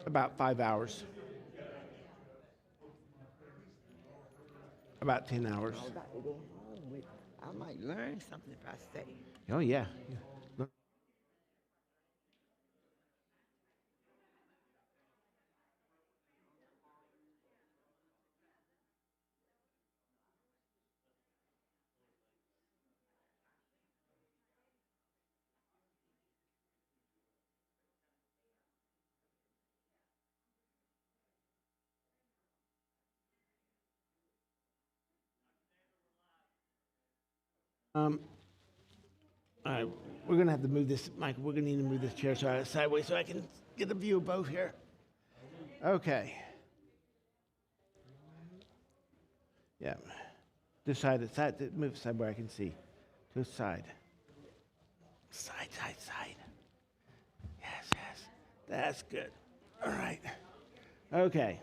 About 5 hours. About 10 hours. I was about to go home with. I might learn something if I stay. Oh, yeah. All right, we're going to have to move this, Michael, we're going to need to move this chair sideways so I can get a view of both here. Okay. Yeah. This side, move the side where I can see. To the side. Side. Yes. That's good. All right. Okay.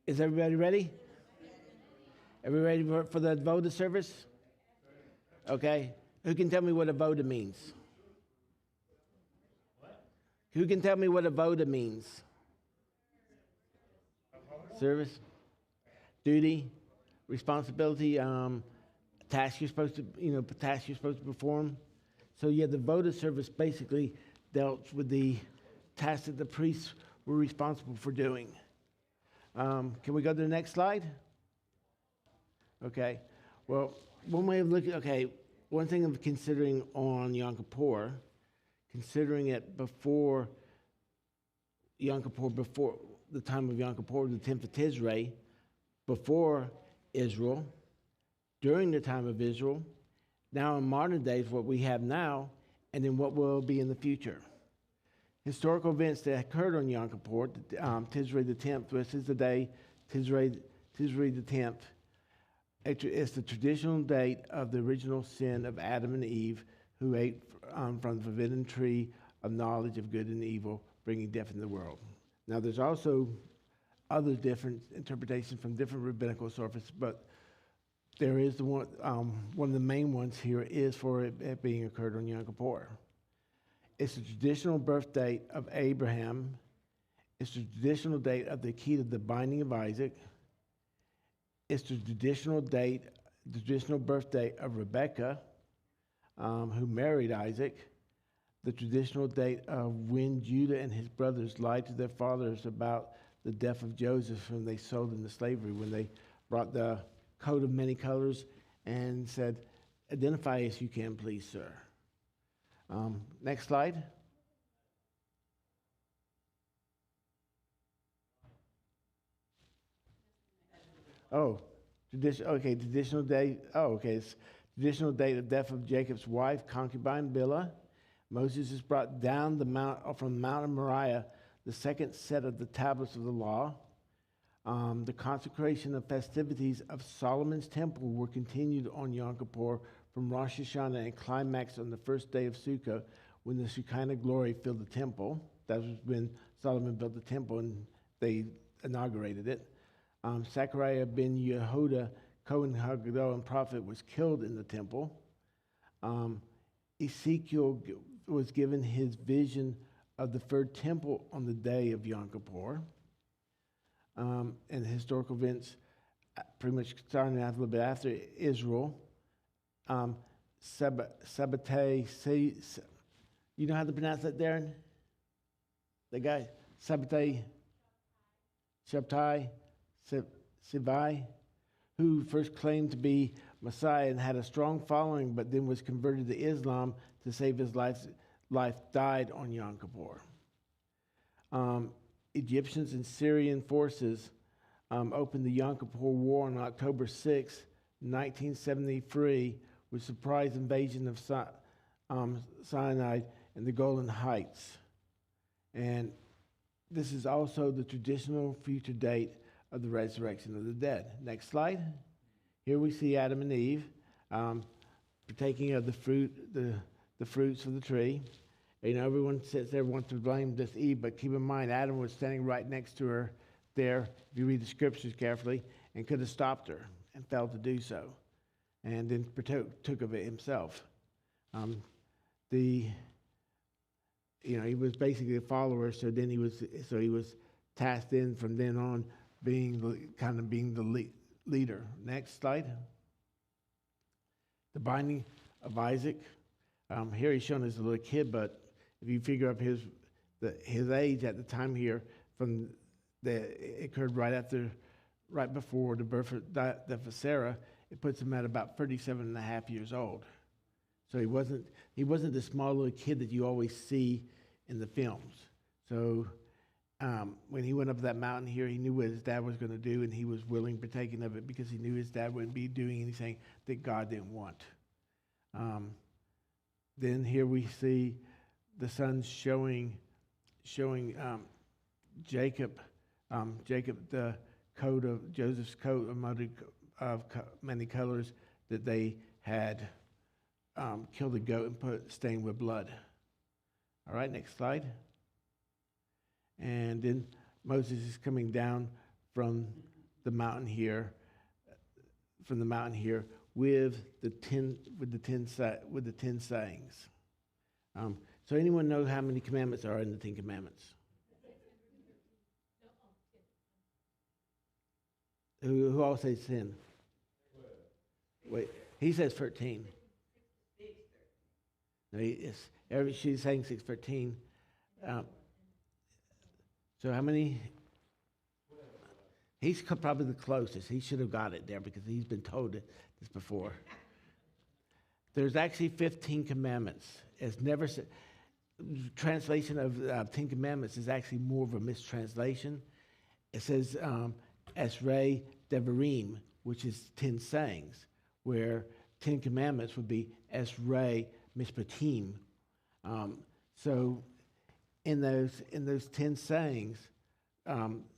Is everybody ready? Everybody ready for the Avodah service? Okay. Who can tell me what Avodah means? Who can tell me what Avodah means? Service, duty, responsibility, task you're supposed to perform. So yeah, the Avodah service basically dealt with the tasks that the priests were responsible for doing. Can we go to the next slide? Okay. Well, one way of looking, one thing of considering on Yom Kippur, considering it before Yom Kippur, before the time of Yom Kippur, the 10th of Tishrei, before Israel, during the time of Israel, now in modern days, what we have now, and then what will be in the future. Historical events that occurred on Yom Kippur, Tishrei the 10th, this is the day, Tishrei the 10th. It's the traditional date of the original sin of Adam and Eve, who ate from the forbidden tree of knowledge of good and evil, bringing death into the world. Now, there's also other different interpretations from different rabbinical sources, but there is the one of the main ones here is for it being occurred on Yom Kippur. It's the traditional birth date of Abraham. It's the traditional date of the key to the binding of Isaac. It's the traditional birth date of Rebekah, who married Isaac. The traditional date of when Judah and his brothers lied to their fathers about the death of Joseph when they sold into slavery, when they brought the coat of many colors and said, "Identify as you can, please, sir." Next slide. Traditional date. It's traditional date of death of Jacob's wife, concubine Bilhah. Moses is brought down from Mount Moriah, the second set of the tablets of the law. The consecration of festivities of Solomon's temple were continued on Yom Kippur from Rosh Hashanah and climaxed on the first day of Sukkot when the Shekinah glory filled the temple. That was when Solomon built the temple and they inaugurated it. Zechariah ben Yehuda, Kohen Hagadol and prophet, was killed in the temple. Ezekiel was given his vision of the third temple on the day of Yom Kippur. And historical events pretty much starting out a little bit after Israel. Shabbat, you know how to pronounce that, Darren? The guy, Shabtai, Sivai, who first claimed to be Messiah and had a strong following, but then was converted to Islam to save his life, died on Yom Kippur. Egyptians and Syrian forces opened the Yom Kippur War on October 6, 1973, with surprise invasion of Sinai and the Golan Heights. And this is also the traditional future date of the resurrection of the dead. Next slide. Here we see Adam and Eve partaking of the fruits of the tree. You know, everyone sits there wants to blame this Eve, but keep in mind, Adam was standing right next to her there, if you read the scriptures carefully, and could have stopped her and failed to do so, and then took of it himself. The he was basically a follower. So then he was tasked in from then on being the leader. Next slide. The binding of Isaac. Here he's shown as a little kid, but if you figure up his age at the time here, it occurred right before the birth of Sarah, it puts him at about 37 and a half years old. So he wasn't the small little kid that you always see in the films. So when he went up that mountain here, he knew what his dad was going to do, and he was willing partaking of it because he knew his dad wouldn't be doing anything that God didn't want. Then here we see the sons showing Jacob the coat of Joseph's coat of many colors that they had killed a goat and stained with blood. All right, next slide. And then Moses is coming down from the mountain here with the 10 sayings. So anyone know how many commandments are in the 10 Commandments? Who all says 10? Wait, he says 13. No, she's saying 6:13. So how many? He's probably the closest. He should have got it there because he's been told this before. There's actually 15 commandments. It's never said. Translation of 10 commandments is actually more of a mistranslation. It says Esrei Devarim, which is 10 sayings, where 10 commandments would be Esrei Mishpatim. So in those 10 sayings,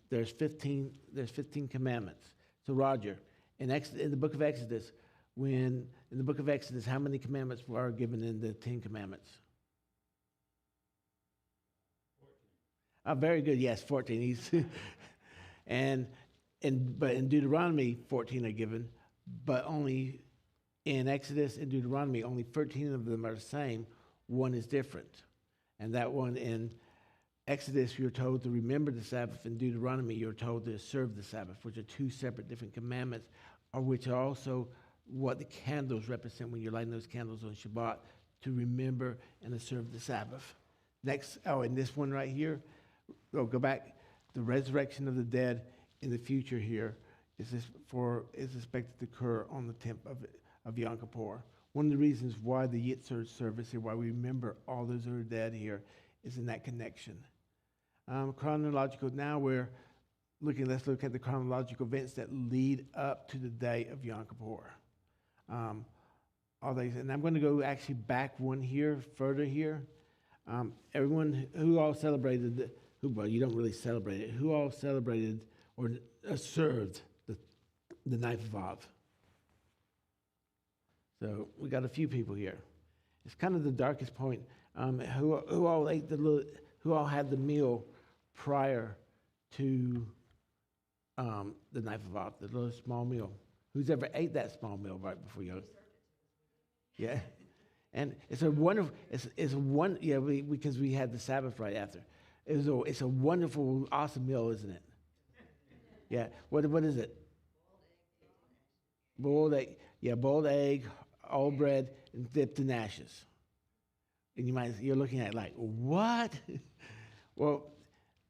there's 15 commandments. So Roger, in the book of Exodus, how many commandments are given in the 10 commandments? 14. Very good. Yes, 14. But in Deuteronomy, 14 are given, but only in Exodus and Deuteronomy, only 13 of them are the same. One is different. And that one in Exodus, you're told to remember the Sabbath. In Deuteronomy, you're told to serve the Sabbath, which are two separate different commandments, which are also what the candles represent when you're lighting those candles on Shabbat, to remember and to serve the Sabbath. Next, and this one right here, go back. The resurrection of the dead in the future here is expected to occur on the 10th of Yom Kippur. One of the reasons why the Yitzhak service here, why we remember all those who are dead here, is in that connection. Chronological. Now let's look at the chronological events that lead up to the day of Yom Kippur. All these, and I'm going to go actually back further here. Everyone who all celebrated, well, you don't really celebrate it. Who all celebrated or served the night of Av? So we got a few people here. It's kind of the darkest point. Who all had the meal prior to the night of Av, the little small meal? Who's ever ate that small meal right before you? Yeah, and it's a wonderful. Because we had the Sabbath right after. It's a wonderful, awesome meal, isn't it? Yeah. What is it? Boiled egg. Yeah, boiled egg, all bread, and dipped in ashes. And you're looking at it like, what? Well,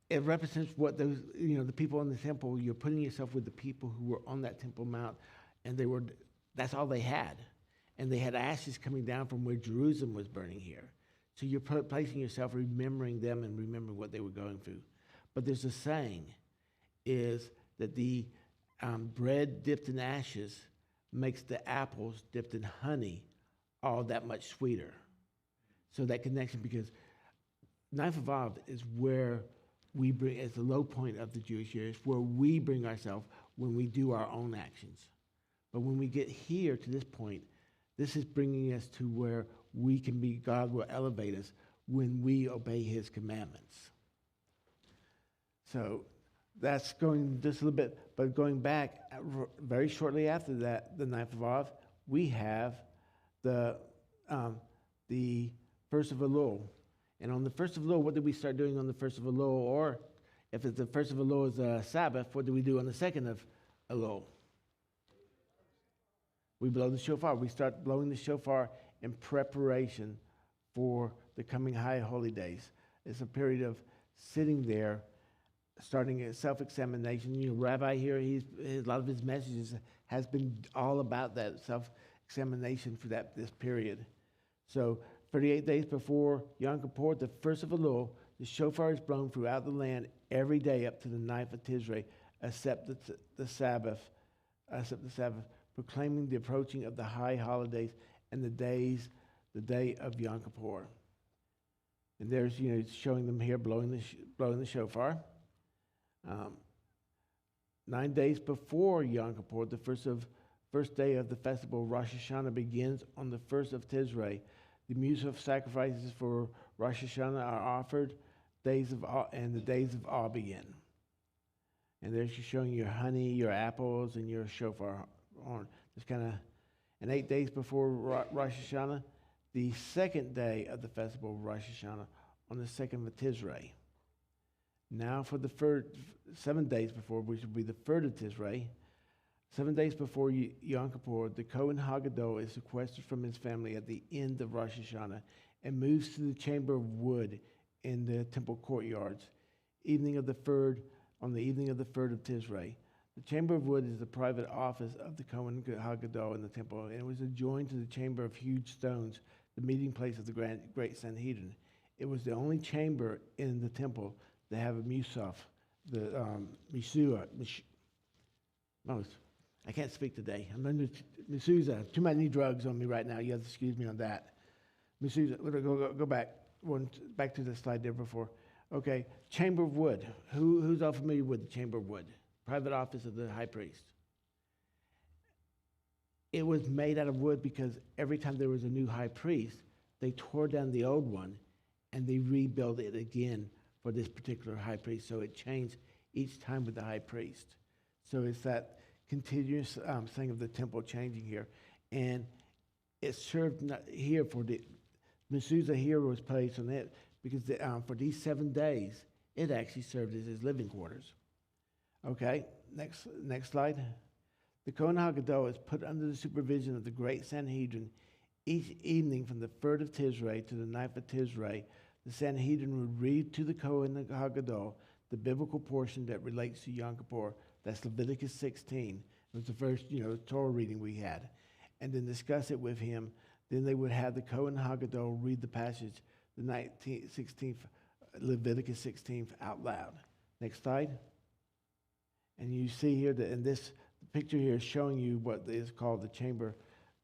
it represents what those, the people in the temple. You're putting yourself with the people who were on that Temple Mount, and that's all they had. And they had ashes coming down from where Jerusalem was burning here. So you're placing yourself, remembering them and remembering what they were going through. But there's a saying, is that the bread dipped in ashes makes the apples dipped in honey all that much sweeter. So that connection, because Ninth of Av is where we bring, as the low point of the Jewish year, is where we bring ourselves when we do our own actions. But when we get here to this point, this is bringing us to where we can be, God will elevate us when we obey his commandments. So that's going just a little bit, but going back very shortly after that, the ninth of Av, we have the first of Elul. And on the first of Elul, what did we start doing on the first of Elul? Or if it's the first of Elul is a Sabbath, what do we do on the second of Elul? We blow the shofar. We start blowing the shofar in preparation for the coming high holy days. It's a period of sitting there, starting a self-examination. You know, Rabbi here, a lot of his messages has been all about that self-examination for this period. So 38 days before Yom Kippur, the first of Elul, the shofar is blown throughout the land every day up to the 9th of Tishrei, except the Sabbath, proclaiming the approaching of the high holidays and the day of Yom Kippur. And there's, showing them here blowing the shofar. 9 days before Yom Kippur, the first day of the festival, Rosh Hashanah, begins on the 1st of Tishrei. The Musaf sacrifices for Rosh Hashanah are offered, and the days of awe begin. And there's showing your honey, your apples, and your shofar horn. It's and 8 days before Rosh Hashanah, the second day of the festival of Rosh Hashanah, on the 2nd of Tishrei. Now for the 7 days before, which will be the 3rd of Tishrei, 7 days before Yom Kippur, the Kohen Hagadol is sequestered from his family at the end of Rosh Hashanah and moves to the chamber of wood in the temple courtyards. On the evening of the 3rd of Tishrei. The chamber of wood is the private office of the Kohen Hagadol in the temple, and it was adjoined to the chamber of huge stones, the meeting place of the great Sanhedrin. It was the only chamber in the temple that have a musaf, the misuah. I can't speak today. I'm under mezuzah. Too many drugs on me right now. You have to excuse me on that. Mezuzah. Go back. Back to the slide there before. Okay, chamber of wood. Who's all familiar with the chamber of wood? Private office of the high priest. It was made out of wood because every time there was a new high priest, they tore down the old one and they rebuilt it again for this particular high priest. So it changed each time with the high priest. So it's that continuous thing of the temple changing here. And it served here for the mezuzah here was placed on it because for these 7 days, it actually served as his living quarters. Okay, next slide. The Kohen Hagadol is put under the supervision of the great Sanhedrin each evening from the 3rd of Tishrei to the 9th of Tishrei. The Sanhedrin would read to the Kohen Hagadol the biblical portion that relates to Yom Kippur. That's Leviticus 16. It was the first, Torah reading we had. And then discuss it with him. Then they would have the Kohen Hagadol read the passage, the 16th, Leviticus 16th out loud. Next slide. And you see here that in this picture here is showing you what is called the chamber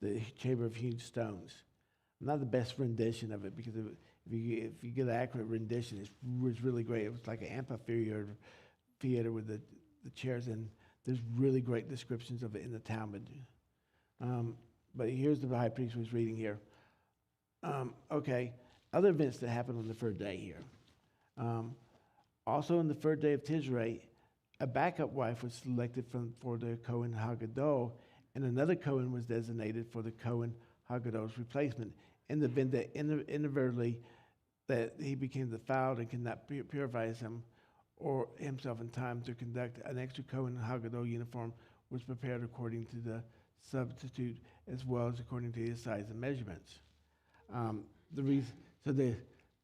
of huge stones. Not the best rendition of it because if you get an accurate rendition, it was really great. It was like an amphitheater with the chairs, and there's really great descriptions of it in the Talmud. But here's the high priest was reading here. Okay, other events that happened on the 3rd day here. Also on the 3rd day of Tishrei, a backup wife was selected for the Kohen Hagadol, and another Kohen was designated for the Kohen Hagadol's replacement in the event that inadvertently that he became defiled and could not purify himself in time to conduct an extra Kohen Hagadol uniform was prepared according to the substitute as well as according to his size and measurements.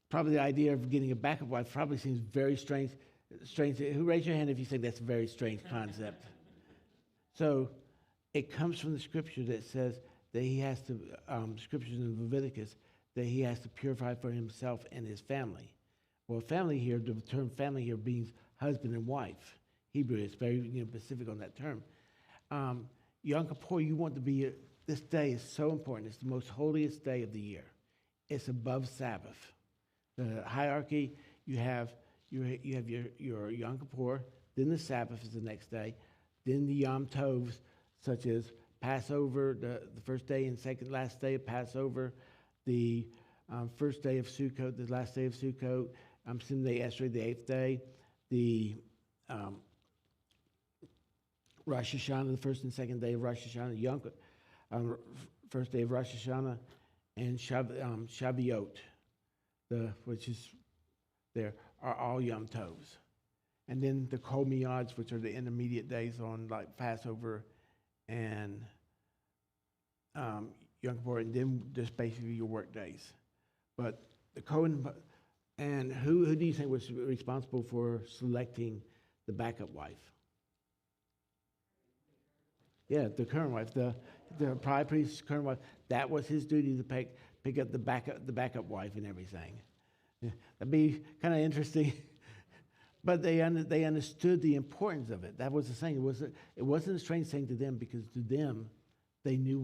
Probably the idea of getting a backup wife probably seems very strange. Who raise your hand if you think that's a very strange concept? So it comes from the scripture that says that he has to, scriptures in Leviticus, that he has to purify for himself and his family. Well, family here, the term family here means husband and wife. Hebrew is very specific on that term. Yom Kippur, you want to be, this day is so important. It's the most holiest day of the year. It's above Sabbath. The hierarchy, you have your Yom Kippur, then the Sabbath is the next day, then the Yom Tovs, such as Passover, the first day and last day of Passover, the first day of Sukkot, the last day of Sukkot, Simnei Esrei, the 8th day, the Rosh Hashanah, the first and second day of Rosh Hashanah, first day of Rosh Hashanah, and Shavuot. which is there, are all Yom Tovs. And then the Kol Miyads, which are the intermediate days on like Passover and Yom Kippur, and then just basically your work days. But the Cohen, and who do you think was responsible for selecting the backup wife? Yeah, the current wife, the high priest's current wife. That was his duty to pick up the backup wife and everything. Yeah, that'd be kind of interesting. But they understood the importance of it. That was the thing. It wasn't a strange thing to them, because to them, they knew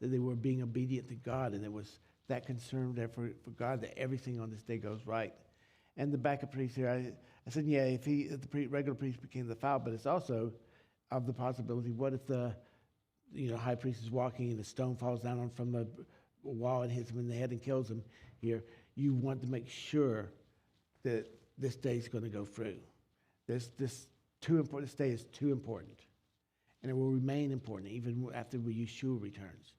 that they were being obedient to God, and there was that concern there for God that everything on this day goes right. And the backup priest here, I said, yeah, if the regular priest became the foul, but it's also of the possibility, what if the high priest is walking and a stone falls down from the wall and hits him in the head and kills him here? You want to make sure that this day is going to go through. This day is too important, and it will remain important even after Yeshua returns.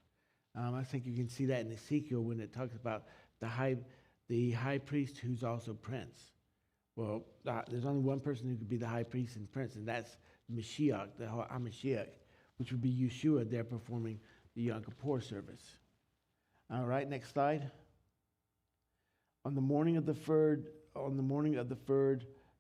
I think you can see that in Ezekiel when it talks about the high priest who's also prince. Well, there's only one person who could be the high priest and prince, and that's Mashiach, the HaMashiach, which would be Yeshua there performing the Yom Kippur service. All right, next slide. On the morning of the third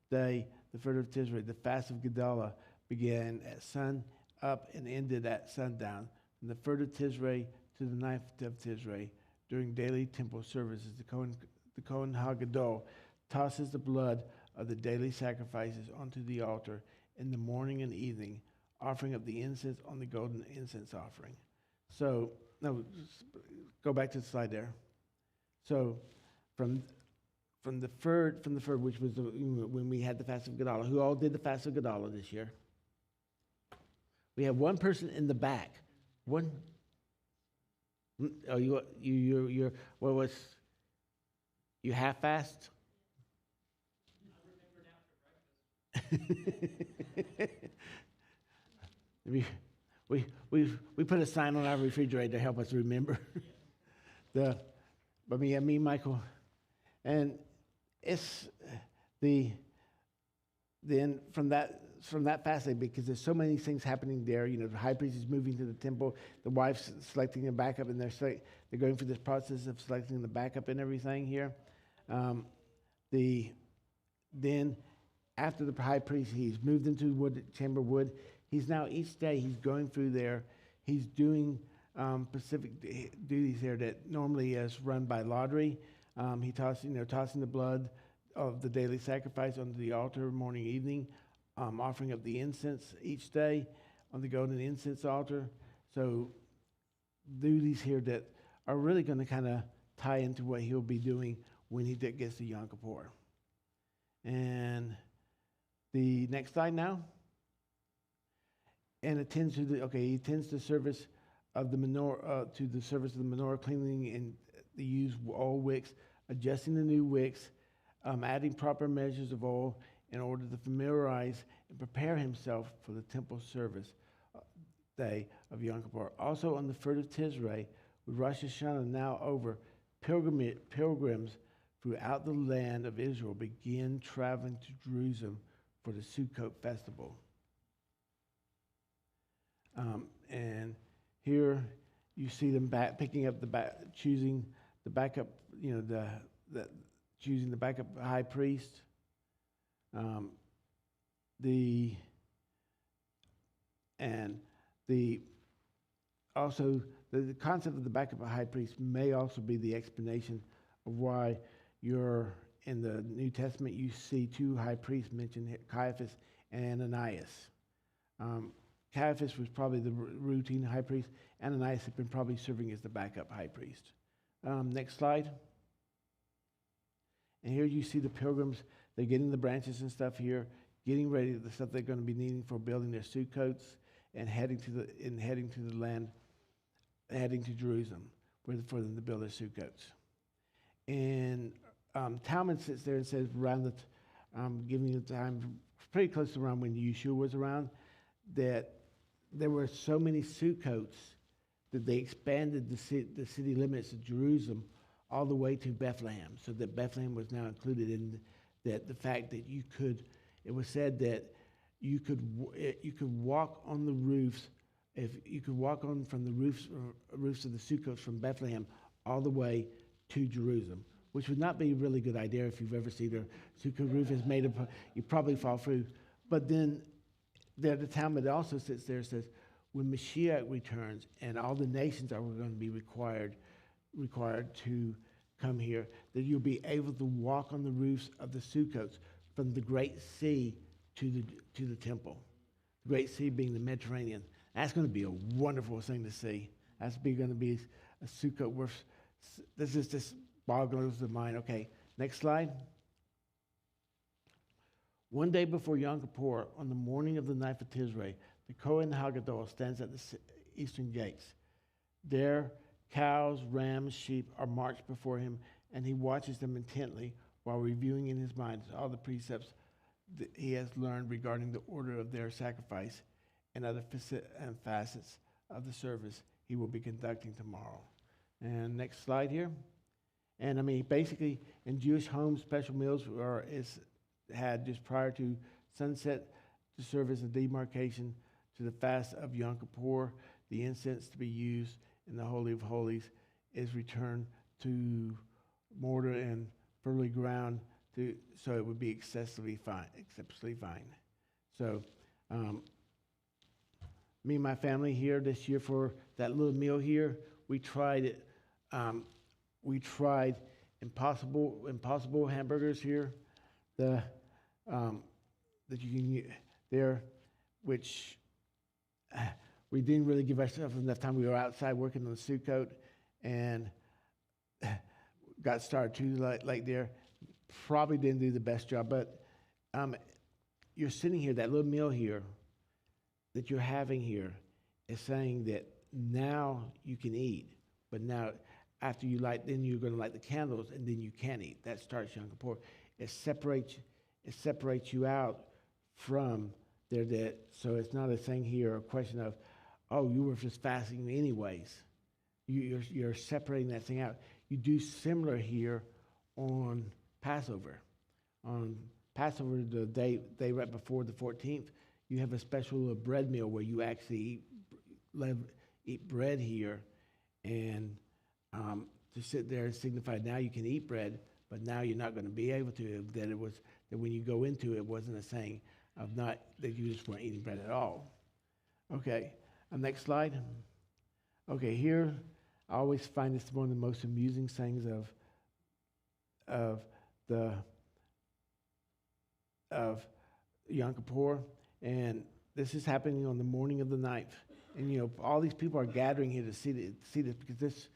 day, the third of Tishrei, the fast of Gedalah began at sun up and ended at sundown. From the third of Tishrei to the ninth of Tishrei, during daily temple services, the Kohen HaGadol tosses the blood of the daily sacrifices onto the altar in the morning and evening, offering up the incense on the golden incense offering. So, no, go back to the slide there. So, from the third, which was when we had the fast of Gedalah. Who all did the fast of Gedalah this year? We have one person in the back. One. Oh, you're what was? You half fast? we put a sign on our refrigerator to help us remember. But me, Michael, and it's then from that fast day, because there's so many things happening there. The high priest is moving to the temple, the wife's selecting a backup, and they're going through this process of selecting the backup and everything here. Then after the high priest, he's moved into chamber wood. He's now each day he's going through there. He's doing specific duties there that normally is run by lottery. He tossing the blood of the daily sacrifice onto the altar morning, evening, offering up the incense each day on the golden incense altar. So duties here that are really going to kind of tie into what he'll be doing when he gets to Yom Kippur. And the next slide now. And he attends the service of the menorah, cleaning and the used old wicks, adjusting the new wicks, adding proper measures of oil in order to familiarize and prepare himself for the temple service day of Yom Kippur. Also on the 3rd of Tishrei, with Rosh Hashanah now over, pilgrims throughout the land of Israel begin traveling to Jerusalem for the Sukkot festival. And here you see them picking up choosing the backup, choosing the backup high priest. The concept of the backup high priest may also be the explanation of why you're in the New Testament you see two high priests mentioned here, Caiaphas and Ananias. Caiaphas was probably the routine high priest. Ananias had been probably serving as the backup high priest. Next slide. And here you see the pilgrims. They're getting the branches and stuff here, getting ready, the stuff they're going to be needing for building their Sukkots and heading to the land, heading to Jerusalem for them to build their Sukkots. And Talmud sits there and says, giving you the time, pretty close to around when Yeshua was around, that there were so many Sukkots that they expanded the city limits of Jerusalem all the way to Bethlehem, so that Bethlehem was now included in that. The fact that you could, it was said that you could walk on the roofs, if you could walk on from the roofs of the Sukkot from Bethlehem all the way to Jerusalem, which would not be a really good idea if you've ever seen a Sukkot roof is made of, you probably fall through. But then there, the Talmud also sits there and says, when Mashiach returns and all the nations are going to be required to come here, that you'll be able to walk on the roofs of the Sukkots from the Great Sea to the temple. The Great Sea being the Mediterranean. That's going to be a wonderful thing to see. That's going to be a Sukkot worth. This is just boggles the mind. Okay, next slide. One day before Yom Kippur, on the morning of the 9th of Tishrei, the Kohen Hagadol stands at the eastern gates. There, cows, rams, sheep are marched before him, and he watches them intently while reviewing in his mind all the precepts that he has learned regarding the order of their sacrifice and other facets of the service he will be conducting tomorrow. And next slide here. And I mean, basically, in Jewish homes, special meals is had just prior to sunset to serve as a demarcation to the fast of Yom Kippur. The incense to be used in the Holy of Holies is returned to mortar and fertile ground so it would be exceptionally fine. So me and my family here this year for that little meal here, we tried it. We tried Impossible hamburgers here, that you can use there, which we didn't really give ourselves enough time. We were outside working on the Sukkot and got started too late there. Probably didn't do the best job, but you're sitting here, that little meal here that you're having here is saying that now you can eat, but now after you light, then you're going to light the candles, and then you can't eat. That starts Yom Kippur. It separates you out from there. So it's not a thing here, a question of, oh, you were just fasting anyways. You're separating that thing out. You do similar here on Passover. On Passover, the day right before the 14th, you have a special bread meal where you actually eat bread here, and to sit there and signify now you can eat bread, but now you're not going to be able to. That when you go into it, it wasn't a saying of not that you just weren't eating bread at all. Okay, next slide. Okay, here I always find this one of the most amusing things of Yom Kippur, and this is happening on the morning of the 9th. And all these people are gathering here to see this because this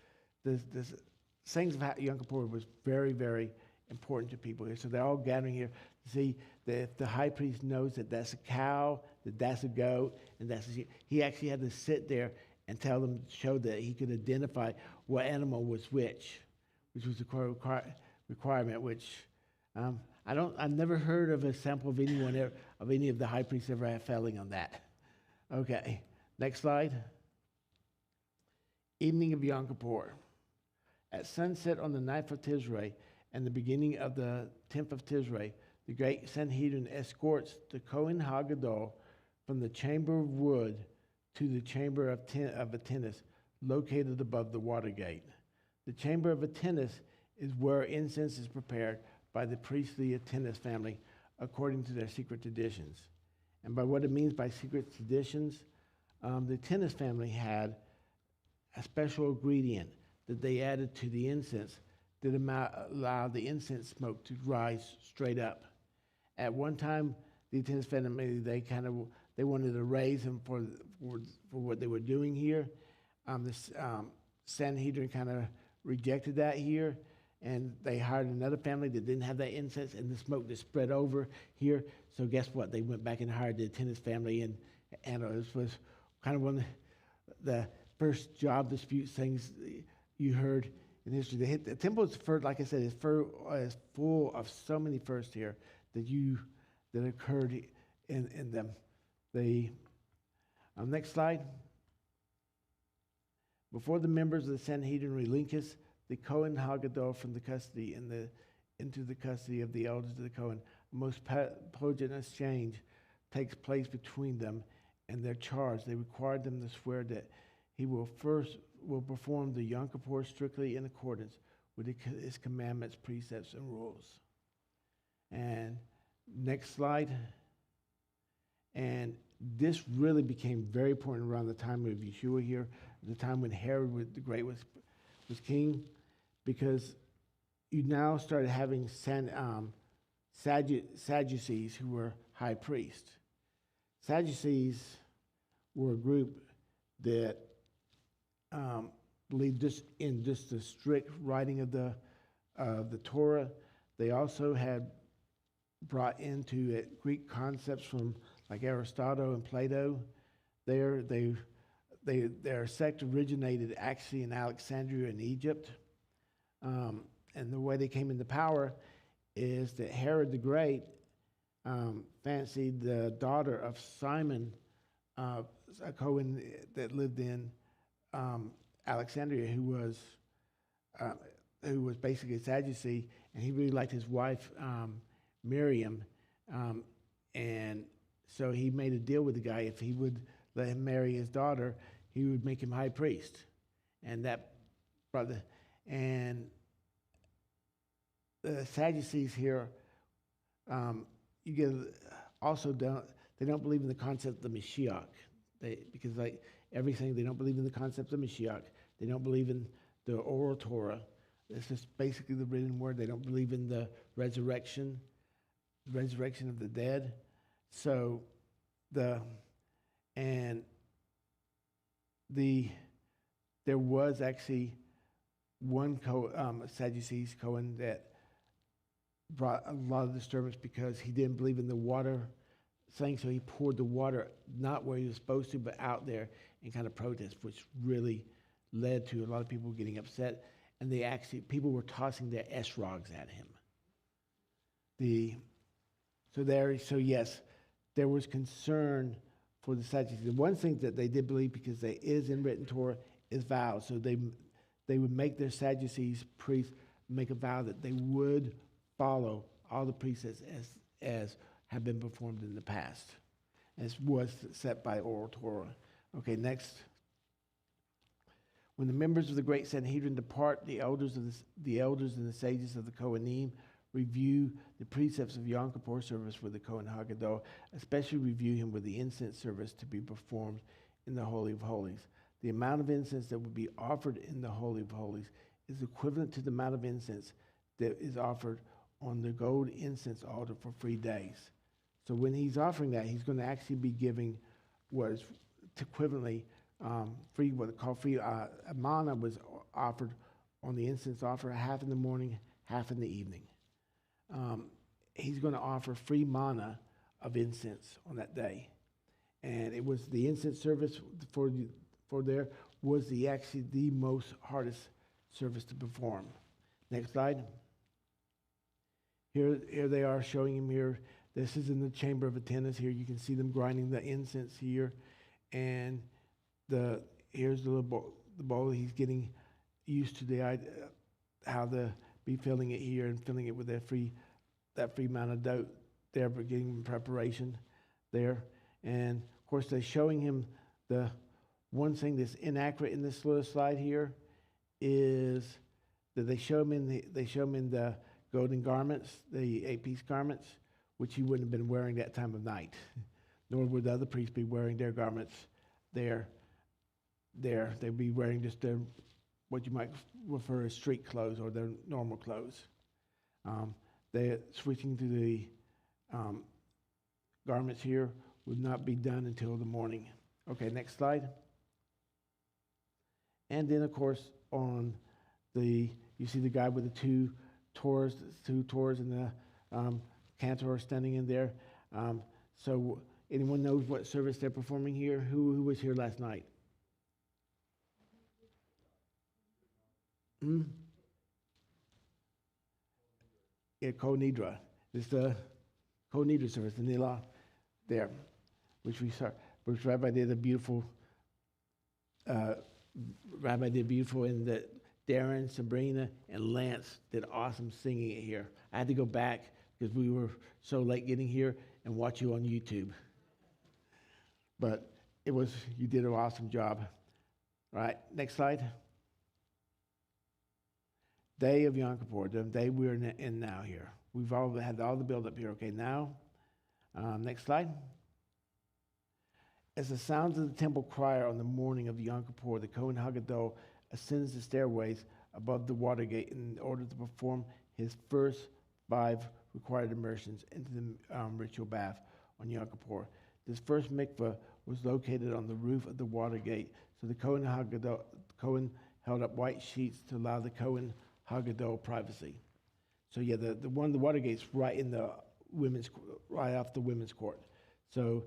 things of Yom Kippur was very, very important to people here. So they're all gathering here to see that if the high priest knows that that's a cow, that that's a goat, and that's a sheep, he actually had to sit there and tell them, show that he could identify what animal was which was a requirement. Which I've never heard of a sample of any of the high priests ever failing on that. Okay, next slide. Evening of Yom Kippur. At sunset on the 9th of Tishrei and the beginning of the 10th of Tishrei, the great Sanhedrin escorts the Kohen Hagadol from the chamber of wood to the chamber of attendance located above the water gate. The chamber of attendance is where incense is prepared by the priestly attendance family according to their secret traditions. And by what it means by secret traditions, the attendance family had a special ingredient that they added to the incense that allowed the incense smoke to rise straight up. At one time, the attendance family, they wanted to raise him for what they were doing here. This Sanhedrin kind of rejected that here, and they hired another family that didn't have that incense, and the smoke just spread over here. So guess what? They went back and hired the attendance family, and this was kind of one of the first job dispute things you heard in history. The temple is, like I said, is full of so many firsts here that occurred in them. Next slide. Before the members of the Sanhedrin relinquish the Kohen Haggadah from the custody into the custody of the elders of the Kohen. A most potent exchange takes place between them and their charge. They required them to swear that he will perform the Yom Kippur strictly in accordance with his commandments, precepts, and rules. And next slide. And this really became very important around the time of Yeshua here, the time when Herod the Great was king, because you now started having Sadducees who were high priests. Sadducees were a group that believed in just the strict writing of the Torah. They also had brought into it Greek concepts from like Aristotle and Plato. Their sect originated actually in Alexandria in Egypt. And the way they came into power is that Herod the Great fancied the daughter of Simon, a Cohen that lived in Alexandria, who was basically a Sadducee, and he really liked his wife Miriam, and so he made a deal with the guy. If he would let him marry his daughter, he would make him high priest. And that brother, and the Sadducees here, you get also they don't believe in the concept of Mashiach. Because like everything, they don't believe in the concept of Mashiach. They don't believe in the oral Torah. It's just basically the written word. They don't believe in the resurrection of the dead. So there was actually one Sadducees Cohen that brought a lot of disturbance because he didn't believe in the water thing, so he poured the water not where he was supposed to, but out there and kind of protest, which really led to a lot of people getting upset, and people were tossing their esrogs at him. Yes, there was concern for the Sadducees. The one thing that they did believe, because they is in written Torah, is vows. So they would make their Sadducees priests make a vow that they would follow all the precepts as have been performed in the past, as was set by oral Torah. Okay, next. When the members of the great Sanhedrin depart, the elders and the sages of the Kohanim review the precepts of Yom Kippur service with the Kohen Haggadah, especially review him with the incense service to be performed in the Holy of Holies. The amount of incense that would be offered in the Holy of Holies is equivalent to the amount of incense that is offered on the gold incense altar for 3 days. So when he's offering that, he's going to actually be giving what is equivalently free, what they call free. Manna was offered on the incense offer, half in the morning, half in the evening. He's going to offer free manna of incense on that day. And it was the incense service for there was actually the most hardest service to perform. Next slide. Here they are showing him here. This is in the chamber of attendance here. You can see them grinding the incense here. And here's the bowl. He's getting used to the idea, how to be filling it here and filling it with that free amount of dough there, but getting preparation there. And of course, they're showing him the one thing that's inaccurate in this little slide here is that they show him in the golden garments, the 8-piece garments, which he wouldn't have been wearing that time of night, nor would the other priests be wearing their garments there. They'd be wearing just their, what you might refer as street clothes or their normal clothes. They're switching to the garments here would not be done until the morning. Okay, next slide. And then, of course, you see the guy with the two Torahs and the cantor standing in there. So anyone knows what service they're performing here? Who was here last night? Yeah, Kol Nidra. It's the Kol Nidra service, the Nilah there, which Rabbi did beautiful in that Darren, Sabrina, and Lance did awesome singing it here. I had to go back because we were so late getting here and watch you on YouTube. But you did an awesome job. All right, next slide. Day of Yom Kippur, the day we're in now here. We've all had all the build up here. Okay, now, next slide. As the sounds of the temple choir on the morning of Yom Kippur, the Kohen Hagadol ascends the stairways above the water gate in order to perform his first 5 required immersions into the ritual bath on Yom Kippur. This first mikveh was located on the roof of the water gate, so the Kohen held up white sheets to allow the Kohen Hagadol privacy. So yeah, the one the water gate's right in the right off the women's court. So,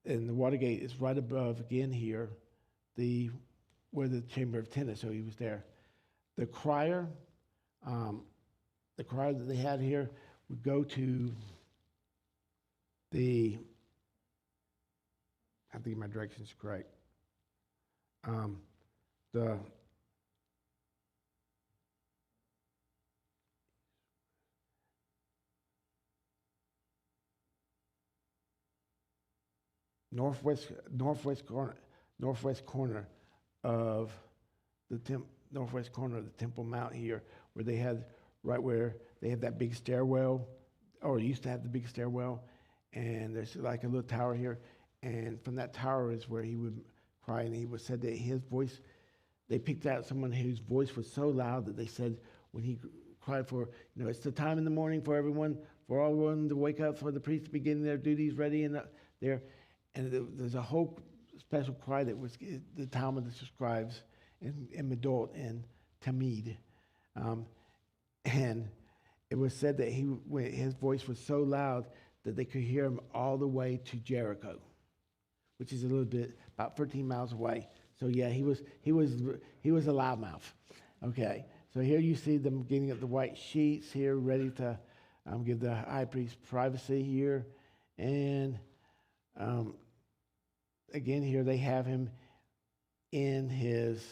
and the water gate is right above again here, where the chamber of tennis. So he was there. The crier that they had here would go to I have to get my directions correct. The northwest corner of the Temple Mount here, where they had that big stairwell, or used to have the big stairwell, and there's like a little tower here, and from that tower is where he would cry, and he was said that his voice, they picked out someone whose voice was so loud that they said when he cried for, it's the time in the morning for everyone to wake up, for the priests to begin their duties ready and there. And there's a whole special cry that was the Talmud describes in Medot and Tamid. And it was said that his voice was so loud that they could hear him all the way to Jericho, which is about 13 miles away. So yeah, he was a loudmouth. Okay, so here you see them getting up the white sheets here, ready to give the high priest privacy here, and again here they have him in his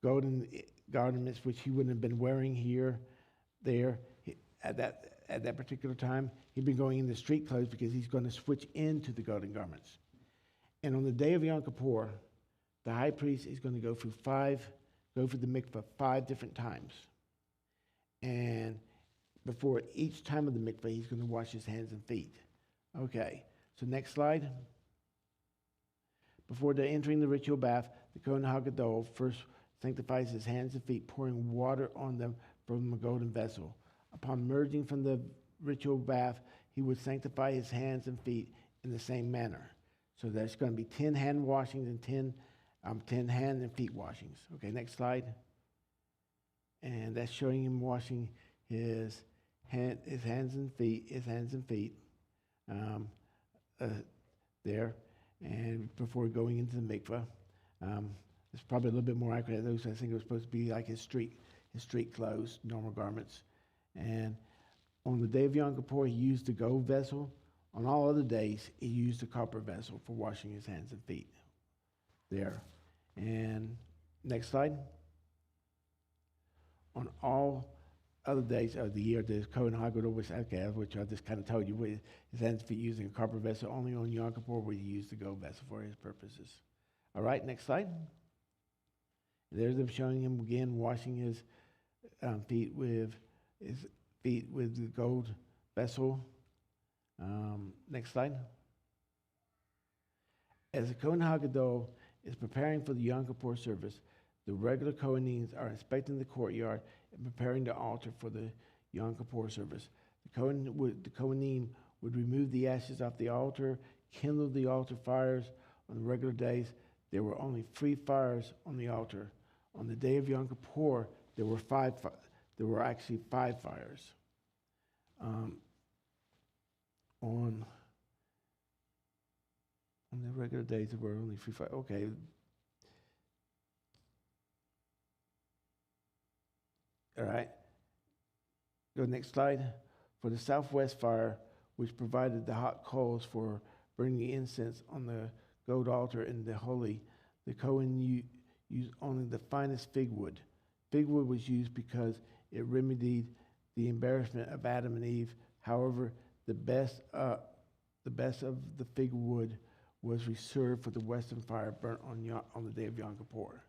golden garments, which he wouldn't have been wearing at that particular time. He'd been going in the street clothes because he's going to switch into the golden garments. And on the day of Yom Kippur, the high priest is going to go for the mikveh 5 different times. And before each time of the mikveh, he's going to wash his hands and feet. Okay, so next slide. Before entering the ritual bath, the Kohen Hagadol first sanctifies his hands and feet, pouring water on them from a golden vessel. Upon merging from the ritual bath, he would sanctify his hands and feet in the same manner. So there's going to be 10 hand washings and 10 hand and feet washings. Okay, next slide. And that's showing him washing his hands and feet there, and before going into the mikveh. It's probably a little bit more accurate. I think it was supposed to be like his street clothes, normal garments. And on the day of Yom Kippur, he used the gold vessel. On all other days, he used a copper vessel for washing his hands and feet there. And next slide. On all other days of the year, the Kohen Hagadol was, which I just kind of told you, his hands and feet using a copper vessel. Only on Yom Kippur would he use the gold vessel for his purposes. All right, next slide. There's them showing him again washing his feet with the gold vessel. Next slide. As the Kohen Hagadol is preparing for the Yom Kippur service, the regular Kohanim are inspecting the courtyard and preparing the altar for the Yom Kippur service. The Kohanim would remove the ashes off the altar, kindle the altar fires. On the regular days, there were only 3 fires on the altar. On the day of Yom Kippur, there were actually 5 fires. On the regular days, there were only 3 fires. Okay. All right. Go next slide. For the southwest fire, which provided the hot coals for burning the incense on the gold altar in the holy, the Kohen used only the finest fig wood Fig wood was used because it remedied the embarrassment of Adam and Eve. However, the best of the fig wood was reserved for the western fire burnt on the day of Yom Kippur.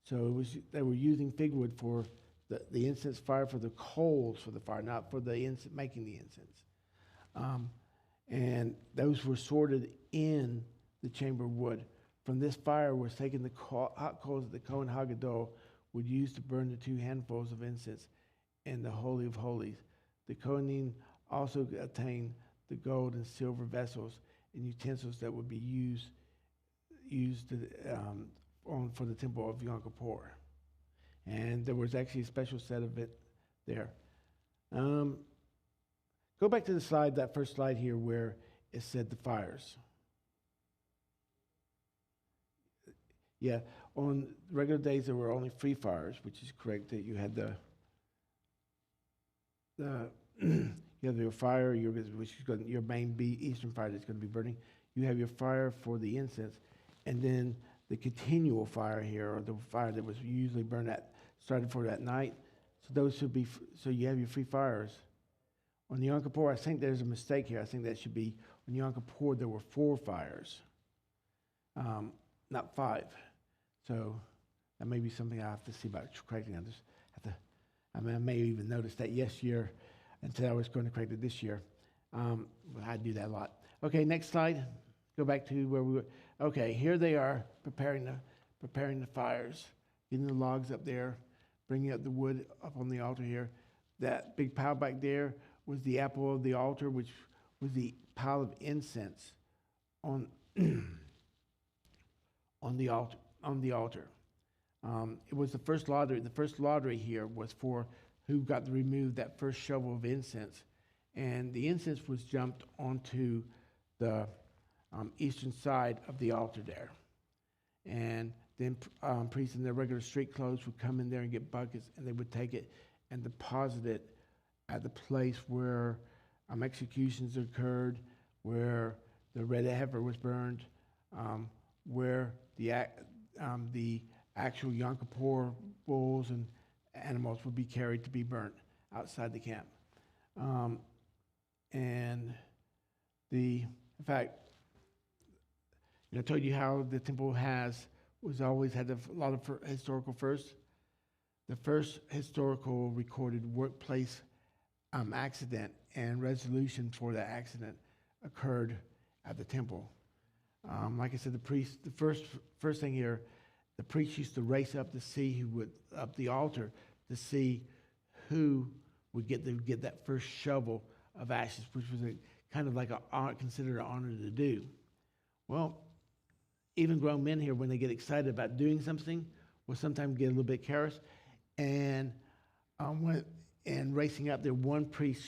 So they were using fig wood for the incense fire, for the coals for the fire, not for the making the incense. And those were sorted in the chamber of wood. From this fire was taken the hot coals that the Kohen Hagadol would use to burn the 2 handfuls of incense in the Holy of Holies. The Kohanim also obtained the gold and silver vessels and utensils that would be used for the temple of Yom Kippur. And there was actually a special set of it there. Go back to the slide, that first slide here where it said the fires. Yeah, on regular days there were only 3 fires, which is correct. That you had you have your fire, which is your main eastern fire that's going to be burning. You have your fire for the incense, and then the continual fire here, or the fire that was usually started for that night. So those should be. So you have your 3 fires. On the Yom Kippur, I think there's a mistake here. I think that should be on Yom Kippur there were 4 fires, not 5. So that may be something I have to see about correcting. I just have to. I may even notice that year until I was going to correct it this year. But I do that a lot. Okay, next slide. Go back to where we were. Okay, here they are preparing the fires, getting the logs up there, bringing up the wood up on the altar here. That big pile back there was the apple of the altar, which was the pile of incense on the altar. It was the first lottery. The first lottery here was for who got to remove that first shovel of incense. And the incense was jumped onto the eastern side of the altar there. And then priests in their regular street clothes would come in there and get buckets, and they would take it and deposit it at the place where executions occurred, where the red heifer was burned, where the actual Yom Kippur bulls and animals would be carried to be burnt outside the camp. In fact, I told you how the temple always had a lot of historical firsts. The first historical recorded workplace accident and resolution for that accident occurred at the temple. Like I said, the first thing here, the priest used to race up to see up the altar to see who would get that first shovel of ashes, which was kind of like considered an honor to do. Well, even grown men here, when they get excited about doing something, will sometimes get a little bit careless, and racing up there, one priest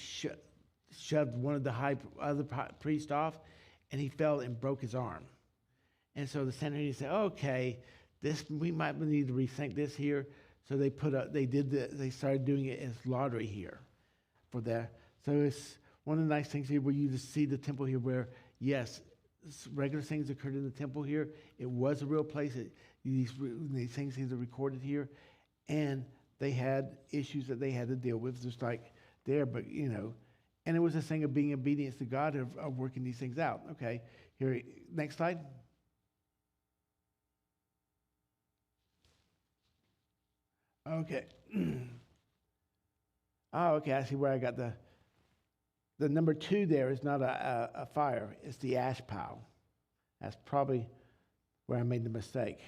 shoved one of the other priest off, and he fell and broke his arm. And so the Sanhedrin said, "Okay, we might need to rethink this here." So they they started doing it as lottery here for that. So it's one of the nice things here where you just see the temple here where, yes, regular things occurred in the temple here. It was a real place. These things are recorded here. And they had issues that they had to deal with, just like there, but and it was a thing of being obedient to God, of working these things out. Okay, here, next slide. Okay. Okay, I see where I got the number 2 there is not a fire, it's the ash pile. That's probably where I made the mistake.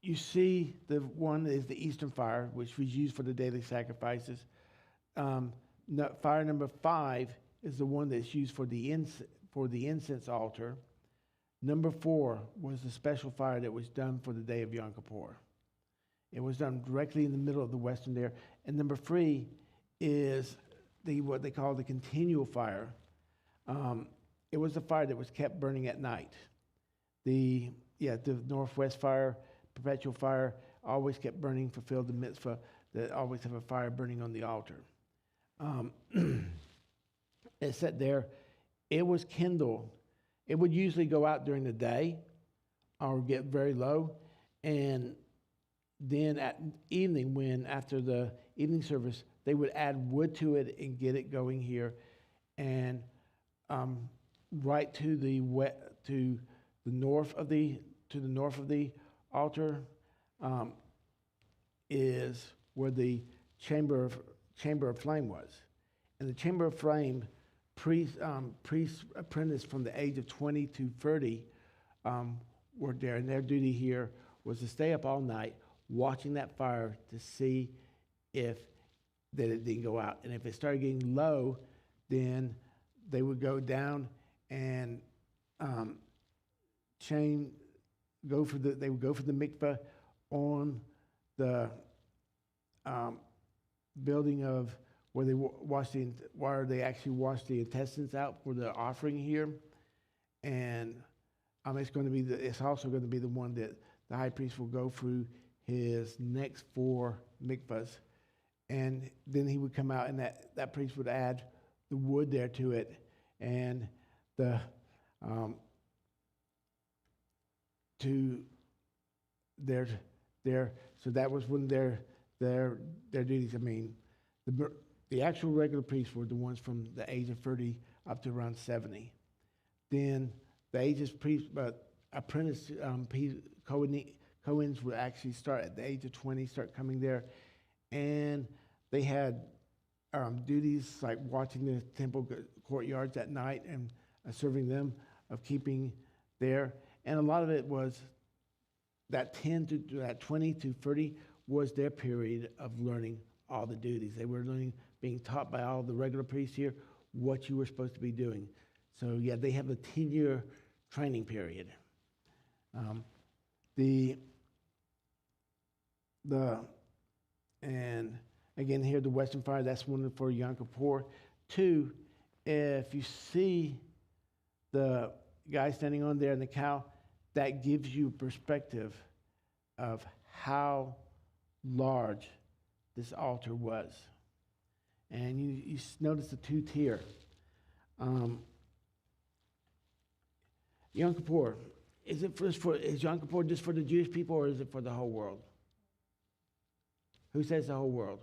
You see the one is the eastern fire, which was used for the daily sacrifices. Fire number 5 is the one that's used for the incense altar. Number 4 was the special fire that was done for the day of Yom Kippur. It was done directly in the middle of the western there. And number 3 is what they call the continual fire. It was the fire that was kept burning at night. The northwest fire, perpetual fire, always kept burning, fulfilled the mitzvah that always have a fire burning on the altar. It said there, it was kindled. It would usually go out during the day or get very low, and then at evening, when after the evening service, they would add wood to it and get it going here, and right to the north of the altar is where the chamber of flame was, and the chamber of flame, priests apprenticed from the age of 20 to 30 were there, and their duty here was to stay up all night watching that fire to see if that it didn't go out, and if it started getting low, then they would go down and they would go for the mikveh on the building of where they actually wash the intestines out for the offering here, and it's also going to be the one that the high priest will go through his next 4 mikvahs, and then he would come out, and that priest would add the wood there to it, and the so that was when their duties. I mean, the actual regular priests were the ones from the age of 30 up to around 70. Then the ages priests, but apprentice Cohens would actually start at the age of 20, start coming there, and they had duties like watching the temple courtyards at night and serving them, of keeping there. And a lot of it was that 20 to 30 was their period of learning all the duties. They were being taught by all the regular priests here what you were supposed to be doing. So yeah, they have a 10-year training period. And again here, the Western Fire, that's one for Yom Kippur. 2, if you see the guy standing on there in the cow, that gives you perspective of how large this altar was. And you notice the 2-tier. Yom Kippur, is Yom Kippur just for the Jewish people, or is it for the whole world? Who says the whole world?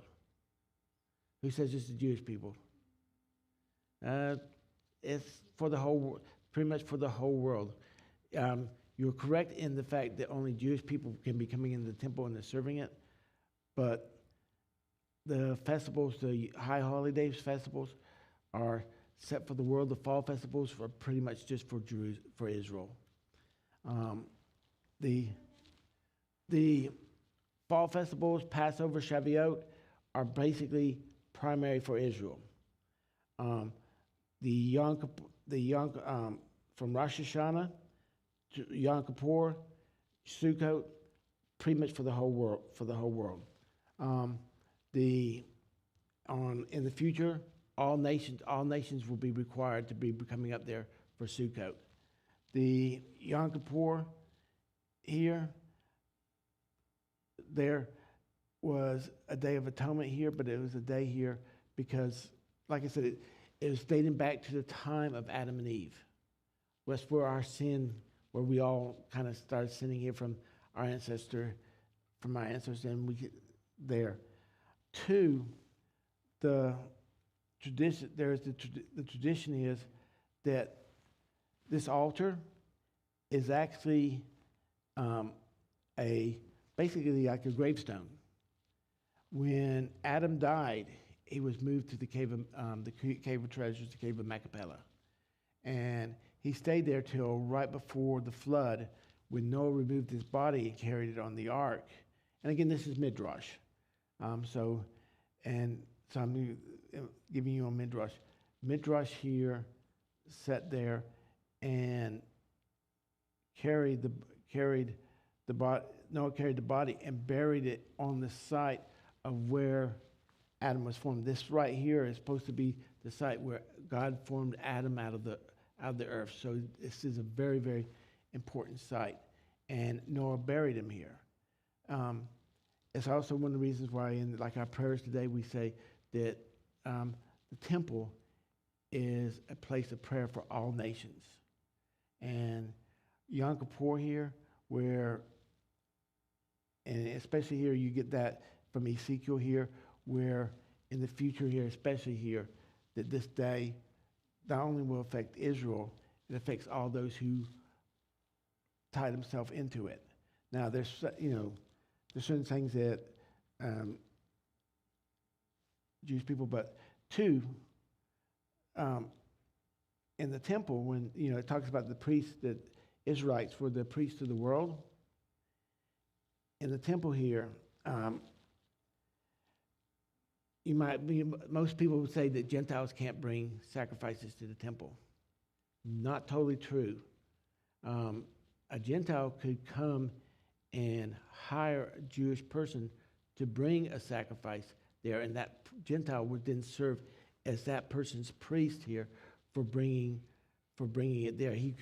Who says just the Jewish people? It's for the whole, pretty much for the whole world. You're correct in the fact that only Jewish people can be coming into the temple and they're serving it, but the festivals, the high holidays festivals, are set for the world. The fall festivals are pretty much just for Israel. The fall festivals, Passover, Shavuot, are basically primary for Israel. From Rosh Hashanah to Yom Kippur, Sukkot, pretty much for the whole world. In the future, all nations will be required to be coming up there for Sukkot. The Yom Kippur here, there was a day of atonement here, but it was a day here because, like I said, it was dating back to the time of Adam and Eve. That's where our sin, where we all kind of started sinning here from our ancestors, and we get there. 2, the tradition. The tradition is that this altar is actually basically like a gravestone. When Adam died, he was moved to the cave of treasures, the cave of Machpelah, and he stayed there till right before the flood, when Noah removed his body and carried it on the ark. And again, this is Midrash. So I'm giving you a Midrash. Midrash here sat there and Noah carried the body and buried it on the site of where Adam was formed. This right here is supposed to be the site where God formed Adam out of the earth. So this is a very, very important site, and Noah buried him here. It's also one of the reasons why in like our prayers today we say that the temple is a place of prayer for all nations. And Yom Kippur here, where And especially here, you get that from Ezekiel here, where in the future here, especially here, that this day not only will affect Israel, it affects all those who tie themselves into it. Now, there's certain things that Jewish people, but two, in the temple, when it talks about the priests, that Israelites were the priests of the world. In the temple here, most people would say that Gentiles can't bring sacrifices to the temple. Not totally true. A Gentile could come and hire a Jewish person to bring a sacrifice there, and that Gentile would then serve as that person's priest here for bringing it there. He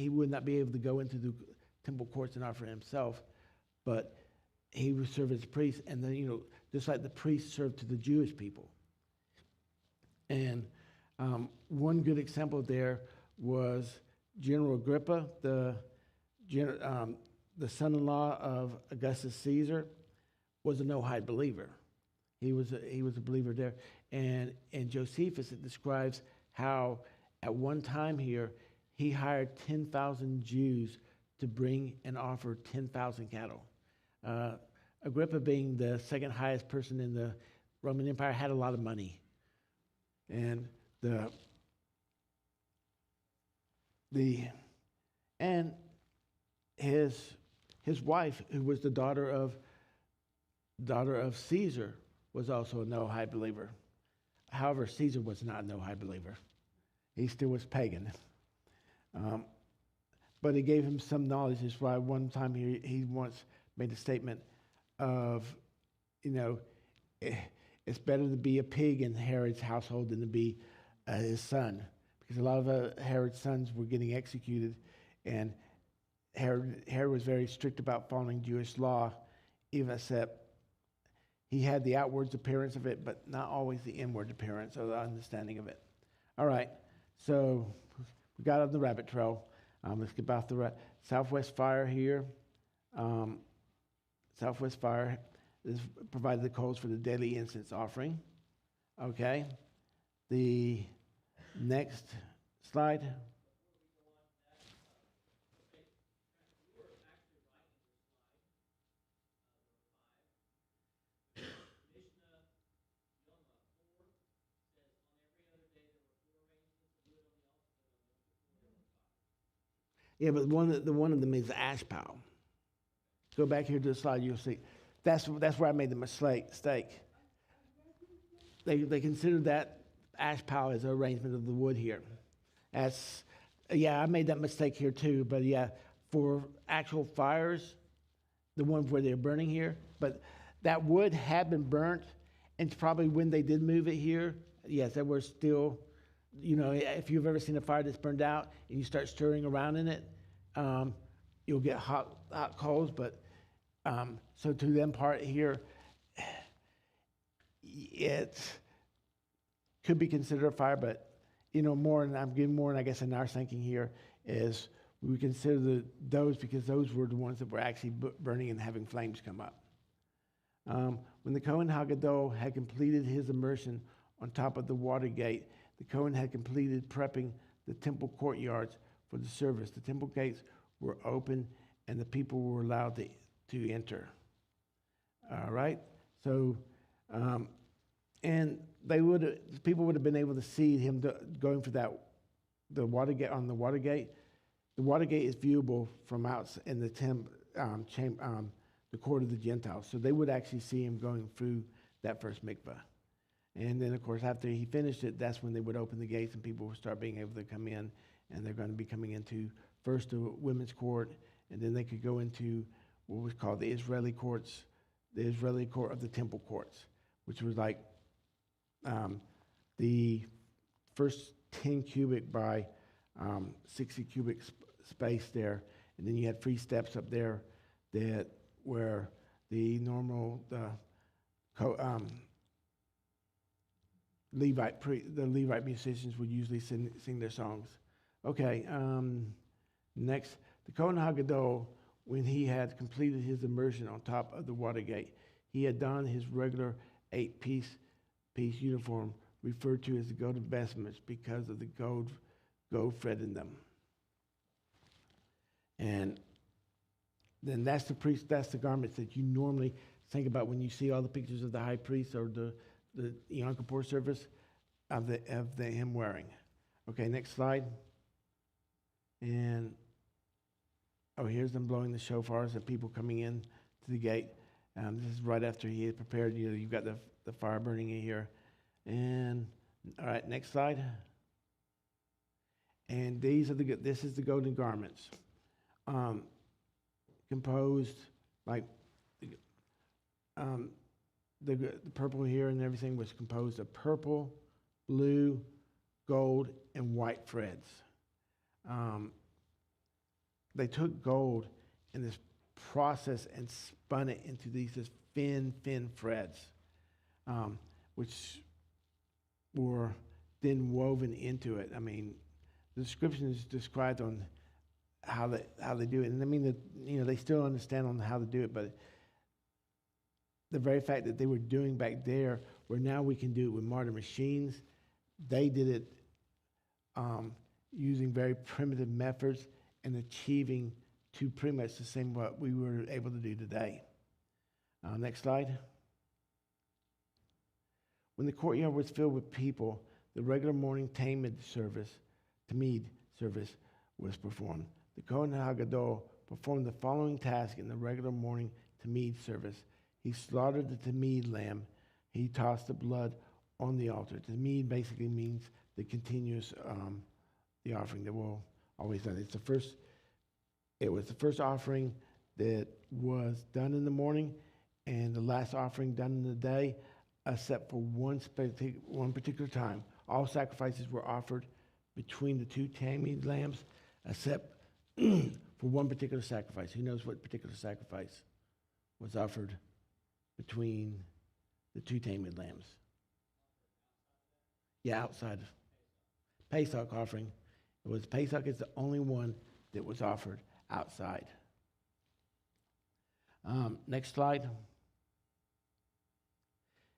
would not be able to go into the temple courts and offer himself, but he would serve as a priest, and then just like the priest served to the Jewish people. And one good example there was General Agrippa, the son-in-law of Augustus Caesar, was a no-hide believer. He was a believer there. And in Josephus, it describes how at one time here, he hired 10,000 Jews to bring and offer 10,000 cattle. Agrippa, being the second highest person in the Roman Empire, had a lot of money. And his wife, who was the daughter of Caesar, was also a no-hide believer. However, Caesar was not a no-hide believer. He still was pagan. But it gave him some knowledge. That's why one time he once made a statement of, it's better to be a pig in Herod's household than to be his son. Because a lot of Herod's sons were getting executed, and Herod was very strict about following Jewish law, even except he had the outward appearance of it, but not always the inward appearance or the understanding of it. All right, so we got on the rabbit trail. Let's get back to the Southwest Fire here. Southwest Fire is provided the coals for the daily incense offering. Okay, the next slide. Yeah, but one of them is ash pile. Go back here to the slide, you'll see. That's where I made the mistake. They consider that ash pile as an arrangement of the wood here. I made that mistake here too, but yeah, for actual fires, the ones where they're burning here, but that wood had been burnt, and probably when they did move it here, yes, there were still, if you've ever seen a fire that's burned out and you start stirring around in it, you'll get hot coals. But so to them part here, it could be considered a fire, but more, and I'm getting more, and I guess in our thinking here is we consider those because those were the ones that were actually burning and having flames come up. When the Kohen Haggadah had completed his immersion on top of the water gate, the Kohen had completed prepping the temple courtyards for the service. The temple gates were open, and the people were allowed to enter. All right? So, and people would have been able to see him going for the water gate on the water gate. The water gate is viewable from out in the the court of the Gentiles. So they would actually see him going through that first mikvah. And then, of course, after he finished it, that's when they would open the gates and people would start being able to come in. And they're going to be coming into first the women's court, and then they could go into what was called the Israeli courts, the Israeli court of the temple courts, which was like the first 10 cubic by 60 cubic space there. And then you had 3 steps up there where the normal Levite musicians would usually sing their songs. Okay, next, the Kohen Haggadah when he had completed his immersion on top of the water gate, he had donned his regular 8-piece uniform, referred to as the golden vestments because of the gold thread in them. And then that's the garments that you normally think about when you see all the pictures of the high priest or the Yom Kippur service of him wearing. Okay, next slide. And here's them blowing the shofars and people coming in to the gate. This is right after he had prepared. You've got the fire burning in here. And all right, next slide. And this is the golden garments, composed like the purple here and everything was composed of purple, blue, gold, and white threads. They took gold in this process and spun it into these thin threads, which were then woven into it. I mean, the description is described on how they do it, and I mean they still understand on how to do it, but the very fact that they were doing back there, where now we can do it with modern machines, they did it using very primitive methods and achieving to pretty much the same what we were able to do today. Next slide. When the courtyard was filled with people, the regular morning Tamid service was performed. The Kohen HaGadol performed the following task in the regular morning Tamid service. He slaughtered the Tamid lamb. He tossed the blood on the altar. Tamid basically means the continuous, the offering that we'll always done. It was the first offering that was done in the morning and the last offering done in the day, except for one particular time. All sacrifices were offered between the two Tamid lambs, except for one particular sacrifice. Who knows what particular sacrifice was offered between the two Tamid lambs? Yeah, outside. Pesach offering. Pesach is the only one that was offered outside. Next slide.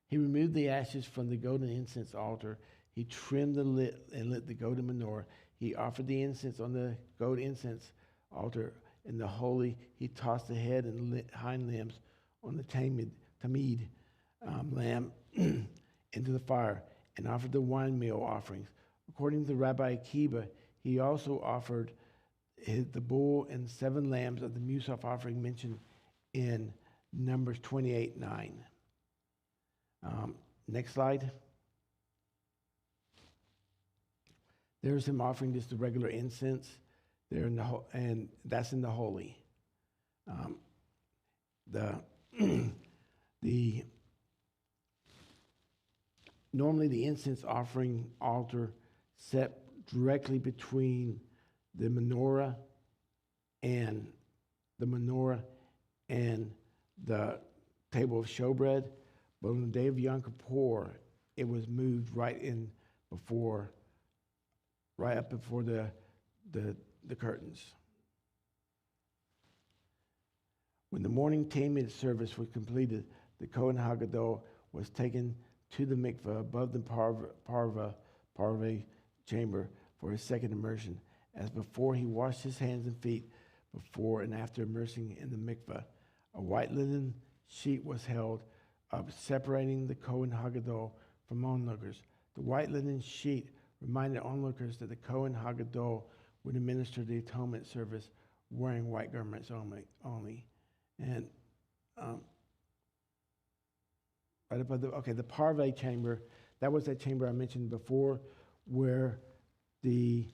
He removed the ashes from the golden incense altar. He trimmed and lit the golden menorah. He offered the incense on the gold incense altar in the holy. He tossed the head and hind limbs on the Tamid lamb into the fire and offered the wine meal offerings. According to Rabbi Akiva, he also offered the bull and 7 lambs of the Musaf offering mentioned in Numbers 28:9. Next slide. There's him offering just the regular incense there and that's in the holy. Normally the incense offering altar set directly between the menorah and the table of showbread, but on the day of Yom Kippur, it was moved right up before the curtains. When the morning Tamid service was completed, the Kohen HaGadol was taken to the mikveh above the parve chamber for his second immersion. As before, he washed his hands and feet before and after immersing in the mikveh. A white linen sheet was held up, separating the Kohen HaGadol from onlookers. The white linen sheet reminded onlookers that the Kohen HaGadol would administer the atonement service wearing white garments only. And right above the parve chamber, that was that chamber I mentioned before where the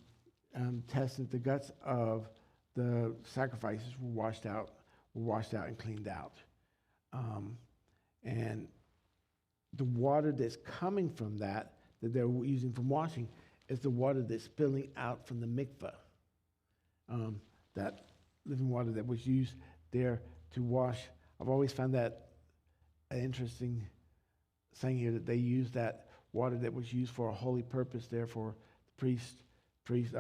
the guts of the sacrifices were washed out and cleaned out. And the water that's coming from that they're using for washing is the water that's spilling out from the mikveh. That living water that was used there to wash. I've always found that an interesting thing here that they use that water that was used for a holy purpose there for the priest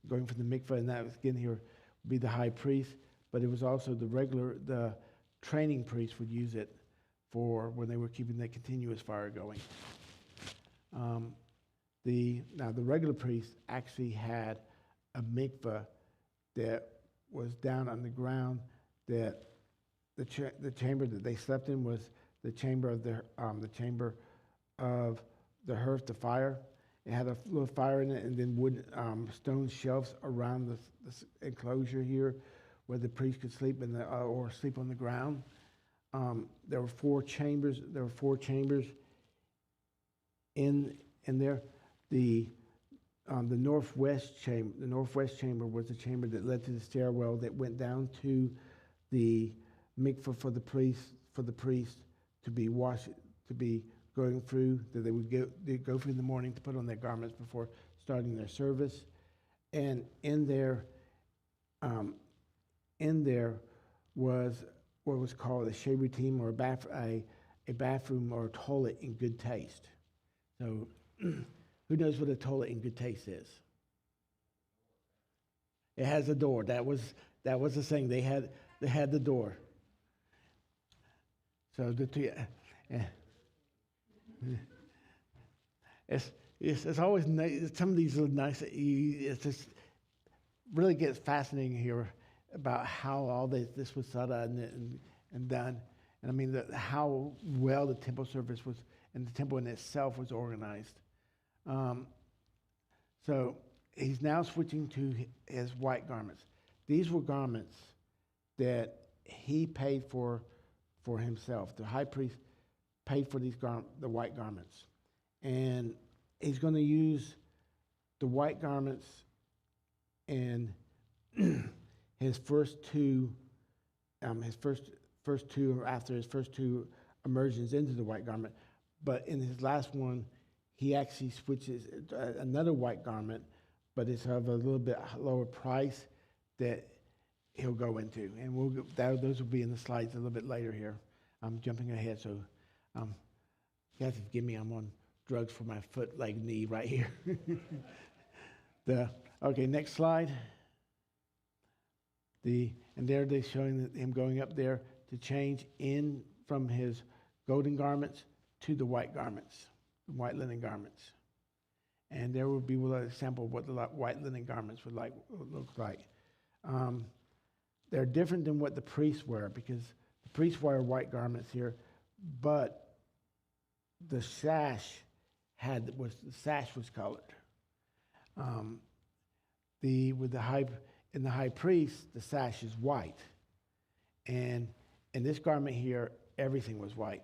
going from the mikveh, and that was again here would be the high priest. but it was also the training priests would use it for when they were keeping that continuous fire going. Now the regular priest actually had a mikveh that was down on the ground. That the chamber that they slept in was the chamber of the hearth, the fire. It had a little fire in it, and then wooden stone shelves around this enclosure here, where the priest could sleep or sleep on the ground. There were 4 chambers. There were 4 chambers in there. The northwest chamber. The northwest chamber was the chamber that led to the stairwell that went down to the mikveh for the priest to be going through, that they would go through in the morning to put on their garments before starting their service. And in there was what was called a shebutim, or a bathroom or a toilet in good taste. So who knows what a toilet in good taste is? It has a door. That was the thing. They had the door. So it's always nice. Some of these are nice. It just really gets fascinating here about how all this was set up and done. And I mean, how well the temple service was, and the temple in itself was organized. So he's now switching to his white garments. These were garments that he paid for himself. The high priest paid for the white garments. And he's going to use the white garments in his first two immersions into the white garment. But in his last one, he actually switches another white garment, but it's of a little bit lower price that he'll go into. And those will be in the slides a little bit later here. I'm jumping ahead, so you have to forgive me. I'm on drugs for my foot, leg, knee right here. Okay, next slide. And there they're showing him going up there to change in from his golden garments to the white garments, white linen garments. And there will be a sample of what the white linen garments would look like. They're different than what the priests wear, because the priests wear white garments here, but the sash was colored. In the high priest, the sash is white, and in this garment here, everything was white.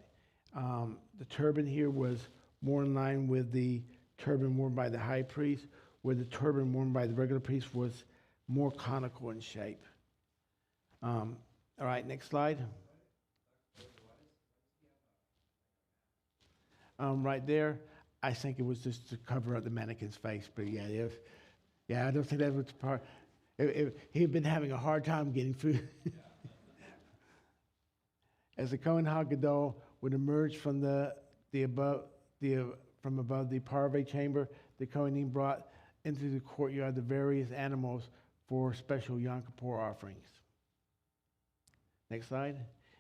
The turban here was more in line with the turban worn by the high priest, where the turban worn by the regular priest was more conical in shape. All right, next slide. Right there, I think it was just to cover up the mannequin's face, but I don't think that was part. He'd been having a hard time getting through. As the Kohen HaGadol would emerge from above the parve chamber, the Kohanim brought into the courtyard the various animals for special Yom Kippur offerings. Next slide.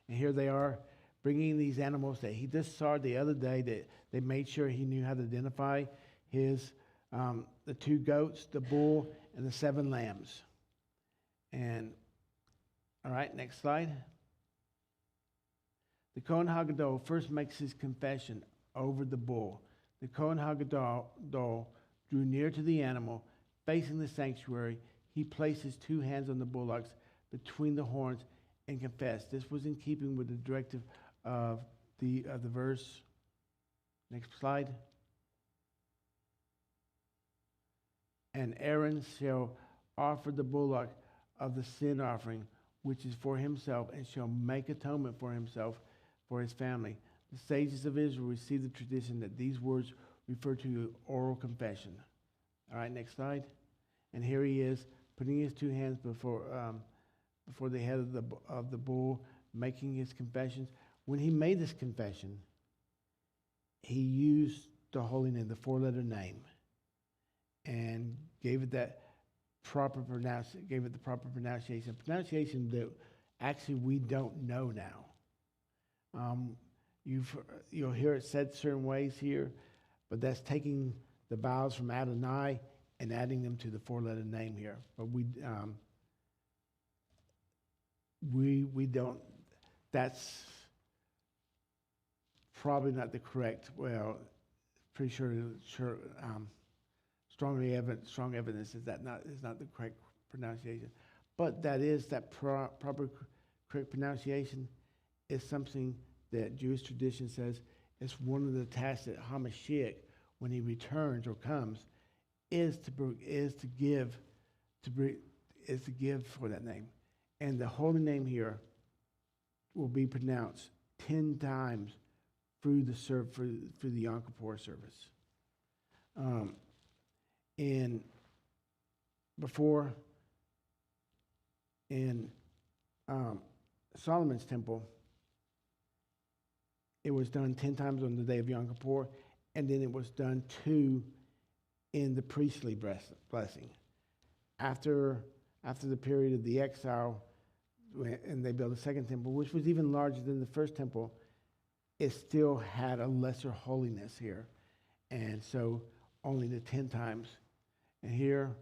And here they are, bringing these animals that he just saw the other day, that they made sure he knew how to identify the 2 goats, the bull, and the 7 lambs. And all right, next slide. The Kohen HaGadol first makes his confession over the bull. The Kohen HaGadol drew near to the animal, facing the sanctuary. He placed his 2 hands on the bullocks between the horns and confessed. This was in keeping with the directive of the verse. Next slide. And Aaron shall offer the bullock of the sin offering, which is for himself, and shall make atonement for himself, for his family. The sages of Israel received the tradition that these words refer to oral confession. All right, next slide. And here he is, putting his 2 hands before the head of the bull, making his confessions. When he made this confession, he used the holy name, the 4-letter name, and gave it gave it the proper pronunciation that actually we don't know now. You'll hear it said certain ways here, but that's taking the vowels from Adonai and adding them to the four-letter name here. But we don't. That's probably not the correct. Well, pretty sure. Strong evidence is not the correct pronunciation, but that proper correct pronunciation is something that Jewish tradition says is one of the tasks that HaMashiach, when he returns or comes, is to give for that name, and the holy name here will be pronounced 10 times through the Yom Kippur service. In Solomon's temple, it was done 10 times on the day of Yom Kippur, and then it was done 2 in the priestly blessing. After the period of the exile, and they built a second temple, which was even larger than the first temple, it still had a lesser holiness here. And so only the 10 times. And here,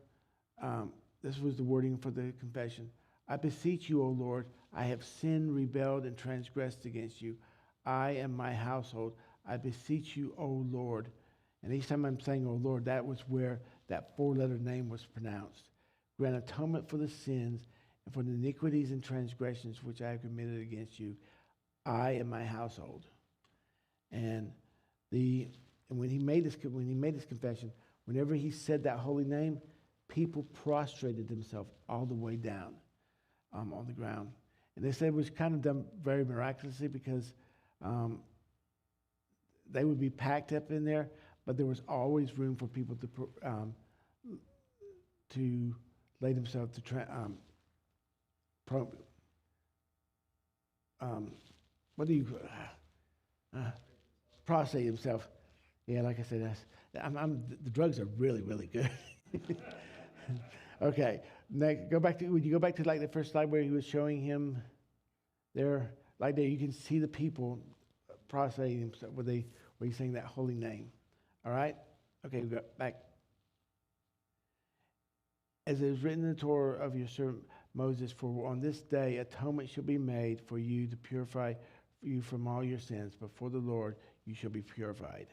this was the wording for the confession. I beseech you, O Lord, I have sinned, rebelled, and transgressed against you. I and my household, I beseech you, O Lord. And each time I'm saying, O Lord, that was where that four-letter name was pronounced. Grant atonement for the sins and for the iniquities and transgressions which I have committed against you, I and my household. And when he made this confession, whenever he said that holy name, people prostrated themselves all the way down on the ground. And they said it was kind of done very miraculously because they would be packed up in there, but there was always room for people to lay themselves to prostrate himself. Yeah, like I said, the drugs are really, really good. Okay, next, would you go back to like the first slide where he was showing him there? Like there, you can see the people prostrating themselves where he's saying that holy name. All right? Okay, we go back. As it is written in the Torah of your servant Moses, for on this day atonement shall be made for you to purify you from all your sins. Before the Lord you shall be purified.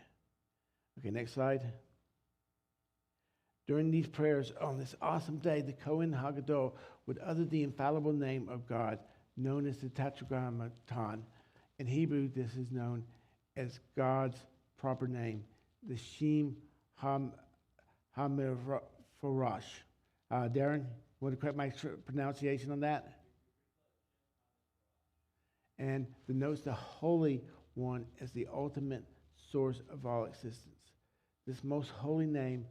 Okay, next slide. During these prayers on this awesome day, the Kohen Hagadol would utter the infallible name of God, known as the Tetragrammaton. In Hebrew, this is known as God's proper name, the Shem HaMeforash. Darren, want to correct my pronunciation on that? And denotes the Holy One as the ultimate source of all existence. This most holy name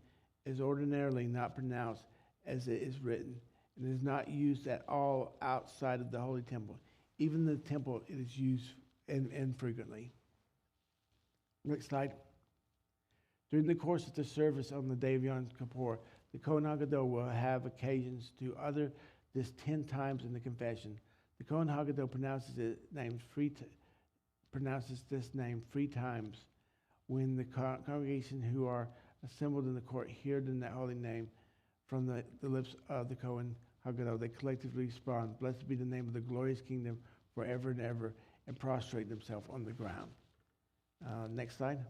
is ordinarily not pronounced as it is written, and is not used at all outside of the holy temple. Even in the temple, it is used infrequently. Next slide. During the course of the service on the day of Yom Kippur, the Kohen Hagadol will have occasions to utter this 10 times in the confession. The Kohen Hagadol pronounces this name 3 times. When the congregation who are assembled in the court hear that holy name from the lips of the Kohen Hagadol, they collectively respond, "Blessed be the name of the glorious kingdom forever and ever," and prostrate themselves on the ground. Next slide.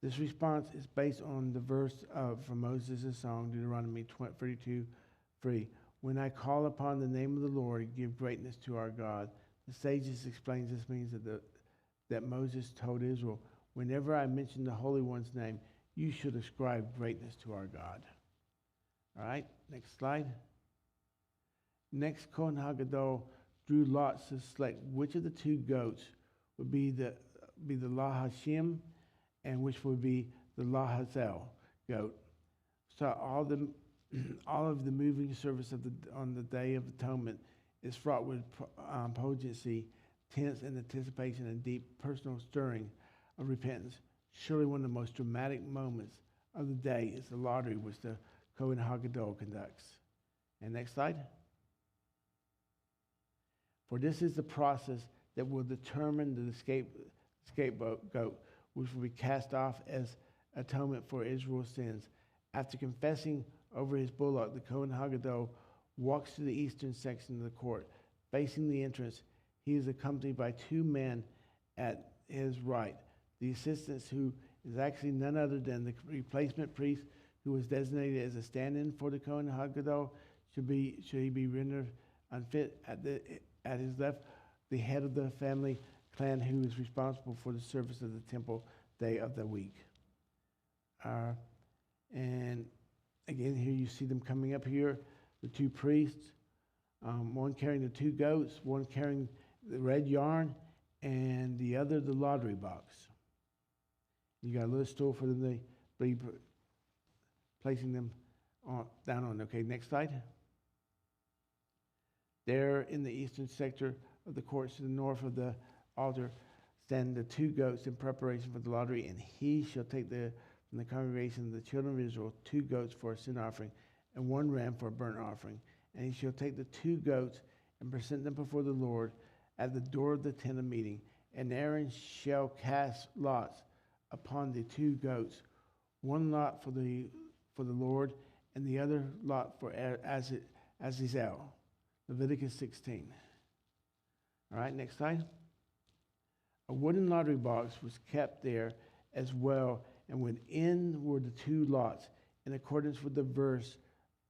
This response is based on the verse from Moses' song, Deuteronomy 32:3. When I call upon the name of the Lord, give greatness to our God. The sages explains this means that Moses told Israel, whenever I mention the Holy One's name, you should ascribe greatness to our God. All right, next slide. Next, Kohen Hagadol drew lots to select which of the 2 goats would be the Lahashim and which would be the Lahazel goat. So all of the moving service on the Day of Atonement is fraught with poignancy, tense anticipation, and deep personal stirring of repentance. Surely one of the most dramatic moments of the day is the lottery, which the Kohen HaGadol conducts. And next slide. For this is the process that will determine the scapegoat, which will be cast off as atonement for Israel's sins. After confessing over his bullock, the Kohen HaGadol walks to the eastern section of the court. Facing the entrance, he is accompanied by two men at his right. The assistant, who is actually none other than the replacement priest who was designated as a stand-in for the Kohen HaGadol, should he be rendered unfit. At his left, the head of the family clan who is responsible for the service of the temple day of the week. And again, here you see them coming up here, the two priests, one carrying the two goats, one carrying the red yarn, and the other the lottery box. You got a little stool for them to be placing them down on. Okay, next slide. There in the eastern sector of the courts to the north of the altar stand the two goats in preparation for the lottery, and he shall take from the congregation of the children of Israel 2 goats for a sin offering and 1 ram for a burnt offering. And he shall take the 2 goats and present them before the Lord at the door of the tent of meeting. And Aaron shall cast lots upon the 2 goats, 1 lot for the Lord, and the other lot for Azazel. Leviticus 16. All right, next slide. A wooden lottery box was kept there as well, and within were the 2 lots, in accordance with the verse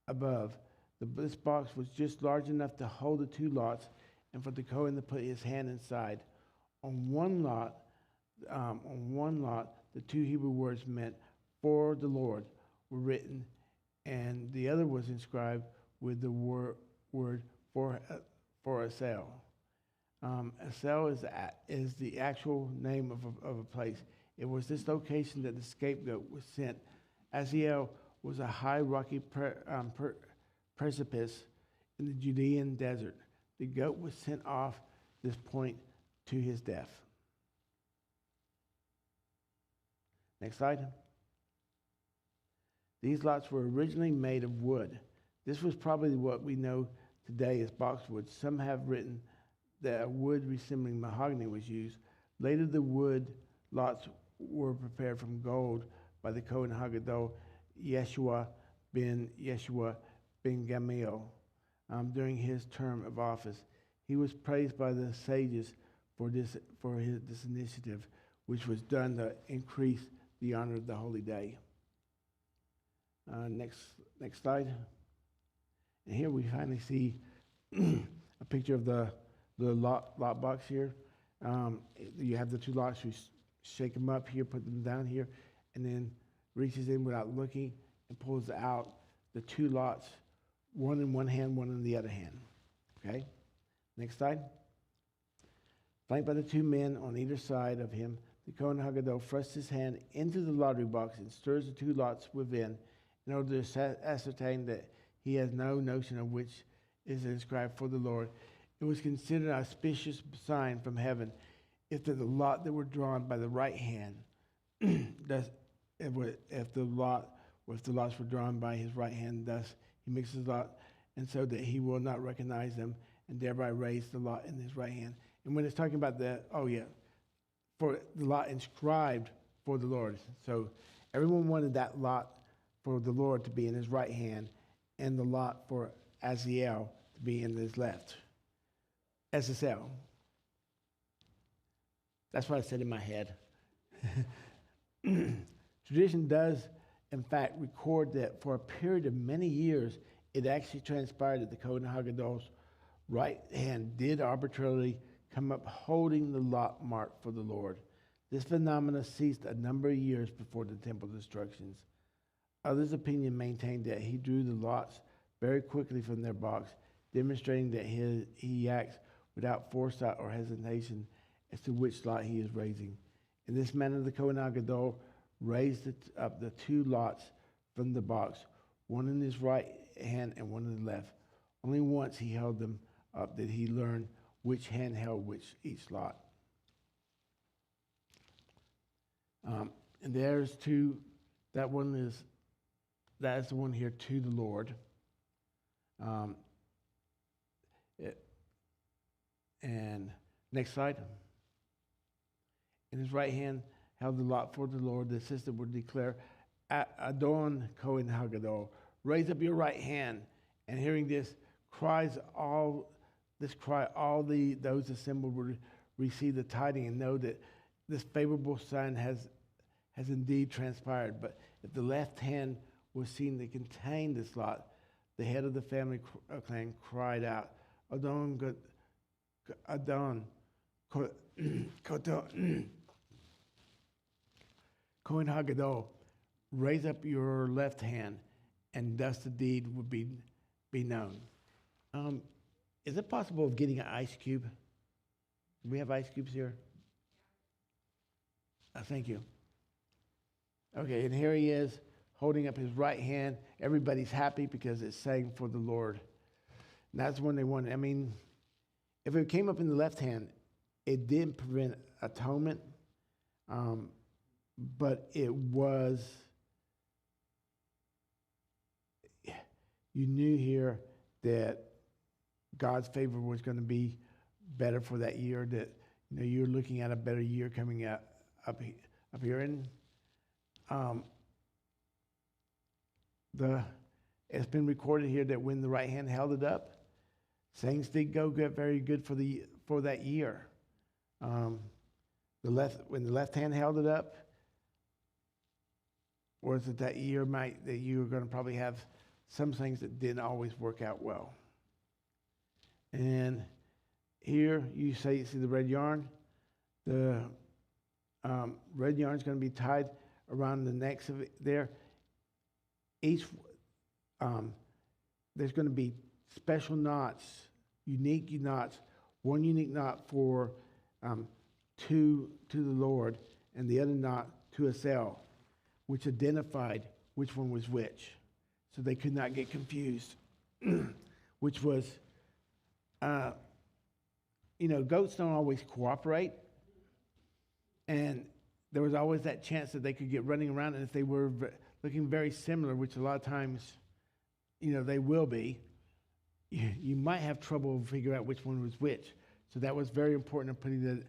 above. This box was just large enough to hold the 2 lots, and for the Kohen to put his hand inside. On one lot, the 2 Hebrew words meant "for the Lord" were written, and the other was inscribed with the word for a sale. A cell is the actual name of a place. It was this location that the scapegoat was sent. Azazel was a high rocky precipice in the Judean desert. The goat was sent off this point to his death. Next slide. These lots were originally made of wood. This was probably what we know today as boxwood. Some have written that wood resembling mahogany was used. Later, the wood lots were prepared from gold by the Kohen HaGadol Yeshua ben Gamaliel during his term of office. He was praised by the sages for this initiative, which was done to increase the honor of the holy day. Next slide. And here we finally see a picture of the lot box here. You have the 2 lots. You shake them up here, put them down here, and then reaches in without looking and pulls out the 2 lots, one in one hand, one in the other hand. Okay? Next slide. Flanked by the 2 men on either side of him, the Kohen HaGadol thrusts his hand into the lottery box and stirs the 2 lots within in order to ascertain that he has no notion of which is inscribed for the Lord. It was considered an auspicious sign from heaven if the lot that were drawn by the right hand, if the lots were drawn by his right hand, thus he mixes the lot, and so that he will not recognize them, and thereby raise the lot in his right hand. And when it's talking about for the lot inscribed for the Lord. So everyone wanted that lot for the Lord to be in his right hand, and the lot for Azazel to be in his left. Azazel. That's what I said in my head. Tradition does, in fact, record that for a period of many years, it actually transpired that the Kohen HaGadol's right hand did arbitrarily come up holding the lot mark for the Lord. This phenomenon ceased a number of years before the temple destructions. Others' opinion maintained that he drew the lots very quickly from their box, demonstrating that he acts without foresight or hesitation as to which lot he is raising. In this manner, the Kohen HaGadol raised up the 2 lots from the box, one in his right hand and one in the left. Only once he held them up did he learn which hand held each lot. And there's 2. That one is that is the one here to the Lord. And next slide. In his right hand held the lot for the Lord. The assistant would declare, Adon Kohen Haggadol, raise up your right hand. And hearing this, all those assembled would receive the tidings and know that this favorable sign has indeed transpired. But if the left hand was seen to contain this lot, the head of the family clan cried out, Adon Kohen Haggadol, raise up your left hand, and thus the deed would be known. Is it possible of getting an ice cube? Do we have ice cubes here? Thank you. Okay, and here he is holding up his right hand. Everybody's happy because it's saying for the Lord. And that's when they wanted. I mean, if it came up in the left hand, it didn't prevent atonement, but it was, you knew here that God's favor was going to be better for that year, that you're looking at a better year coming up here. And it's been recorded here that when the right hand held it up, things did go very good for that year. When the left hand held it up, was it that year that you were going to probably have some things that didn't always work out well. And here you see the red yarn. The red yarn is going to be tied around the necks of it there. There's going to be special knots, unique knots. One unique knot for to the Lord, and the other knot to a cell, which identified which one was which, so they could not get confused. Which was, goats don't always cooperate, and there was always that chance that they could get running around, and if they were looking very similar, which a lot of times, they will be, you might have trouble figuring out which one was which. So that was very important in putting the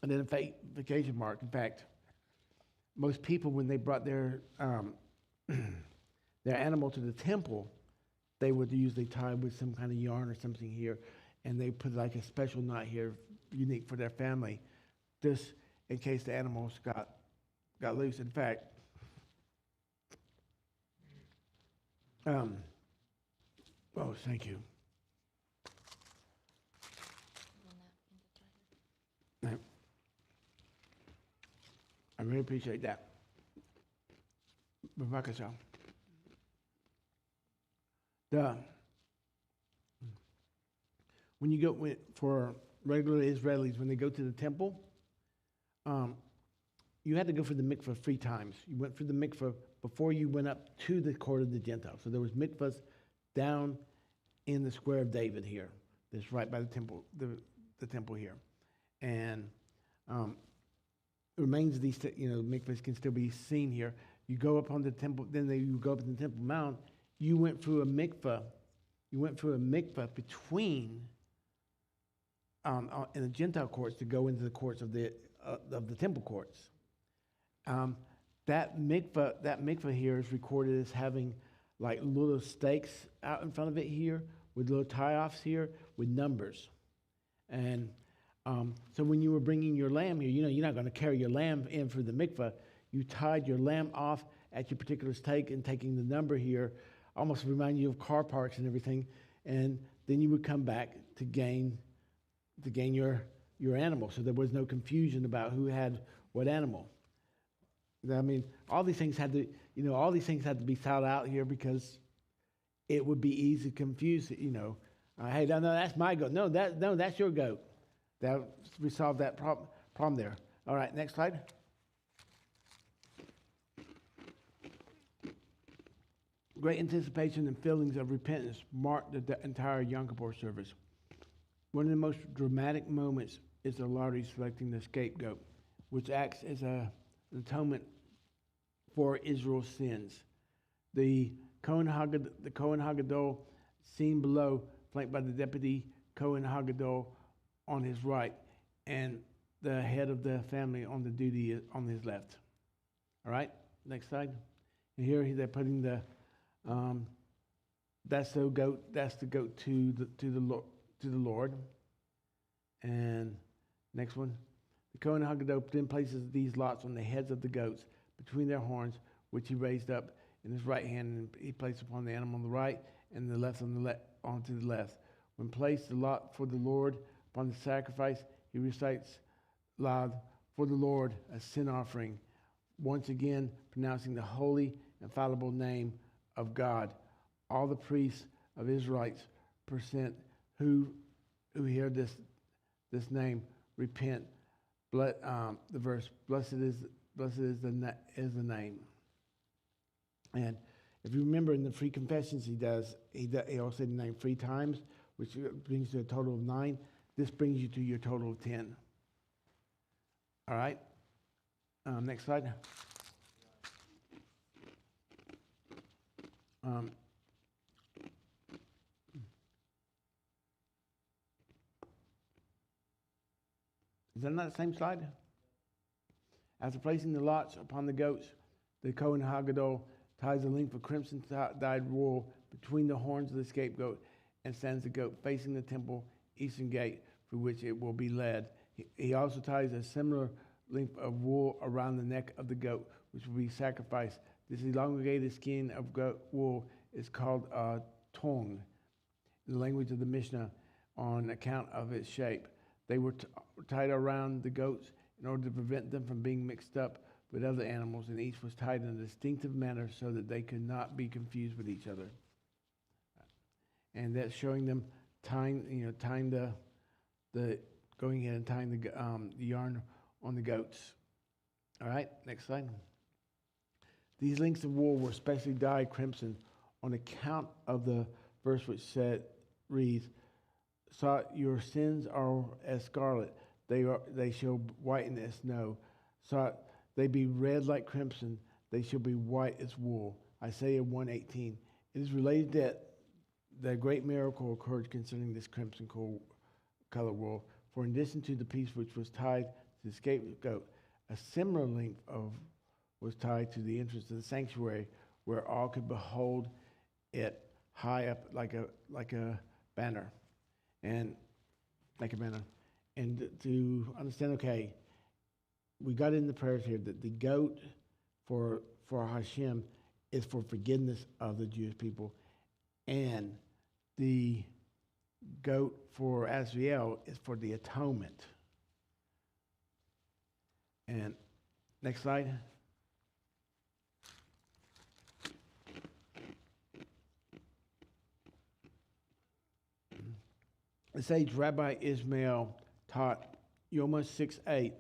identification mark. In fact, most people, when they brought their animal to the temple, they would usually tie with some kind of yarn or something here, and they put like a special knot here, unique for their family, just in case the animals got loose. In fact, thank you. I really appreciate that. When you go for regular Israelis, when they go to the temple, you had to go for the mikvah 3 times. You went for the mikvah before you went up to the court of the Gentiles. So there was mikvahs down in the square of David here. That's right by the temple, the temple here. And remains of these, mikvahs can still be seen here. You go up on the temple, you go up to the Temple Mount. You went through a mikvah. You went through a mikvah between in the Gentile courts to go into the courts of the temple courts. That mikvah here is recorded as having like little stakes out in front of it here with little tie-offs here with numbers. And so when you were bringing your lamb here, you're not going to carry your lamb in for the mikvah. You tied your lamb off at your particular stake and taking the number here, almost remind you of car parks and everything. And then you would come back to gain your animal. So there was no confusion about who had what animal. I mean, all these things had to be thought out here because it would be easy to confuse. Hey, no, that's my goat. No, that's your goat. That we solved that problem there. All right, next slide. Great anticipation and feelings of repentance marked the entire Yom Kippur service. One of the most dramatic moments is the lottery selecting the scapegoat, which acts as an atonement for Israel's sins. The Kohen Hagadol seen below, flanked by the deputy Kohen Hagadol on his right, and the head of the family on the duty on his left. All right, next slide. And here they're putting the that's the goat. That's the goat to the Lord. And next one, the Kohen Hagadol then places these lots on the heads of the goats between their horns, which he raised up in his right hand, and he placed upon the animal on the right and the left onto the left. When placed the lot for the Lord upon the sacrifice, he recites loud for the Lord a sin offering, once again pronouncing the holy, infallible name of God. All the priests of Israelites present who hear this name repent. The verse, blessed is the name. And if you remember in the free confessions he also said the name 3 times, which brings to a total of 9. This brings you to your total of 10. All right. Next slide. Is that not the same slide? After placing the lots upon the goats, the Kohen Hagadol ties a length of crimson dyed wool between the horns of the scapegoat and sends the goat facing the temple eastern gate through which it will be led. He also ties a similar length of wool around the neck of the goat, which will be sacrificed. This elongated skin of goat wool is called tong in the language of the Mishnah on account of its shape. They were tied around the goats in order to prevent them from being mixed up with other animals, and each was tied in a distinctive manner so that they could not be confused with each other. And that's showing them tying the going ahead and tying the yarn on the goats. All right, next slide. These links of wool were specially dyed crimson on account of the verse which reads, "So your sins are as scarlet; they shall whiten as snow. So they be red like crimson; they shall be white as wool." Isaiah 1:18. It is related that the great miracle occurred concerning this crimson color wool. For in addition to the piece which was tied to the scapegoat, a similar length was tied to the entrance of the sanctuary, where all could behold it high up like a banner, and to understand, okay, we got in the prayers here that the goat for Hashem is for forgiveness of the Jewish people, and the goat for Azrael is for the atonement. And next slide. The sage Rabbi Ishmael taught Yoma 6:8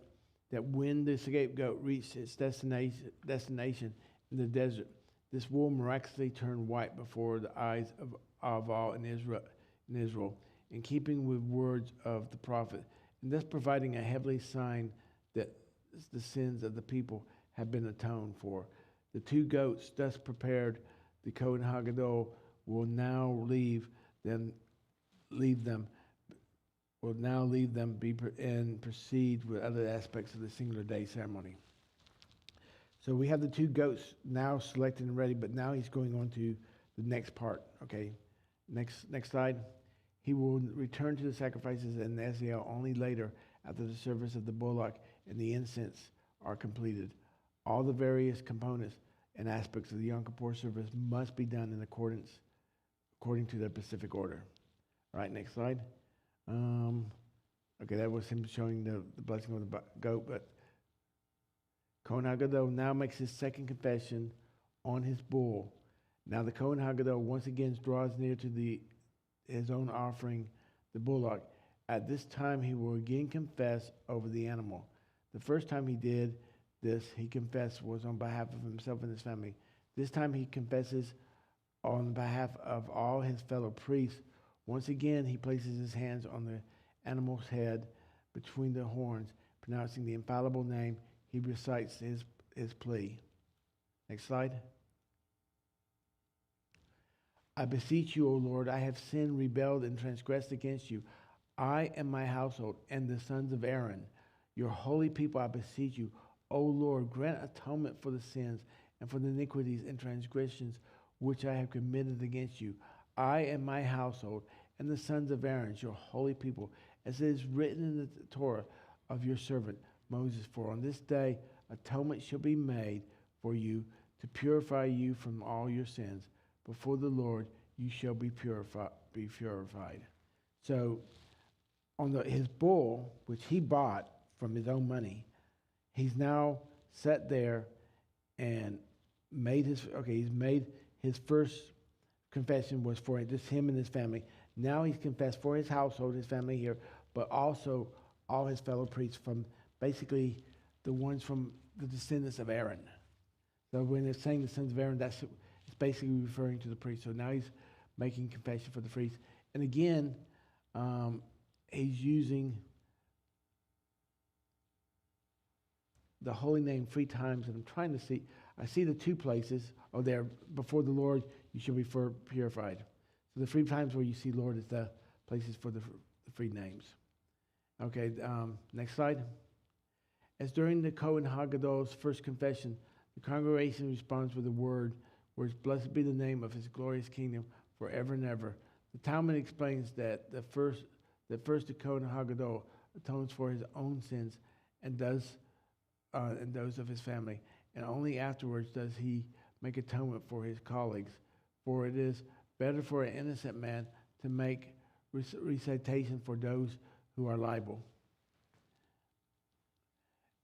that when the scapegoat reached its destination in the desert, this wool miraculously turned white before the eyes of all in Israel, in keeping with words of the prophet, and thus providing a heavenly sign that the sins of the people have been atoned for. The 2 goats thus prepared, the Kohen Hagadol will now leave them and proceed with other aspects of the singular day ceremony. So we have the 2 goats now selected and ready, but now he's going on to the next part. Okay, next slide. He will return to the sacrifices and Azrael only later, after the service of the bullock and the incense are completed. All the various components and aspects of the Yom Kippur service must be done in according to their specific order. All right, next slide. Okay, that was him showing the blessing of the goat, but Kohen Hagadol now makes his second confession on his bull. Now the Kohen Hagadol once again draws near to his own offering, the bullock. At this time, he will again confess over the animal. The first time he did this, he confessed was on behalf of himself and his family. This time he confesses on behalf of all his fellow priests. Once again, he places his hands on the animal's head between the horns, pronouncing the infallible name. He recites his plea. Next slide. I beseech you, O Lord, I have sinned, rebelled, and transgressed against you. I and my household and the sons of Aaron, your holy people, I beseech you, O Lord, grant atonement for the sins and for the iniquities and transgressions which I have committed against you. I and my household and the sons of Aaron, your holy people, as it is written in the Torah of your servant Moses. For on this day atonement shall be made for you to purify you from all your sins. Before the Lord you shall be purified. So on his bull, which he bought from his own money, he's now sat there and he's made his first confession was for just him and his family. Now he's confessed for his household, his family here, but also all his fellow priests, from basically the ones from the descendants of Aaron. So when they're saying the sons of Aaron, it's basically referring to the priests. So now he's making confession for the priests. And again, he's using the holy name 3 times. And I'm trying to see, I see the 2 places. Oh, there, before the Lord you shall be purified. So the 3 times where you see Lord is the places for the 3 names. Okay, next slide. As during the Kohen Haggadol's first confession, the congregation responds with the words, blessed be the name of his glorious kingdom forever and ever. The Talmud explains that first the Kohen Haggadol atones for his own sins and those of his family, and only afterwards does he make atonement for his colleagues. For it is better for an innocent man to make recitation for those who are liable.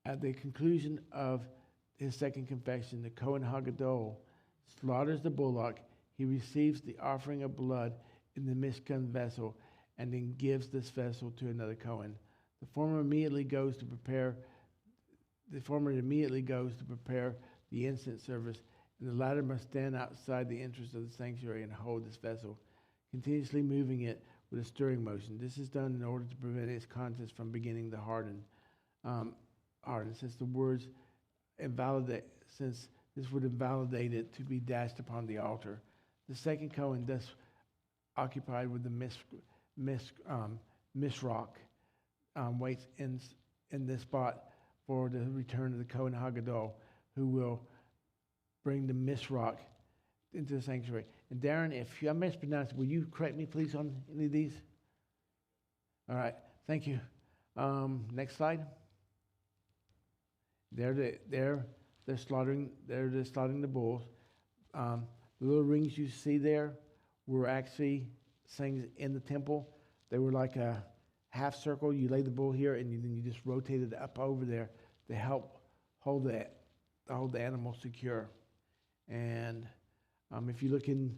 At the conclusion of his second confession, the Kohen Haggadol slaughters the bullock. He receives the offering of blood in the Mishkan vessel and then gives this vessel to another Kohen. The former immediately goes to prepare the incense service, and the latter must stand outside the entrance of the sanctuary and hold this vessel, continuously moving it with a stirring motion. This is done in order to prevent its contents from beginning to harden. Since this would invalidate it to be dashed upon the altar. The second Kohen, thus occupied with the misrock, waits in this spot for the return of the Kohen Haggadol, who will bring the misrock into the sanctuary. And Darren, if I mispronounce it, will you correct me, please, on any of these? All right, thank you. Next slide. They're slaughtering the bulls. The little rings you see there were actually things in the temple. They were like a half circle. You lay the bull here, and then you just rotate it up over there to help hold the animal secure. And if you look in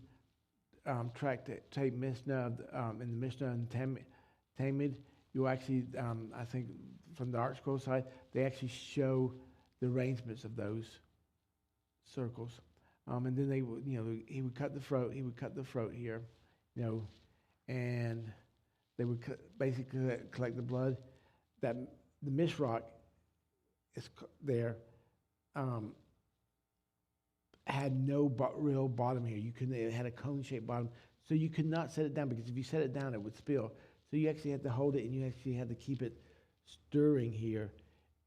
tape Mishnah, in the Mishnah and Talmud, you actually, I think from the Art Scroll side, they actually show the arrangements of those circles. And then they would, he would cut the throat. He would cut the throat here, and they would basically collect the blood. That the misrock is there. Had no real bottom here. It had a cone-shaped bottom, so you could not set it down, because if you set it down, it would spill. So you actually had to hold it, and you actually had to keep it stirring here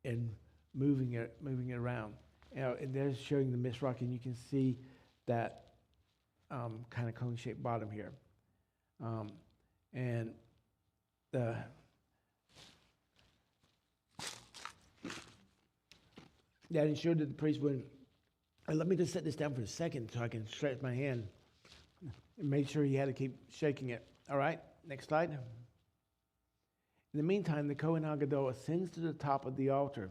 and moving it around. And there's showing the misrock, and you can see that kind of cone-shaped bottom here. And that ensured that the priest would. Let me just set this down for a second so I can stretch my hand and make sure he had to keep shaking it. All right, next slide. In the meantime, the Kohen Haggadol ascends to the top of the altar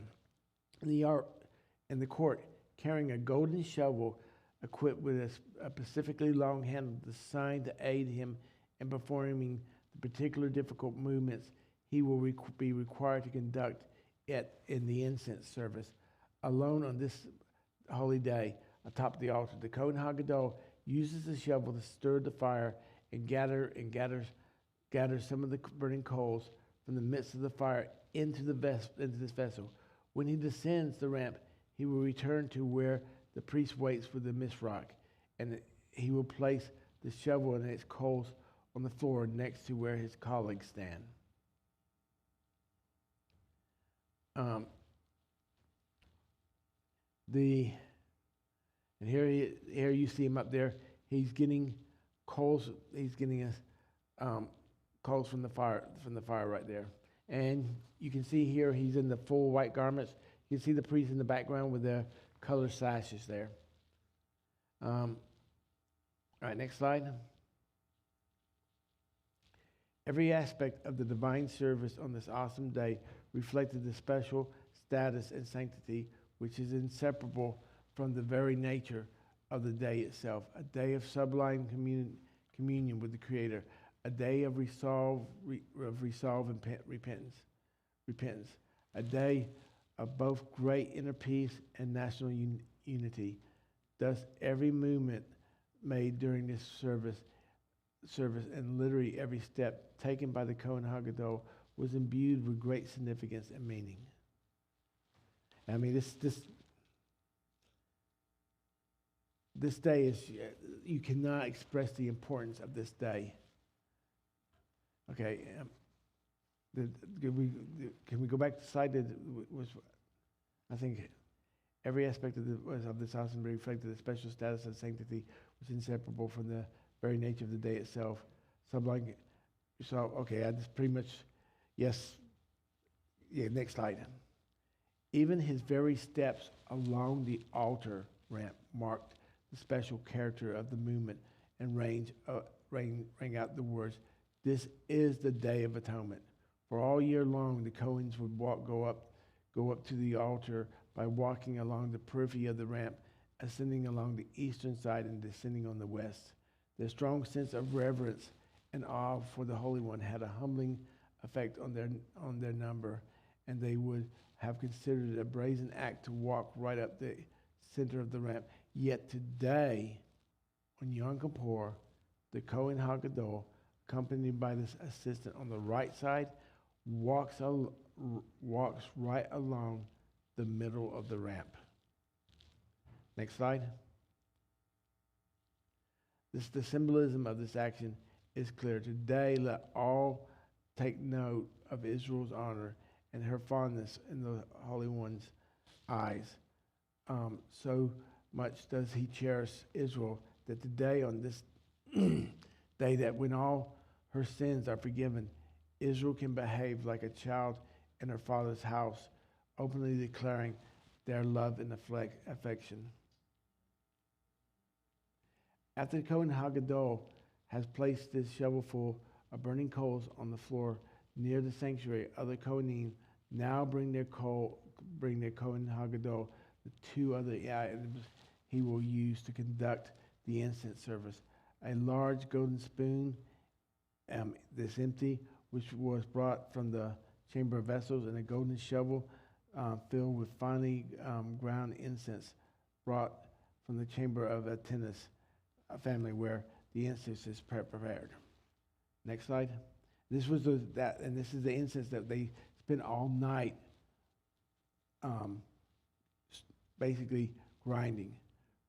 in the court, carrying a golden shovel equipped with a specifically long handle designed to aid him in performing the particular difficult movements he will be required to conduct in the incense service. Alone on this holy day, atop the altar, the Kohen Haggadol uses the shovel to stir the fire and gather some of the burning coals from the midst of the fire into this vessel. When he descends the ramp, he will return to where the priest waits for the misrock, and he will place the shovel and its coals on the floor next to where his colleagues stand. And here you see him up there. He's getting coals. He's getting us coals from the fire right there. And you can see here he's in the full white garments. You can see the priest in the background with the color sashes there. All right, next slide. Every aspect of the divine service on this awesome day reflected the special status and sanctity which is inseparable from the very nature of the day itself, a day of sublime communion with the Creator, a day of resolve and repentance, a day of both great inner peace and national unity. Thus, every movement made during this service and literally every step taken by the Kohen HaGadol was imbued with great significance and meaning. I mean, this day is, you cannot express the importance of this day. Okay, can we go back to the slide that was, I think every aspect of this awesome reflected the special status and sanctity was inseparable from the very nature of the day itself. Sublime. So, okay, I just pretty much, yes. Yeah, next slide. Even his very steps along the altar ramp marked the special character of the movement and rang out the words, "This is the Day of Atonement." For all year long, the Cohens would go up to the altar by walking along the periphery of the ramp, ascending along the eastern side and descending on the west. Their strong sense of reverence and awe for the Holy One had a humbling effect on their number, and they would have considered it a brazen act to walk right up the center of the ramp. Yet today, on Yom Kippur, the Kohen HaGadol, accompanied by this assistant on the right side, walks right along the middle of the ramp. Next slide. The symbolism of this action is clear. Today, let all take note of Israel's honor and her fondness in the Holy One's eyes. So much does he cherish Israel that today, on this day, that when all her sins are forgiven, Israel can behave like a child in her father's house, openly declaring their love and affection. After the Kohen HaGadol has placed this shovelful of burning coals on the floor near the sanctuary, other Kohanim now bring their Kohen HaGadol the two other items he will use to conduct the incense service. A large golden spoon, this empty, which was brought from the chamber of vessels, and a golden shovel filled with finely ground incense brought from the chamber of Atenas family, where the incense is prepared. Next slide. This was and this is the incense that they spent all night, basically grinding.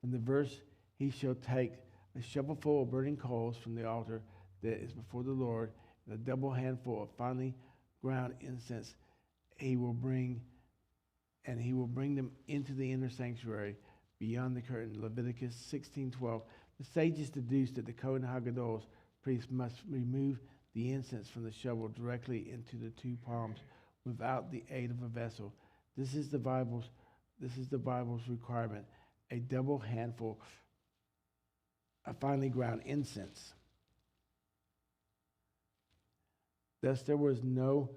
From the verse, he shall take a shovelful of burning coals from the altar that is before the Lord, and a double handful of finely ground incense. He will bring them into the inner sanctuary beyond the curtain. Leviticus 16:12. The sages deduced that the Kohen HaGadol's priest must remove the incense from the shovel directly into the two palms without the aid of a vessel. This is the Bible's requirement, a double handful of finely ground incense. Thus, there was no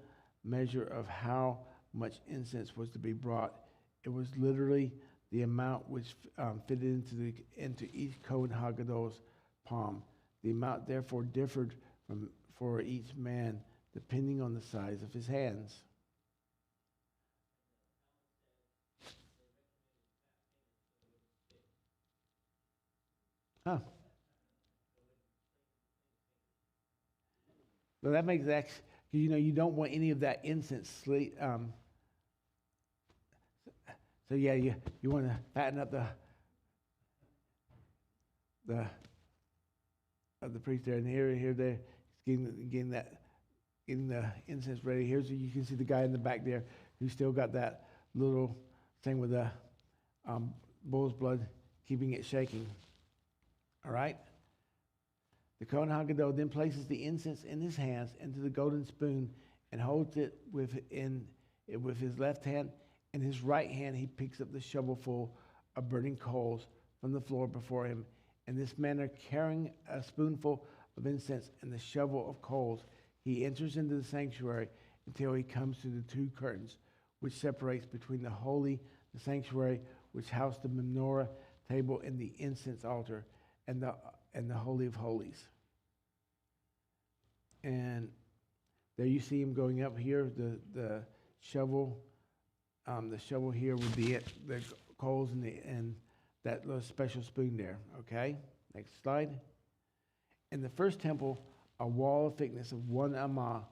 measure of how much incense was to be brought. It was literally the amount which fitted into each Kohen HaGadol's palm. The amount therefore differed for each man depending on the size of his hands. Huh. Well, that makes that, you don't want any of that incense sleep. So yeah, you want to fatten up the priest there, and here they're getting the incense ready. Here's you can see the guy in the back there who's still got that little thing with the bull's blood, keeping it shaking. All right. The Kohen HaGadol then places the incense in his hands into the golden spoon and holds it with his left hand. In his right hand, he picks up the shovelful of burning coals from the floor before him. In this manner, carrying a spoonful of incense and the shovel of coals, he enters into the sanctuary until he comes to the two curtains, which separates between the sanctuary, which housed the menorah table and the incense altar, and the Holy of Holies. And there you see him going up here, the shovel here with the coals and that little special spoon there. Okay, next slide. In the first temple, a wall of thickness of 1 amah,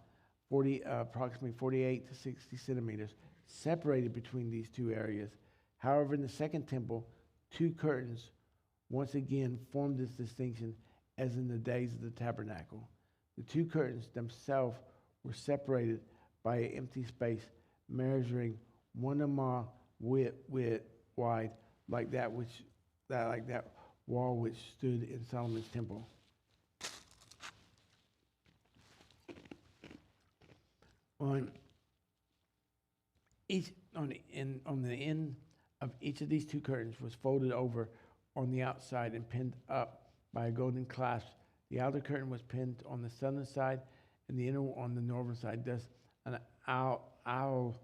approximately 48 to 60 centimeters, separated between these two areas. However, in the second temple, two curtains once again formed this distinction, as in the days of the tabernacle. The two curtains themselves were separated by an empty space measuring 1 amah width wide, like that wall which stood in Solomon's temple. On the end of each of these two curtains was folded over on the outside and pinned up by a golden clasp. The outer curtain was pinned on the southern side, and the inner on the northern side. Thus, an aisle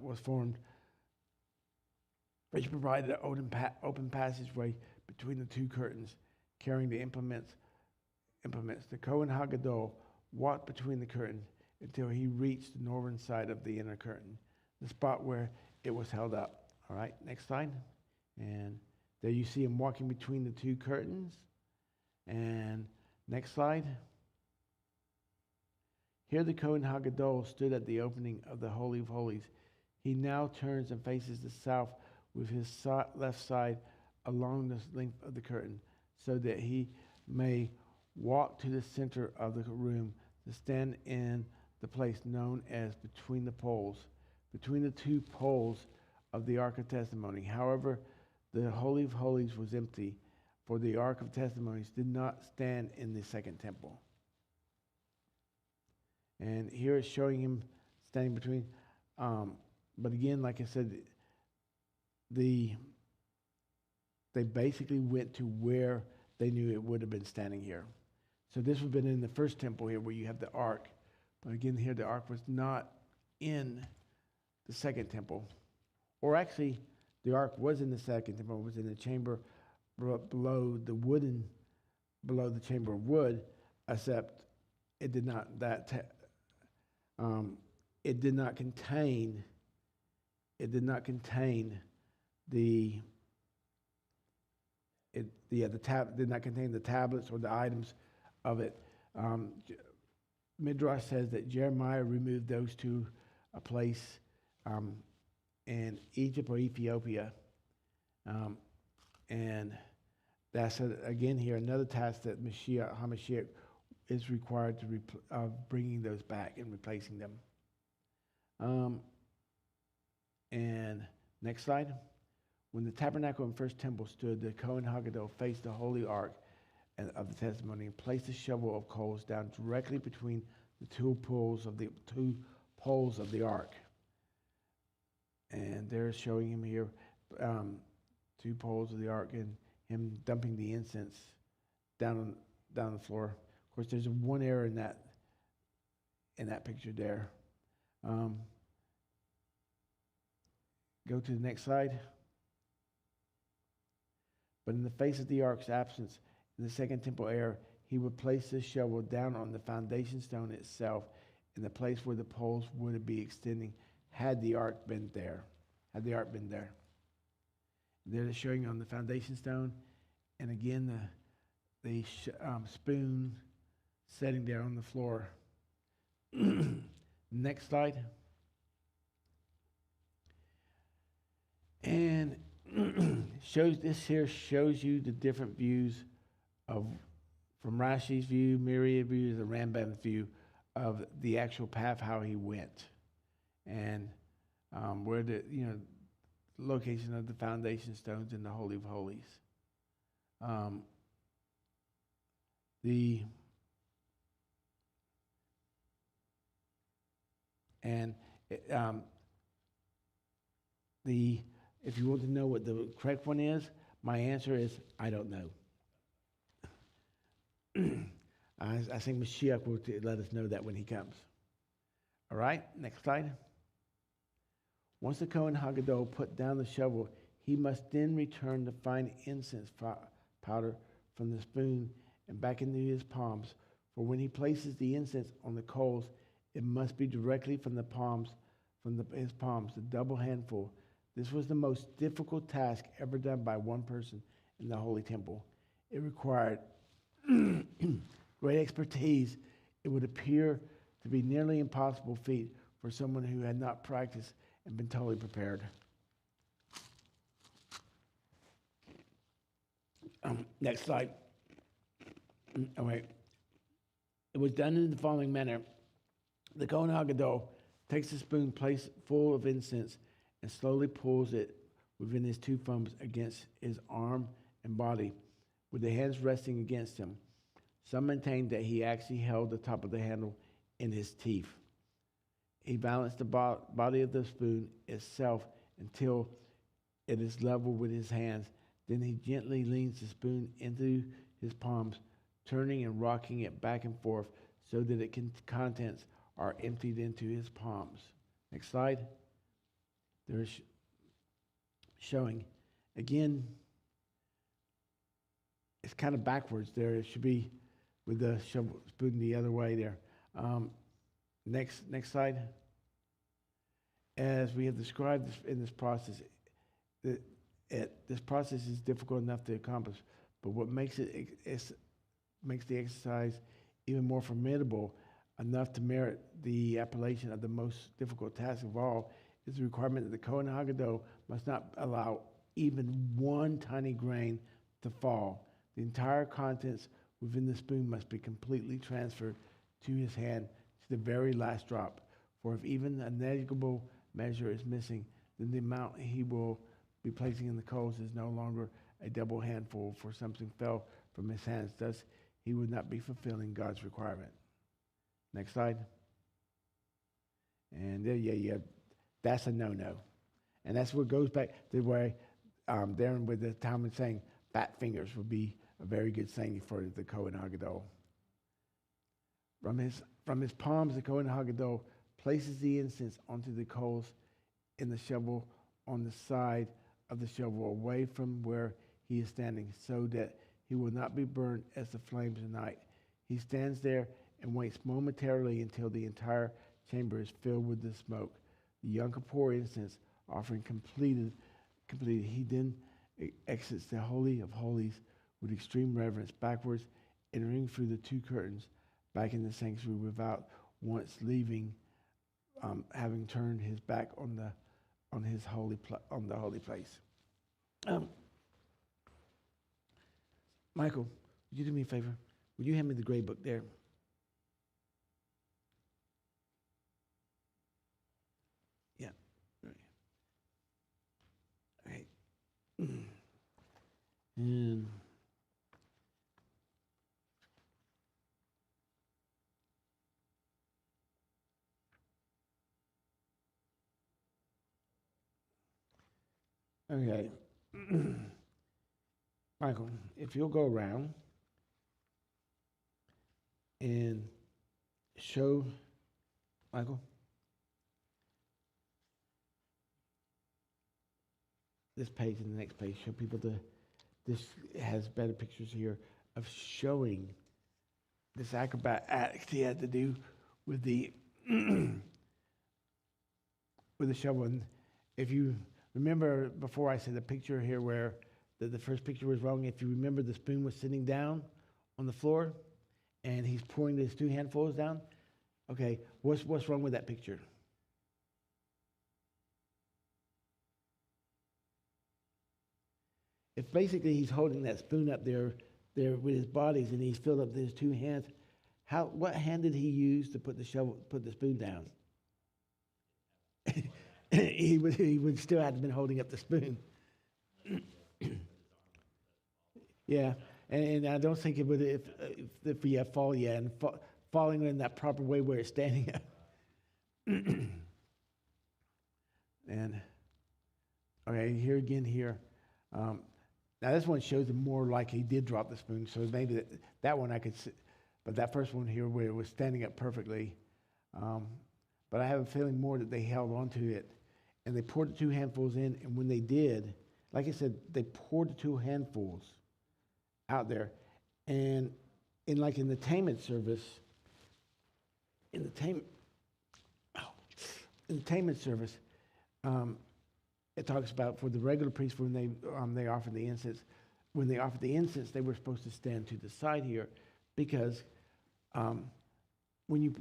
was formed, which provided an open passageway between the two curtains, carrying the implements. The Kohen HaGadol walked between the curtains until he reached the northern side of the inner curtain, the spot where it was held up. All right, next slide. And there you see him walking between the two curtains. And next slide. Here the Kohen HaGadol stood at the opening of the Holy of Holies. He now turns and faces the south with his left side along the length of the curtain, so that he may walk to the center of the room to stand in the place known as between the poles, between the two poles of the Ark of Testimony. However, the Holy of Holies was empty, for the Ark of Testimonies did not stand in the second temple. And here it's showing him standing between. But again, like I said, they basically went to where they knew it would have been standing here. So this would have been in the first temple here where you have the ark. But again, here the ark was not in the second temple. Or actually, the ark was in the second temple. It was in the chamber below the chamber of wood, except it did not contain the tablets or the items of it. Midrash says that Jeremiah removed those to a place in Egypt or Ethiopia, and that's again here another task that HaMashiach is required to bringing those back and replacing them. And next slide. When the tabernacle and first temple stood, the Kohen HaGadol faced the holy ark of the testimony and placed a shovel of coals down directly between the two poles of the ark. And they're showing him here two poles of the ark and him dumping the incense down the floor. Of course, there's one error in that picture there. Go to the next slide. But in the face of the ark's absence, in the second temple era, he would place the shovel down on the foundation stone itself in the place where the poles would be extending had the ark been there. There they're showing on the foundation stone, and again the spoon setting there on the floor. Next slide. And shows you the different views of, from Rashi's view, myriad views, the Rambam's view of the actual path, how he went, and where the location of the foundation stones in the Holy of Holies. If you want to know what the correct one is, my answer is I don't know. I think Mashiach will let us know that when he comes. All right, next slide. Once the Kohen Hagadol put down the shovel, he must then return the fine incense powder from the spoon and back into his palms. For when he places the incense on the coals, it must be directly from the palms, his palms, the double handful. This was the most difficult task ever done by one person in the Holy Temple. It required great expertise. It would appear to be nearly impossible feat for someone who had not practiced and been totally prepared. Next slide. Oh, wait. It was done in the following manner. The Kohen Hagadol takes a spoon placed full of incense and slowly pulls it within his two thumbs against his arm and body, with the hands resting against him. Some maintain that he actually held the top of the handle in his teeth. He balanced the body of the spoon itself until it is level with his hands. Then he gently leans the spoon into his palms, turning and rocking it back and forth so that its contents are emptied into his palms. Next slide. There's showing, again, it's kind of backwards there. It should be with the spoon the other way there. Next slide. As we have described in this process, this process is difficult enough to accomplish, but what makes makes the exercise even more formidable enough to merit the appellation of the most difficult task of all is the requirement that the Kohen Hagadol must not allow even one tiny grain to fall. The entire contents within the spoon must be completely transferred to his hand to the very last drop. For if even a negligible measure is missing, then the amount he will be placing in the coals is no longer a double handful, for something fell from his hands. Thus, he would not be fulfilling God's requirement. Next slide. And yeah, that's a no-no. And that's what goes back to where Darren with the Talmud saying fat fingers would be a very good saying for the Kohen Hagadol. From his palms, the Kohen Hagadol places the incense onto the coals in the shovel on the side of the shovel away from where he is standing, so that he will not be burned as the flames ignite. He stands there and waits momentarily until the entire chamber is filled with the smoke. The Yom Kippur incense offering completed, he then exits the Holy of Holies with extreme reverence backwards, entering through the two curtains back in the sanctuary without once leaving, having turned his back on the holy place. Michael, would you do me a favor? Would you hand me the gray book there? Yeah. All right. And okay. Michael, if you'll go around and show, Michael, this page and the next page, show people this has better pictures here of showing this acrobat act he had to do with the with the shovel. And if you remember before, I said the picture here where the first picture was wrong. If you remember, the spoon was sitting down on the floor and he's pouring these two handfuls down. Okay, what's wrong with that picture? if basically he's holding that spoon up there with his bodies, and he's filled up his two hands, what hand did he use to put the spoon down? he would still have been holding up the spoon. Yeah, and I don't think it would if we have fall yet, and falling in that proper way where it's standing up. And okay, here again here. Now this one shows it more like he did drop the spoon, so maybe that one I could see, but that first one here where it was standing up perfectly. But I have a feeling more that they held on to it, and they poured the 2 handfuls in, and when they did, like I said, they poured the 2 handfuls out there, and in the tainment service, in the tainment service, it talks about for the regular priests when they offered the incense. When they offered the incense, they were supposed to stand to the side here, because when you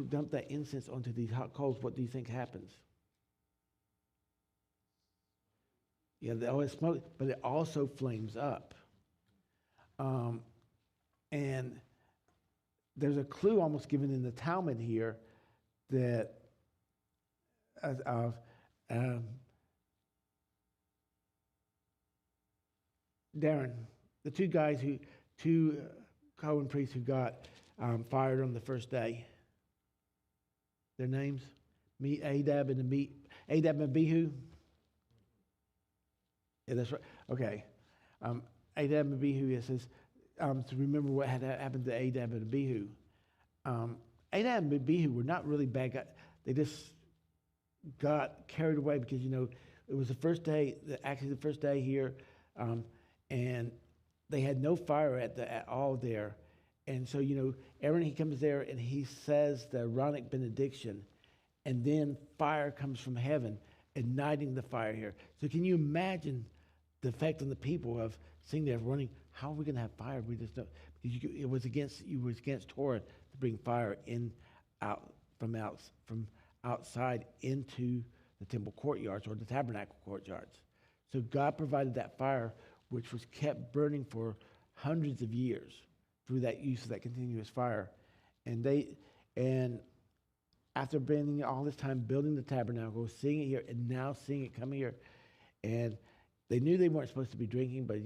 dump that incense onto these hot coals, what do you think happens? Yeah, they always smoke, but it also flames up. And there's a clue almost given in the Talmud here that Darren, the two Cohen priests who got fired on the first day. Their names? Adab and Abihu. Yeah, that's right. Okay. Adab and Abihu, it says, to remember what had happened to Adab and Abihu. Adab and Abihu were not really bad guys. They just got carried away because, it was the first day here, and they had no fire at all there. And so, Aaron, he comes there and he says the Aaronic benediction, and then fire comes from heaven, igniting the fire here. So can you imagine the effect on the people of seeing them running? How are we going to have fire? We just don't, because it was against Torah to bring fire from outside into the temple courtyards or the tabernacle courtyards. So God provided that fire, which was kept burning for hundreds of years through that use of that continuous fire. And after spending all this time building the tabernacle, seeing it here, and now seeing it come here, and they knew they weren't supposed to be drinking, but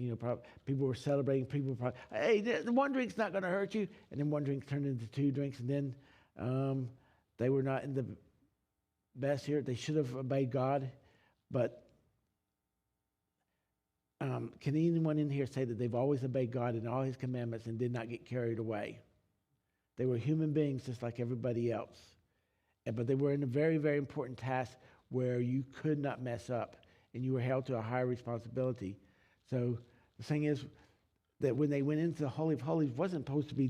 people were celebrating. People were probably, hey, the one drink's not going to hurt you, and then one drink turned into 2 drinks, and then they were not in the best here. They should have obeyed God, but can anyone in here say that they've always obeyed God and all His commandments and did not get carried away? They were human beings just like everybody else, but they were in a very, very important task where you could not mess up, and you were held to a higher responsibility. So the thing is that when they went into the Holy of Holies, wasn't supposed to be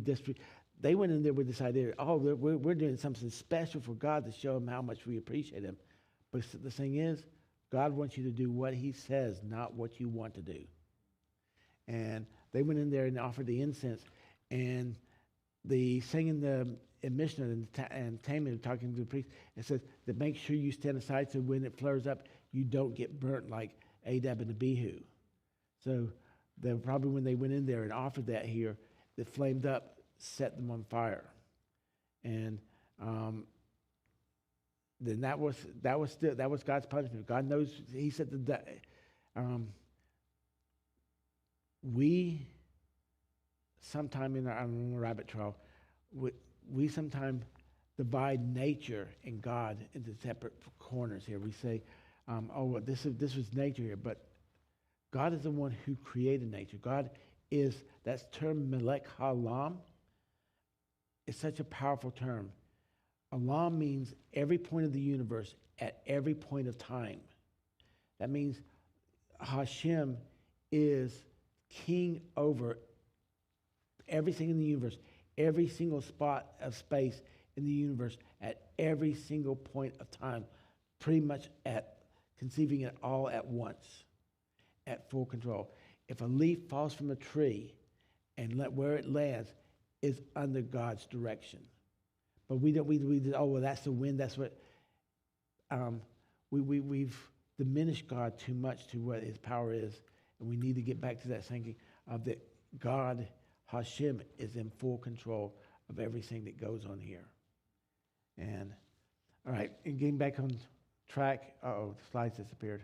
they went in there with this idea, we're doing something special for God to show Him how much we appreciate Him. But the thing is, God wants you to do what He says, not what you want to do. And they went in there and offered the incense, and the singing the Mishnah and Tamim talking to the priest, it says that make sure you stand aside so when it flares up, you don't get burnt like Adab and Abihu. So they probably, when they went in there and offered that here, that flamed up, set them on fire. And then that was God's punishment. God knows. He said that we sometime in our rabbit trail, we sometimes divide nature and God into separate corners here. We say, this was nature here, but God is the one who created nature. God is, that's term melech haolam. It's such a powerful term. Olam means every point of the universe at every point of time. That means Hashem is king over everything in the universe, every single spot of space in the universe at every single point of time, pretty much at conceiving it all at once, at full control. If a leaf falls from a tree and where it lands is under God's direction. But we that's the wind, that's what, we've diminished God too much to what His power is. And we need to get back to that thinking of that God, Hashem, is in full control of everything that goes on here. And, all right, and getting back on track. Uh-oh, the slides disappeared.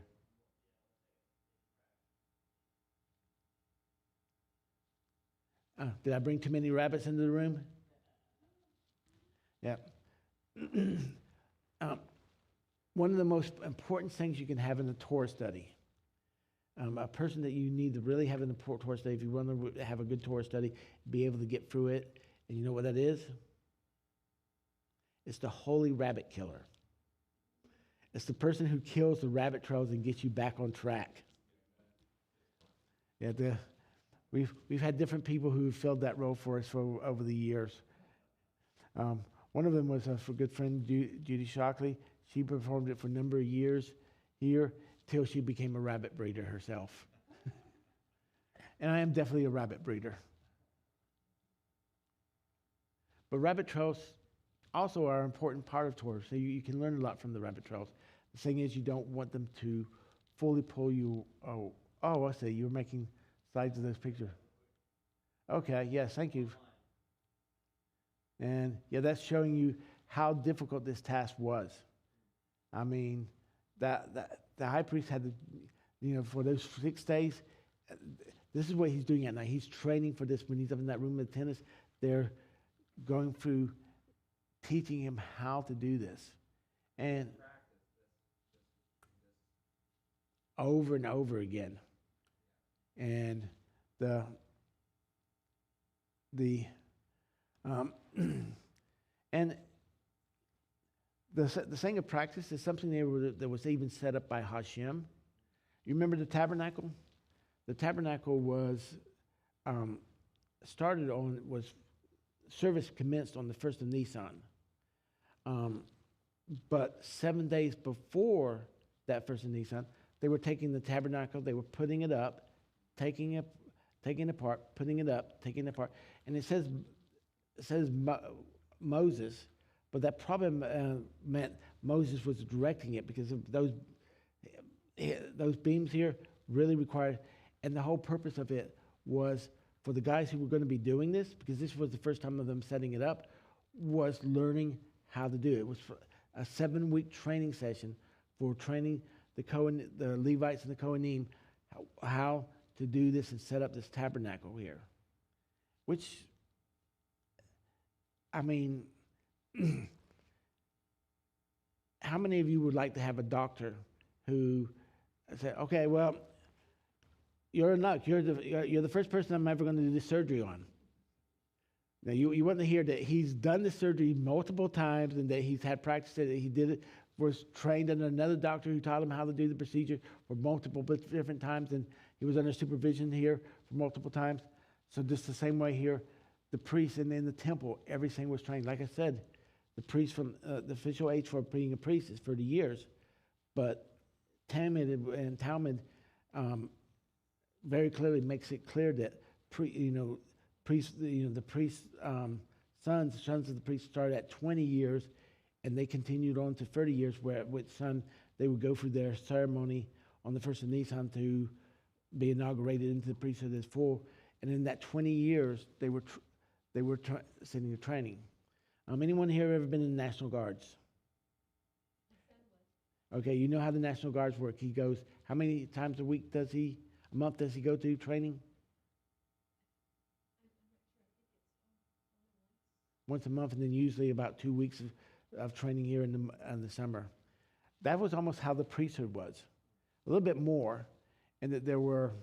Did I bring too many rabbits into the room? Yeah. One of the most important things you can have in a Torah study, a person that you need to really have in the Torah study, if you want to have a good Torah study, be able to get through it, and you know what that is? It's the holy rabbit killer. It's the person who kills the rabbit trails and gets you back on track. Yeah, we've had different people who have filled that role for us over the years. One of them was a good friend, Judy Shockley. She performed it for a number of years here till she became a rabbit breeder herself. And I am definitely a rabbit breeder. But rabbit trails also are an important part of Torah, so you can learn a lot from the rabbit trails. The thing is, you don't want them to fully pull you. Oh, I see. You're making slides of those pictures. Okay, yes, thank you. And yeah, that's showing you how difficult this task was. I mean, the high priest had to, for those 6 days, this is what he's doing at night. He's training for this. When he's up in that room of tennis, they're going through teaching him how to do this. And over and over again. And and the thing of practice is something that was even set up by Hashem. You remember the tabernacle? The tabernacle was service commenced on the 1st of Nisan. But 7 days before that 1st of Nisan, they were taking the tabernacle, they were putting it up, taking it apart, putting it up, taking it apart. And it says Moses, but that probably meant Moses was directing it, because of those beams here really required, and the whole purpose of it was for the guys who were going to be doing this, because this was the first time of them setting it up, was learning how to do it. It was a 7-week training session for training the Levites and the Kohanim how to do this and set up this tabernacle here. Which, I mean, how many of you would like to have a doctor who said, okay, well, you're in luck. You're the first person I'm ever going to do this surgery on. Now, you want to hear that he's done the surgery multiple times and that he's had practice, that he did it, was trained under another doctor who taught him how to do the procedure for multiple different times, and he was under supervision here for multiple times. So just the same way here, the priests and in the temple, everything was trained. Like I said, the priest from the official age for being a priest is 30 years, but Talmud very clearly makes it clear that the priest's sons of the priest started at 20 years, and they continued on to 30 years, where at which son they would go through their ceremony on the 1st of Nisan to be inaugurated into the priesthood as full. And in that 20 years, they were sitting in training. Anyone here ever been in the National Guards? Okay, you know how the National Guards work. He goes, how many times a month does he go to training? Once a month, and then usually about 2 weeks of training here in the summer. That was almost how the priesthood was. A little bit more, and that there were,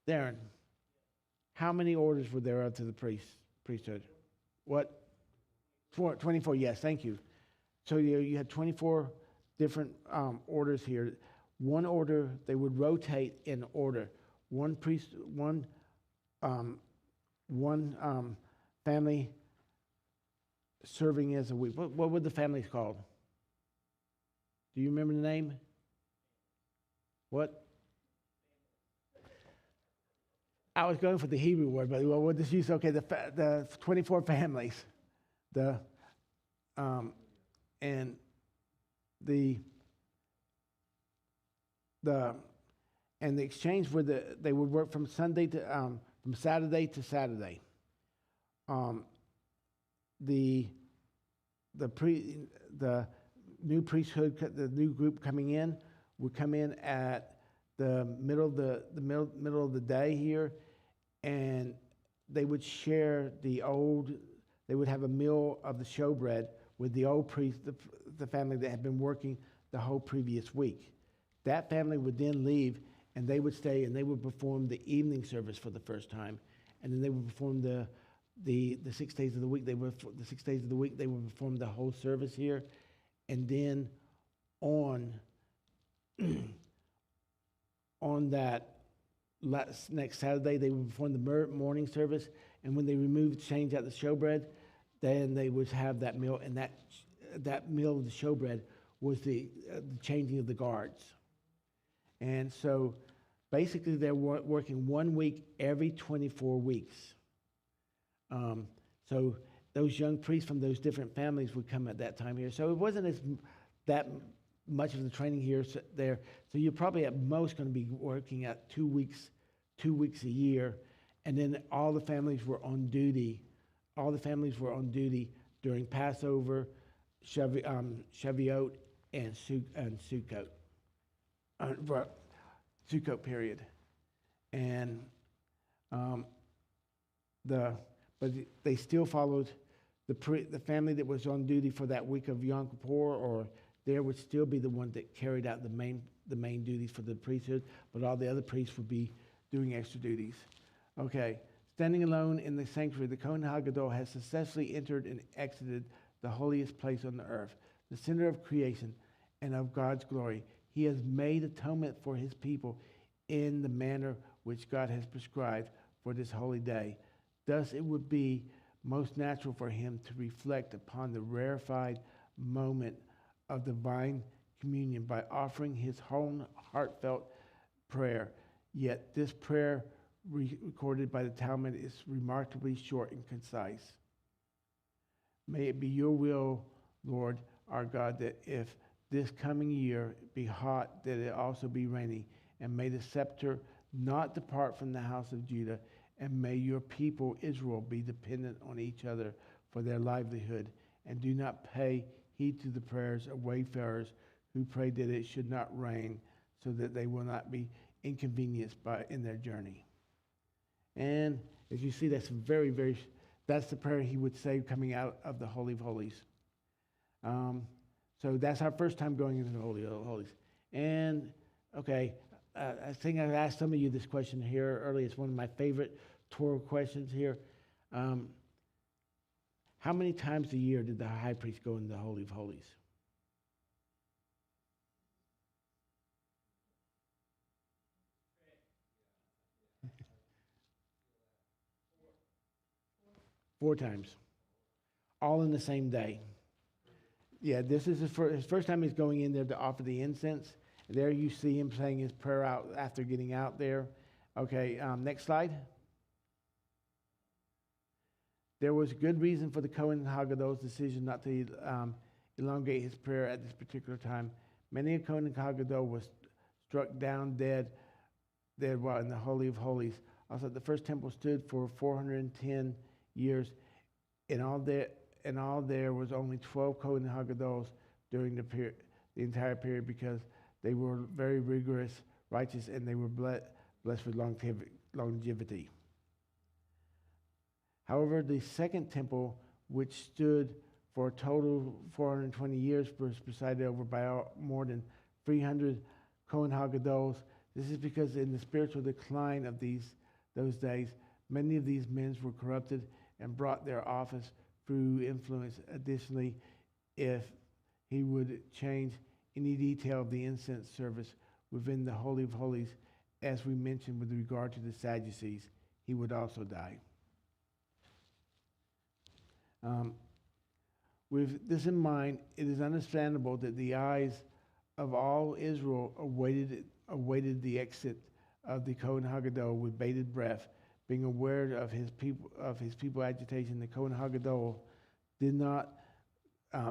Darren, how many orders were there to the priesthood? What? 24, yes, thank you. So you had 24 different orders here. One order, they would rotate in order. One family serving as a week. What were the families called? Do you remember the name? What? I was going for the Hebrew word, but we'll just use, okay, the 24 families. And the And the exchange were they would work from Sunday to from Saturday to Saturday. The new priesthood, the new group coming in, would come in at the middle of the day here, and they would share they would have a meal of the showbread with the old priest, the family that had been working the whole previous week. That family would then leave, and they would stay, and they would perform the evening service for the first time, and then they would perform the 6 days of the week. They would perform the whole service here, and then on that next Saturday they would perform the morning service, and when they change out the showbread, then they would have that meal, and that meal of the showbread was the changing of the guards. And so basically they're working 1 week every 24 weeks. So those young priests from those different families would come at that time here. So it wasn't that much of the training here there. So you're probably at most going to be working at 2 weeks a year. And then all the families were on duty. All the families were on duty during Passover, Shavuot, and Sukkot. Sukkot period. And but they still followed the family that was on duty for that week of Yom Kippur, or there would still be the one that carried out the main duties for the priesthood, but all the other priests would be doing extra duties. Okay, standing alone in the sanctuary, the Kohen HaGadol has successfully entered and exited the holiest place on the earth, the center of creation and of God's glory. He has made atonement for his people in the manner which God has prescribed for this holy day. Thus, it would be most natural for him to reflect upon the rarefied moment of divine communion by offering his own heartfelt prayer. Yet this prayer recorded by the Talmud is remarkably short and concise. May it be your will, Lord our God, that if this coming year be hot, that it also be rainy, and may the scepter not depart from the house of Judah, and may your people Israel be dependent on each other for their livelihood, and do not pay heed to the prayers of wayfarers who pray that it should not rain, so that they will not be inconvenienced in their journey. And as you see, that's that's the prayer he would say coming out of the Holy of Holies. So that's our first time going into the Holy of Holies. And okay, I think I've asked some of you this question here earlier. It's one of my favorite Torah questions here. How many times a year did the high priest go into the Holy of Holies? Four times. All in the same day. Yeah, this is his first time he's going in there to offer the incense. There you see him saying his prayer out after getting out there. Okay, next slide. There was good reason for the Kohen HaGadol's decision not to elongate his prayer at this particular time. Many a Kohen HaGadol was struck down dead while in the Holy of Holies. Also, the first temple stood for 410 years. In all there was only 12 Kohen HaGadols during the entire period, because they were very rigorous, righteous, and they were blessed with longevity. However, the second temple, which stood for a total 420 years, was presided over by more than 300 Kohen HaGadols. This is because in the spiritual decline of those days, many of these men were corrupted and brought their office through influence. Additionally, if he would change any detail of the incense service within the Holy of Holies, as we mentioned with regard to the Sadducees, he would also die. With this in mind, it is understandable that the eyes of all Israel awaited the exit of the Kohen HaGadol with bated breath. Being aware of his people agitation, the Kohen HaGadol did not.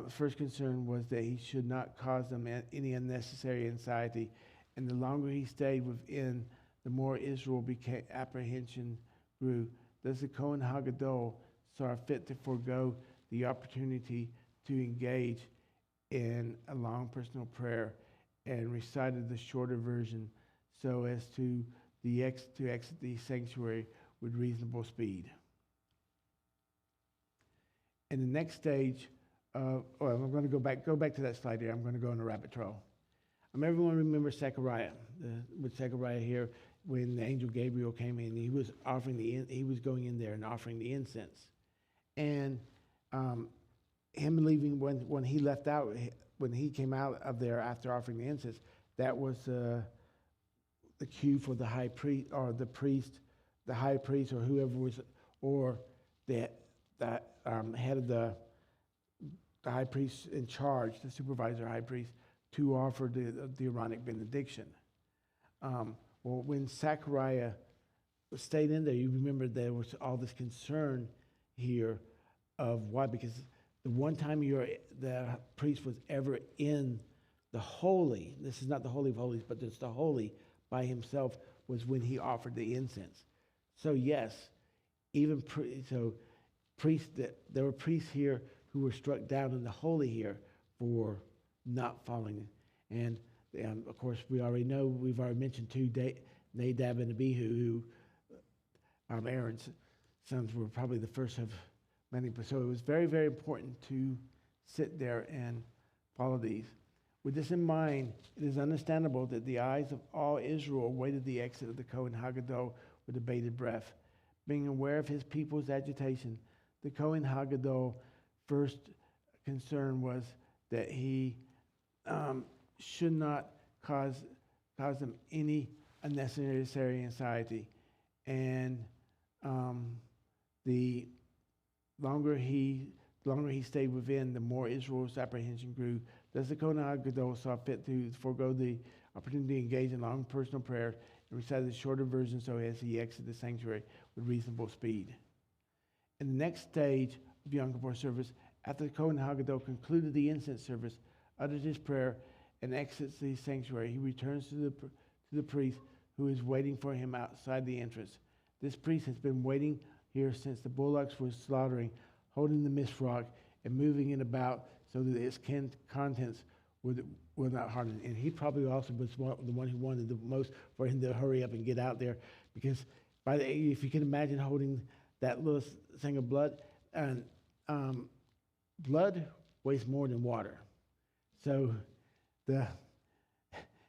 First concern was that he should not cause them any unnecessary anxiety, And the longer he stayed within, the more Israel became apprehension grew. Thus the Kohen Hagadol saw fit to forego the opportunity to engage in a long personal prayer and recited the shorter version so as to exit the sanctuary with reasonable speed. In the next stage, I'm going to go back to that slide here. I'm going to go on a rabbit trail. Everyone remembers Zechariah. With Zechariah here, when the angel Gabriel came in, he was going in there and offering the incense, and him leaving when he left out, when he came out of there after offering the incense, that was the cue for the high priest or the high priest or whoever was, or the head of the high priest in charge, the supervisor high priest, to offer the Aaronic benediction. Well, when Zechariah stayed in there, you remember there was all this concern here of why, because the one time the priest was ever in the holy, this is not the Holy of Holies, but it's the holy by himself, was when he offered the incense. So yes, there were priests here who were struck down in the holy here for not following. And of course, we've already mentioned two, Nadab and Abihu, who Aaron's sons were probably the first of many. So it was very, very important to sit there and follow these. With this in mind, it is understandable that the eyes of all Israel awaited the exit of the Kohen Hagadol with bated breath. Being aware of his people's agitation, the Kohen Hagadol first concern was that he should not cause them any unnecessary anxiety. And the longer he stayed within, the more Israel's apprehension grew. Thus the Kohen Hagadol saw fit to forego the opportunity to engage in long personal prayer and recited the shorter version so as he exited the sanctuary with reasonable speed. In the next stage of Yom Kippur service, after the Kohen Hagadol concluded the incense service, uttered his prayer, and exits the sanctuary, he returns to the priest who is waiting for him outside the entrance. This priest has been waiting here since the bullocks were slaughtering, holding the misrock and moving it about so that its contents would not harden. And he probably also was the one who wanted the most for him to hurry up and get out there, because if you can imagine holding that little thing of blood, and blood weighs more than water. So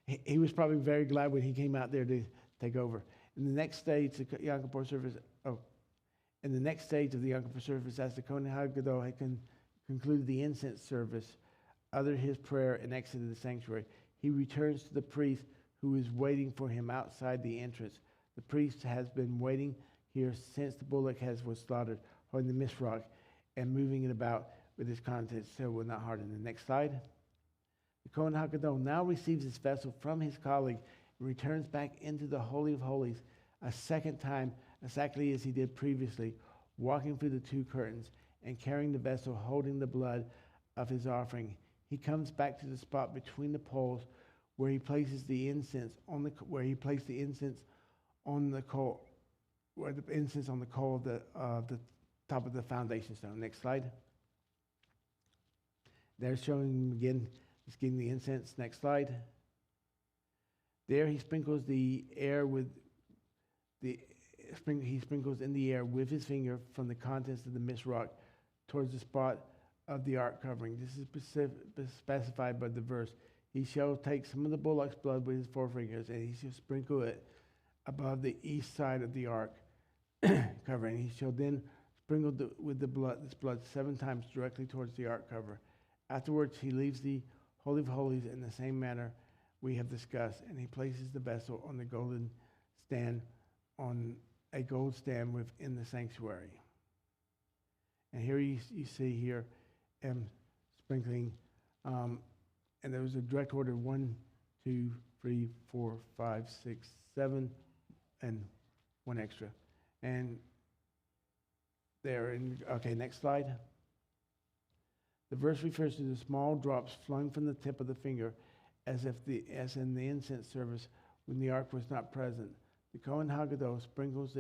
he was probably very glad when he came out there to take over. In the next stage of the Yom Kippur service, as the Kohen Hagadol had concluded the incense service, uttered his prayer and exited the sanctuary, he returns to the priest who is waiting for him outside the entrance. The priest has been waiting here since the bullock was slaughtered, holding the misrock and moving it about with its contents so it will not harden. The next slide. The Kohen Hagadol now receives his vessel from his colleague and returns back into the Holy of Holies a second time, exactly as he did previously, walking through the two curtains and carrying the vessel holding the blood of his offering. He comes back to the spot between the poles where he places the incense on the coal of the top of the foundation stone. Next slide. They're showing him again. He's getting the incense. Next slide. There he sprinkles the air with he sprinkles in the air with his finger from the contents of the misrock towards the spot of the ark covering. This is specified by the verse. He shall take some of the bullock's blood with his forefingers, and he shall sprinkle it above the east side of the ark covering. He shall then sprinkle this blood 7 times directly towards the ark cover. Afterwards, he leaves the Holy of Holies in the same manner we have discussed, and he places the vessel on a gold stand within the sanctuary. And here you see here him sprinkling, and there was a direct order 1, 2, 3, 4, 5, 6, 7, and 1 extra. And next slide. The verse refers to the small drops flowing from the tip of the finger as in the incense service when the ark was not present. The Kohen Haggadah sprinkled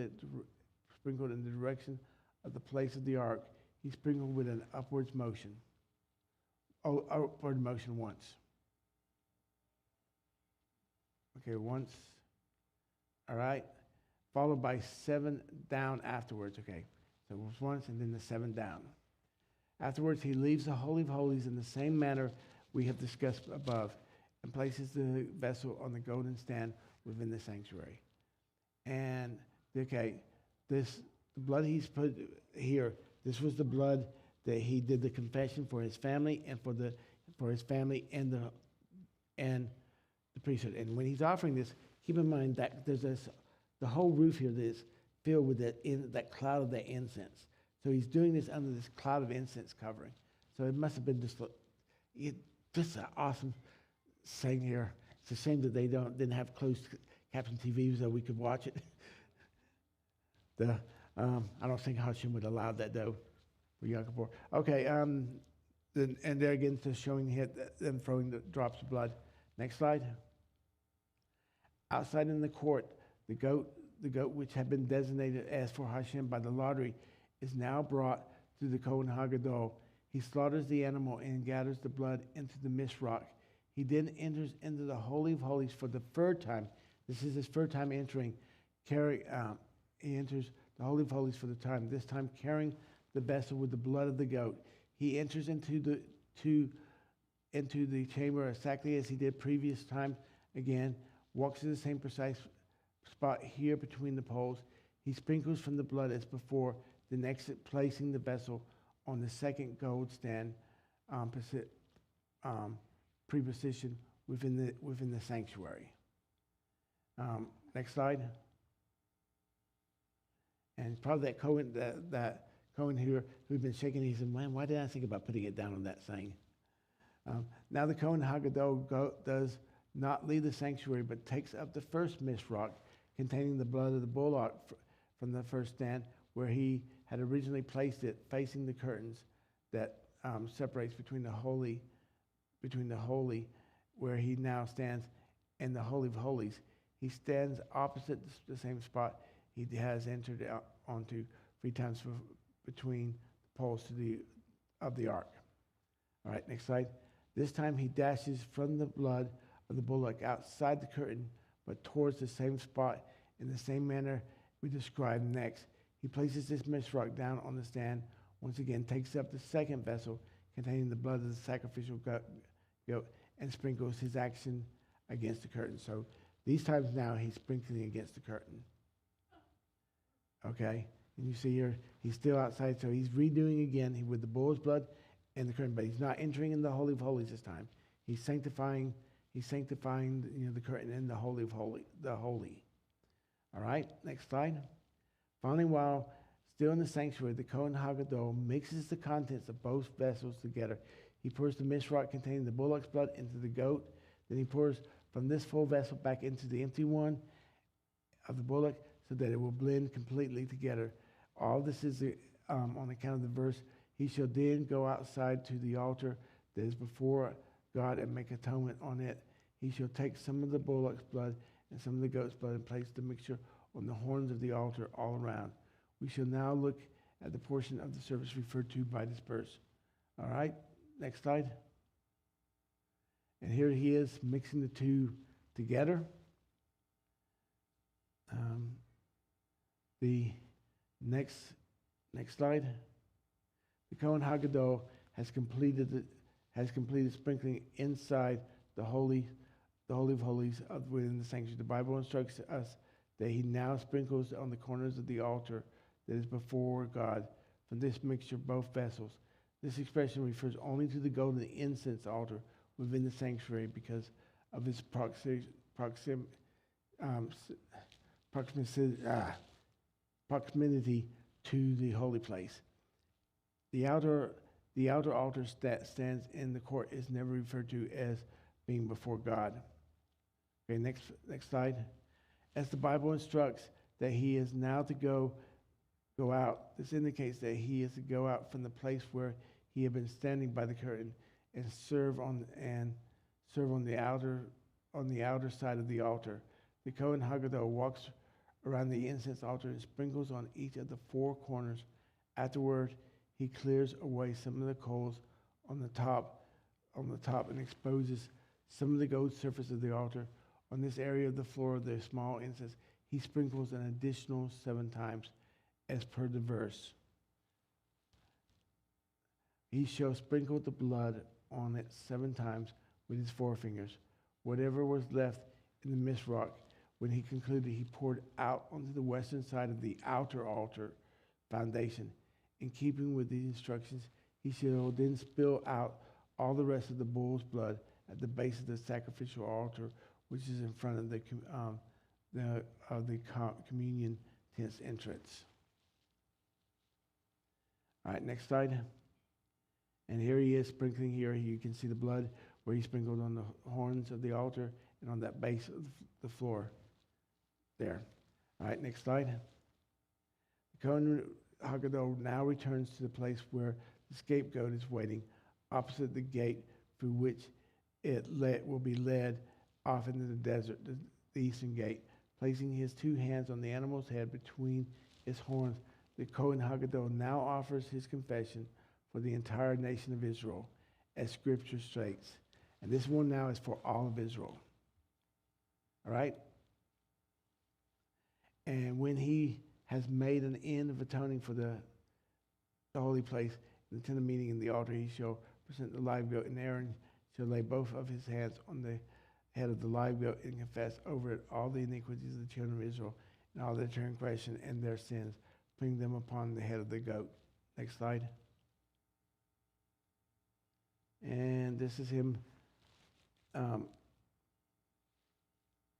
in the direction of the place of the ark. He sprinkled with an upward motion once. Okay, once. All right. Followed by 7 down afterwards. Okay, so it was once and then the 7 down. Afterwards, he leaves the Holy of Holies in the same manner we have discussed above and places the vessel on the golden stand within the sanctuary. And, okay, the blood he's put here, this was the blood that he did the confession for his family and for his family and the priesthood. And when he's offering this, keep in mind that there's the whole roof here that is filled with that cloud of that incense. So he's doing this under this cloud of incense covering. So it must have been just an awesome thing here. It's a shame that they didn't have closed caption TVs so we could watch it. I don't think Hashem would allow that though for Yom Kippur. Okay, and there again, just showing them throwing the drops of blood. Next slide. Outside in the court, the goat which had been designated as for Hashem by the lottery is now brought to the Kohen Haggadah. He slaughters the animal and gathers the blood into the mishroch. He then enters into the Holy of Holies for the third time. This is his third time entering. He enters the Holy of Holies for the time, this time carrying the vessel with the blood of the goat. He enters into the chamber exactly as he did previous time. Again, walks to the same precise spot here between the poles. He sprinkles from the blood as before, the next placing the vessel on the second gold stand pre-position within the sanctuary. Next slide. And probably that Cohen here who'd been shaking, he said, "Man, why did I think about putting it down on that thing?" Now the Kohen Haggadah does not leave the sanctuary, but takes up the first mishroch containing the blood of the bullock from the first stand, where he had originally placed it, facing the curtains that separates between the holy, where he now stands, and the Holy of Holies. He stands opposite the same spot he has entered onto 3 times between the poles of the ark. All right, next slide. This time he dashes from the blood of the bullock outside the curtain, but towards the same spot in the same manner we described next. He places this mishroch down on the stand, once again takes up the second vessel containing the blood of the sacrificial goat, and sprinkles his action against the curtain. So these times now he's sprinkling against the curtain. Okay, and you see here, he's still outside, so he's redoing again with the bull's blood and the curtain, but he's not entering in the Holy of Holies this time. He's sanctifying the curtain in the Holy of Holies, the Holy. All right, next slide. Finally, while still in the sanctuary, the Kohen Haggadah mixes the contents of both vessels together. He pours the mishroch containing the bullock's blood into the goat. Then he pours from this full vessel back into the empty one of the bullock so that it will blend completely together. All this is on account of the verse, he shall then go outside to the altar that is before God and make atonement on it. He shall take some of the bullock's blood and some of the goat's blood and place the mixture on the horns of the altar all around. We shall now look at the portion of the service referred to by this verse. All right, next slide. And here he is mixing the two together. The next slide. The Kohen Haggadah has completed sprinkling inside the Holy of Holies within the sanctuary. The Bible instructs us that he now sprinkles on the corners of the altar that is before God from this mixture both vessels. This expression refers only to the golden incense altar within the sanctuary because of its proximity to the holy place. The outer altar that stands in the court is never referred to as being before God. Okay, next slide. As the Bible instructs that he is now to go out, this indicates that he is to go out from the place where he had been standing by the curtain and serve on serve on the outer side of the altar. The Kohen Haggadah walks around the incense altar and sprinkles on each of the four corners. Afterward, he clears away some of the coals on the top and exposes some of the gold surface of the altar. On this area of the floor of the small incense, he sprinkles an additional 7 times, as per the verse. He shall sprinkle the blood on it 7 times with his forefingers. Whatever was left in the misrock, when he concluded, he poured out onto the western side of the outer altar foundation. In keeping with these instructions, he shall then spill out all the rest of the bull's blood at the base of the sacrificial altar, which is in front of the communion tent's entrance. All right, next slide. And here he is sprinkling here. You can see the blood where he sprinkled on the horns of the altar and on that base of the floor there. All right, next slide. The Kohen Haggadah now returns to the place where the scapegoat is waiting, opposite the gate through which it will be led off into the desert, the eastern gate. Placing his 2 hands on the animal's head between its horns, the Kohen Haggadah now offers his confession for the entire nation of Israel, as Scripture states. And this one now is for all of Israel. All right? And when he has made an end of atoning for the holy place, in the tent of meeting in the altar, he shall present the live goat, and Aaron shall lay both of his hands on the head of the live goat and confess over it all the iniquities of the children of Israel and all their transgression and their sins, putting them upon the head of the goat. Next slide. And this is him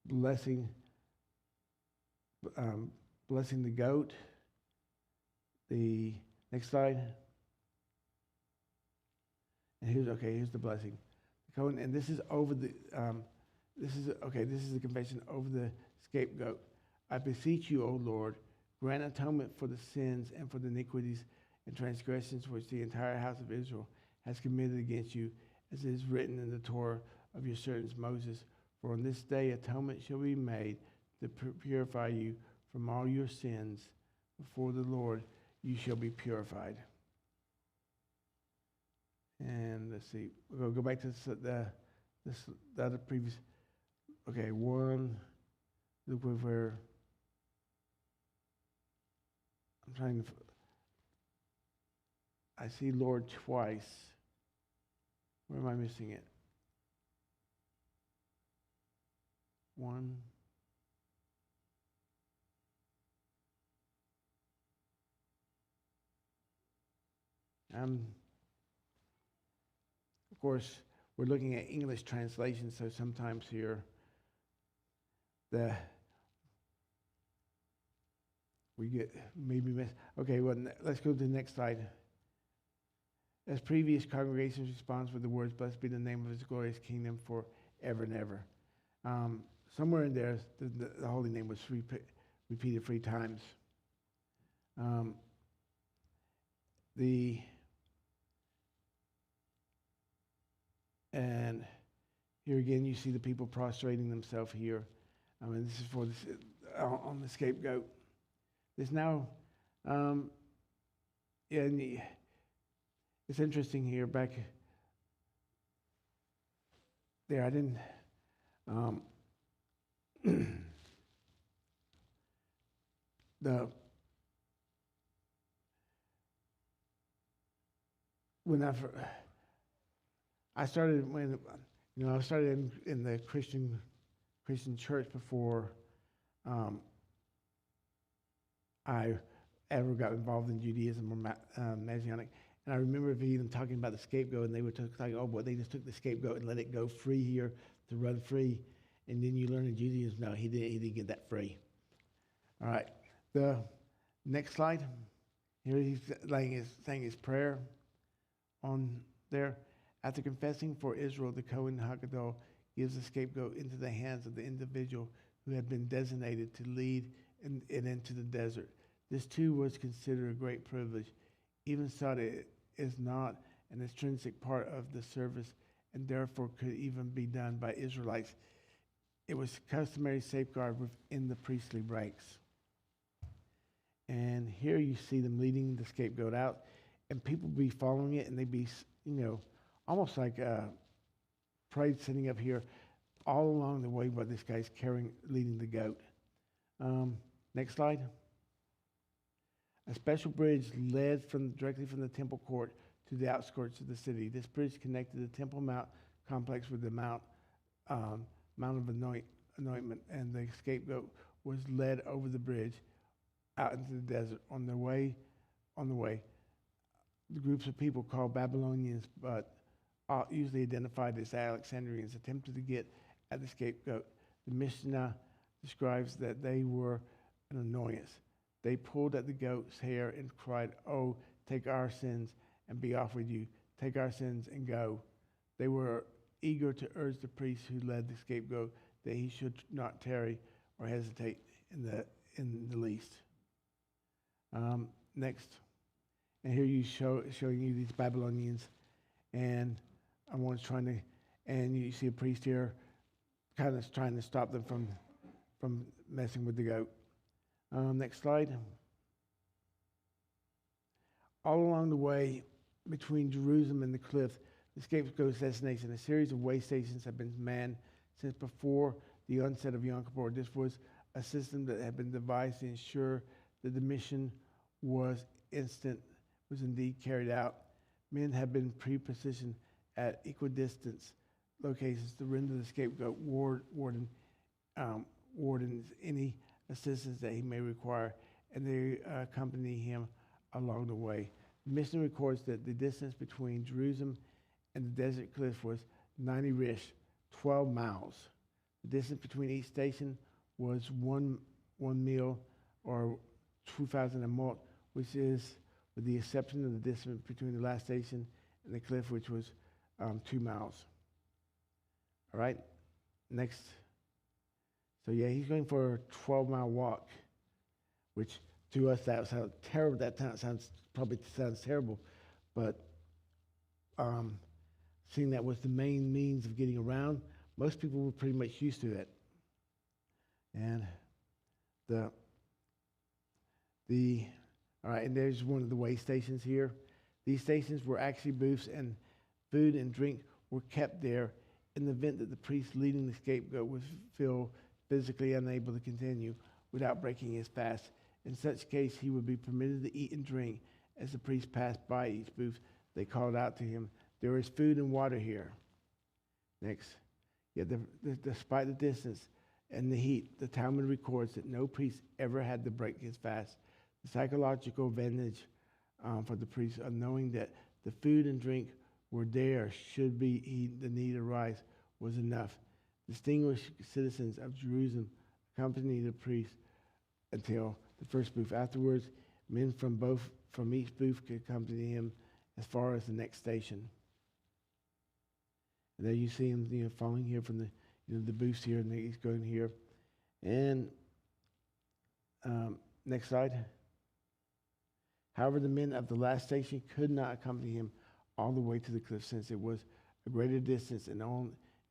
blessing the goat. The next slide. And here's the blessing. And this is over the this is the confession over the scapegoat. I beseech you, O Lord, grant atonement for the sins and for the iniquities and transgressions which the entire house of Israel has committed against you, as it is written in the Torah of your servant Moses. For on this day atonement shall be made to purify you from all your sins. Before the Lord you shall be purified. And let's see, we'll go back to the other previous. Okay, one. Look where I'm trying to. I see Lord twice. Where am I missing it? One. Of course, we're looking at English translation, so sometimes here we get maybe miss. Okay, well, let's go to the next slide. As previous congregations respond with the words, "Blessed be the name of His glorious kingdom forever and ever." Somewhere in there, the holy name was repeated 3 times. And here again, you see the people prostrating themselves here. This is for on the scapegoat. There's now, and it's interesting here. Back there, I didn't. When I started in the Christian church before I ever got involved in Judaism or Messianic. And I remember even talking about the scapegoat, and they were talking, oh, boy, they just took the scapegoat and let it go free here to run free. And then you learn in Judaism, no, he didn't get that free. All right, the next slide. Here he's saying his prayer on there. After confessing for Israel, the Kohen Haggadah gives the scapegoat into the hands of the individual who had been designated to lead it into the desert. This too was considered a great privilege, even so it is not an intrinsic part of the service and therefore could even be done by Israelites. It was customary safeguard within the priestly ranks. And here you see them leading the scapegoat out, and people be following it, and they'd be, almost like a parade sitting up here all along the way while this guy's leading the goat. Next slide. A special bridge led directly from the temple court to the outskirts of the city. This bridge connected the Temple Mount complex with the Mount of Anointment, and the scapegoat was led over the bridge out into the desert. On the way, the groups of people called Babylonians, but usually identified as Alexandrians, attempted to get at the scapegoat. The Mishnah describes that they were an annoyance. They pulled at the goat's hair and cried, "Oh, take our sins and be off with you. Take our sins and go." They were eager to urge the priest who led the scapegoat that he should not tarry or hesitate in the least. Next. And here you showing you these Babylonians, and one's and you see a priest here kind of trying to stop them from messing with the goat. Next slide. All along the way between Jerusalem and the cliff, the scapegoat's destination, a series of way stations have been manned since before the onset of Yom Kippur. This was a system that had been devised to ensure that the mission was indeed carried out. Men have been pre-positioned at equidistant locations to render the scapegoat wardens any assistance that he may require, and they accompany him along the way. The mission records that the distance between Jerusalem and the desert cliff was 90 rish, 12 miles. The distance between each station was one mil or 2,000 amot, which is with the exception of the distance between the last station and the cliff, which was 2 miles. All right, next. So yeah, he's going for a 12-mile walk, which to us that sounds terrible. That probably sounds terrible, but seeing that was the main means of getting around, most people were pretty much used to it. And all right, and there's one of the way stations here. These stations were actually booths, and food and drink were kept there in the event that the priest leading the scapegoat would feel physically unable to continue without breaking his fast. In such case, he would be permitted to eat and drink. As the priest passed by each booth, they called out to him, "There is food and water here." Next. Yet, despite the distance and the heat, the Talmud records that no priest ever had to break his fast. The psychological advantage for the priest of knowing that the food and drink were there should the need arise was enough. Distinguished citizens of Jerusalem accompanied the priest until the first booth. Afterwards, men from each booth could accompany him as far as the next station. And there you see him, following here from the booths here, and he's going here. And next slide. However, the men of the last station could not accompany him all the way to the cliff, since it was a greater distance, and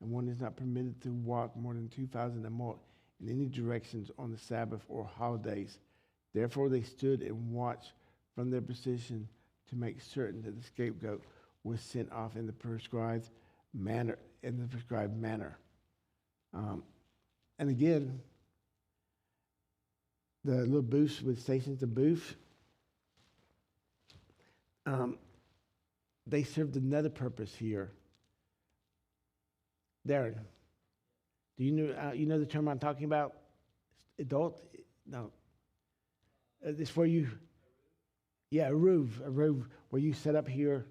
one is not permitted to walk more than 2,000 amot in any directions on the Sabbath or holidays. Therefore, they stood and watched from their position to make certain that the scapegoat was sent off in the prescribed manner. And again, the little booths with stations of booths, they served another purpose here. Darren, do you know the term I'm talking about? Adult? No. It's where you, a roof, where you set up here.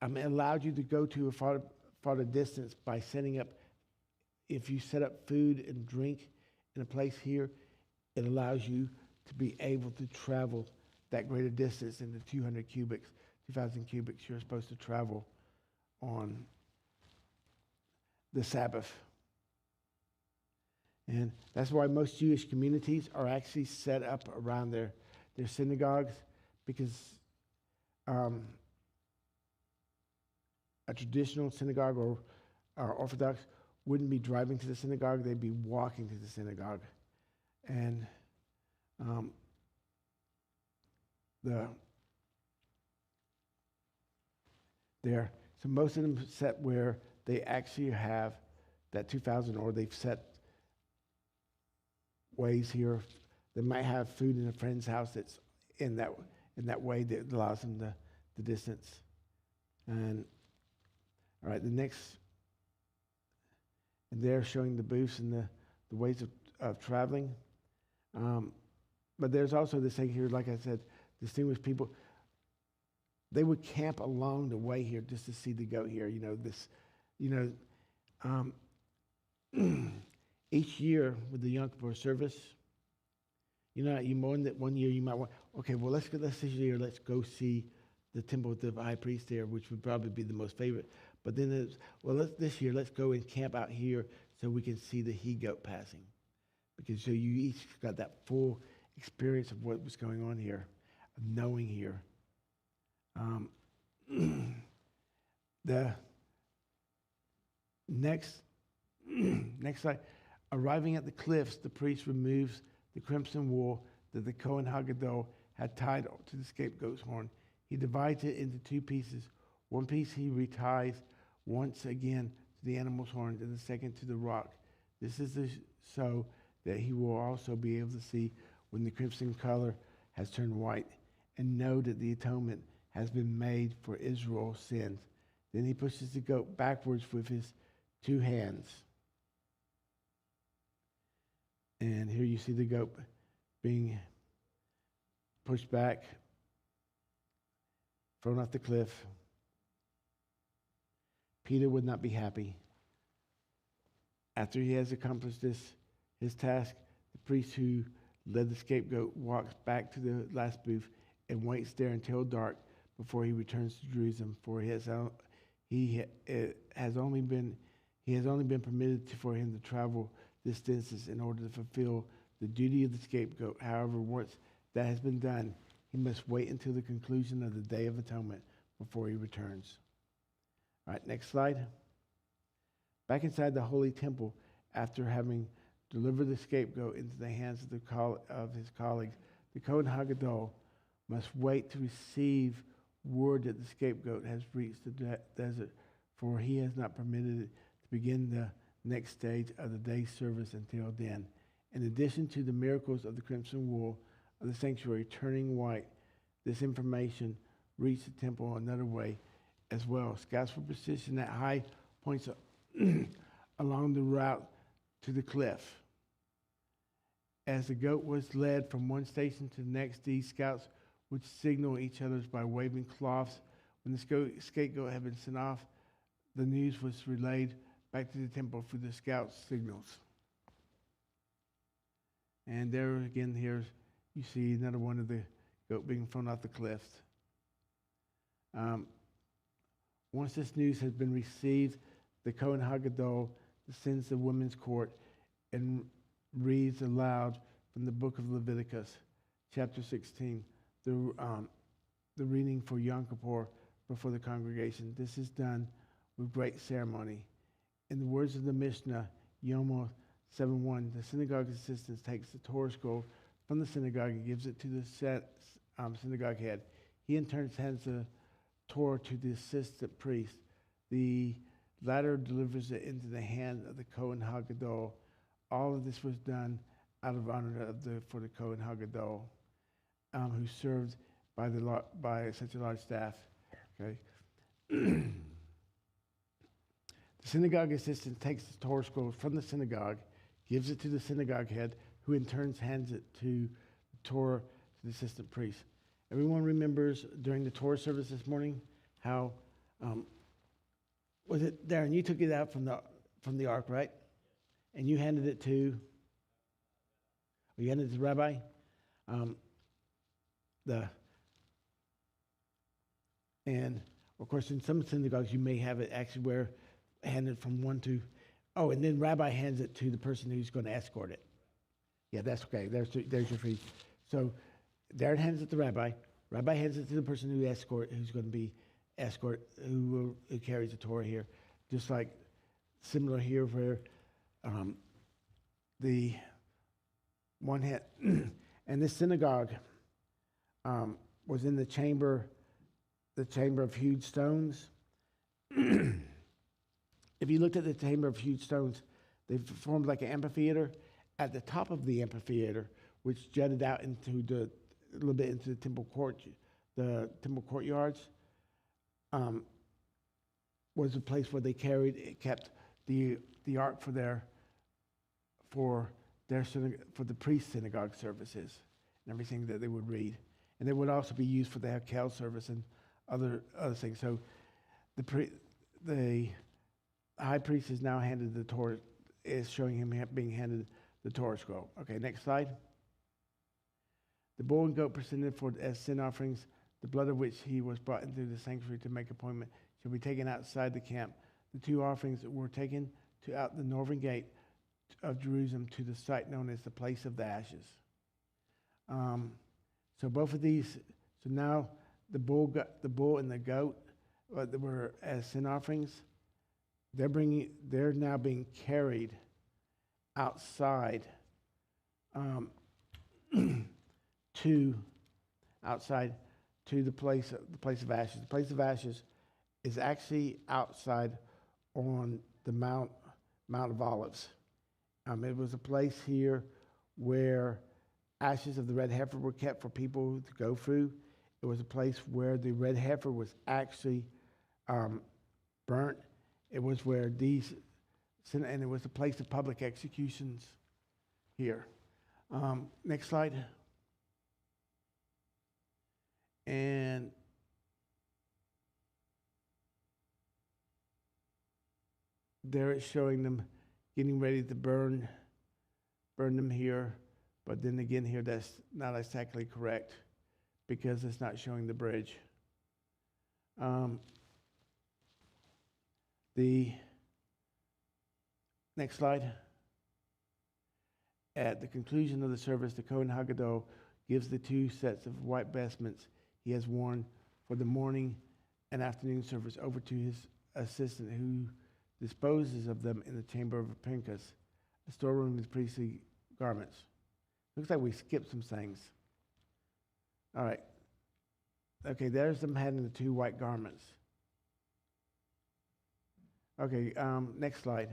It allowed you to go to a farther distance by setting up. If you set up food and drink in a place here, it allows you to be able to travel that greater distance in the 2,000 cubics you're supposed to travel on the Sabbath. And that's why most Jewish communities are actually set up around their synagogues, because a traditional synagogue or our Orthodox wouldn't be driving to the synagogue, they'd be walking to the synagogue. And so most of them set where they actually have that 2,000, or they've set ways here. They might have food in a friend's house that's in that way that allows them the distance. And all right, the next, and they're showing the booths and the ways of traveling. But there's also this thing here, like I said, distinguished people. They would camp along the way here just to see the goat here. Each year with the Yom Kippur service, you more than one year you might want, okay, well, let's this year, let's go see the temple with the high priest there, which would probably be the most favorite. But then this year, let's go and camp out here so we can see the he-goat passing. Because so you each got that full experience of what was going on here, of knowing here. The next slide. Arriving at the cliffs, the priest removes the crimson wool that the Kohen Hagadol had tied to the scapegoat's horn. He divides it into two pieces. One piece he reties once again to the animal's horns, and the second to the rock. This is so that he will also be able to see when the crimson color has turned white, and know that the atonement has been made for Israel's sins. Then he pushes the goat backwards with his two hands. And here you see the goat being pushed back, thrown off the cliff. Peter would not be happy. After he has accomplished his task, the priest who led the scapegoat walks back to the last booth and waits there until dark before he returns to Jerusalem, for he has only been permitted for him to travel distances in order to fulfill the duty of the scapegoat. However, once that has been done, he must wait until the conclusion of the Day of Atonement before he returns. All right, next slide. Back inside the Holy Temple, after having delivered the scapegoat into the hands of his colleagues, the Kohen Hagadol must wait to receive word that the scapegoat has reached the desert, for he has not permitted it to begin the next stage of the day's service until then. In addition to the miracles of the crimson wool of the sanctuary turning white, this information reached the temple another way as well. Scouts were positioned at high points along the route to the cliff. As the goat was led from one station to the next, these scouts would signal each other by waving cloths. When the scapegoat had been sent off, the news was relayed back to the temple through the scouts' signals. And there again, here you see another one of the goat being thrown off the cliffs. Once this news has been received, the Kohen Hagadol sends the women's court and reads aloud from the book of Leviticus, chapter 16, the reading for Yom Kippur before the congregation. This is done with great ceremony. In the words of the Mishnah, Yoma 7:1, the synagogue assistant takes the Torah scroll from the synagogue and gives it to the synagogue head. He in turn hands the Torah to the assistant priest. The latter delivers it into the hand of the Kohen Hagadol. All of this was done out of honor for the Kohen Hagadol, who served by such a large staff. Okay. The synagogue assistant takes the Torah scroll from the synagogue, gives it to the synagogue head, who in turn hands it to the Torah to the assistant priest. Everyone remembers during the Torah service this morning how, was it, Darren, you took it out from the ark, right? And you handed it to, or you handed it to the rabbi? And of course, in some synagogues, you may have it actually handed from one to, and then rabbi hands it to the person who's going to escort it. Yeah, that's okay. There's your free. So Darren hands it to rabbi. Rabbi hands it to the person who's going to be who carries the Torah here. Just like similar here where the one had, and this synagogue was in the chamber of huge stones. If you looked at the chamber of huge stones, they formed like an amphitheater. At the top of the amphitheater, which jutted out into a little bit into the temple courtyards, was a place where they kept the ark for the priest synagogue services and everything that they would read, and it would also be used for the Hakel service and other things. So the high priest is now handed the Torah, is showing him being handed the Torah scroll. Okay, next slide. The bull and goat presented as sin offerings, the blood of which he was brought into the sanctuary to make atonement, shall be taken outside the camp. The two offerings were taken to out the northern gate of Jerusalem to the site known as the place of the ashes. So both of these. So now the bull and the goat that were as sin offerings. They're now being carried outside to the place of ashes. The place of ashes is actually outside on the Mount of Olives. It was a place here where ashes of the red heifer were kept for people to go through. It was a place where the red heifer was actually burnt. It was where and it was a place of public executions here. Next slide. And there it's showing them getting ready to burn them here. But then again here, that's not exactly correct because it's not showing the bridge. The next slide. At the conclusion of the service, the Kohen Haggadah gives the two sets of white vestments he has worn for the morning and afternoon service over to his assistant, who disposes of them in the chamber of Pinchas, a storeroom with priestly garments. Looks like we skipped some things. All right. Okay, there's them having the two white garments. Okay, next slide.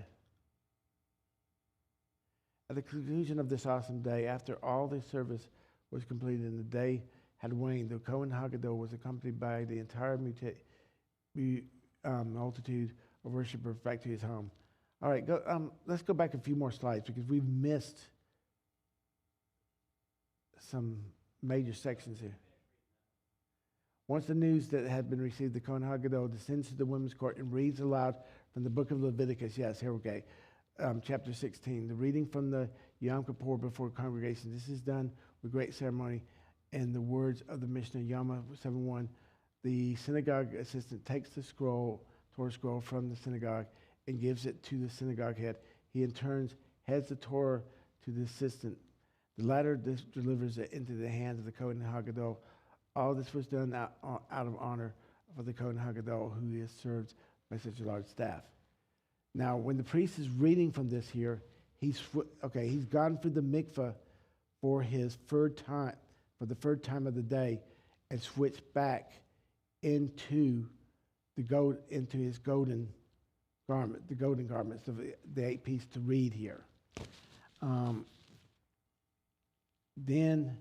At the conclusion of this awesome day, after all the service was completed and the day had waned, the Kohen Haggadah was accompanied by the entire multitude of worshipers back to his home. All right, let's go back a few more slides because we've missed some major sections here. Once the news that had been received, the Kohen Haggadah descends to the women's court and reads aloud from the book of Leviticus. Yes, here we go. Chapter 16, the reading from the Yom Kippur before congregation. This is done with great ceremony. And the words of the Mishnah, Yama 7:1, the synagogue assistant takes the Torah scroll from the synagogue and gives it to the synagogue head. He in turn heads the Torah to the assistant. The latter delivers it into the hands of the Kohen Haggadah. All this was done out of honor for the Kohen Haggadah, who is served by such a large staff. Now, when the priest is reading from this here, he's gone through the mikveh for the third time of the day, and switched back into his golden garments of the 8 piece to read here. Then,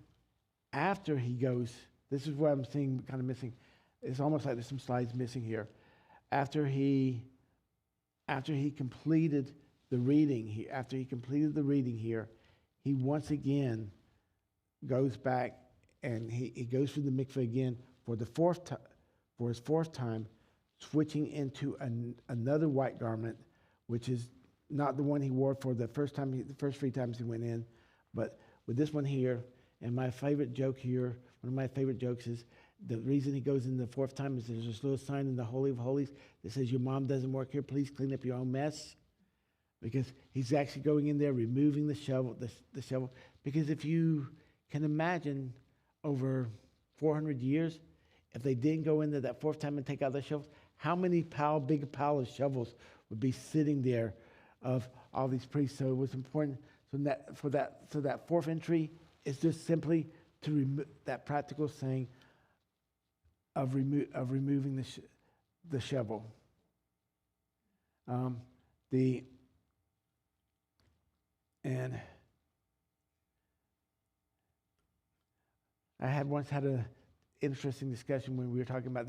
after he goes, this is what I'm seeing kind of missing. It's almost like there's some slides missing here. After he completed the reading, here, he once again goes back and he goes through the mikveh again for his fourth time, switching into another white garment, which is not the one he wore for the first 3 times he went in, but with this one here. And my favorite joke here, one of my favorite jokes is the reason he goes in the 4th time is there's this little sign in the Holy of Holies that says, "Your mom doesn't work here, please clean up your own mess." Because he's actually going in there, removing the shovel, because if you can imagine over 400 years, if they didn't go in there that 4th time and take out the shovels, how many big pile of shovels would be sitting there of all these priests. So it was important. So that fourth entry is just simply to remove that practical thing of removing the shovel. I once had an interesting discussion when we were talking about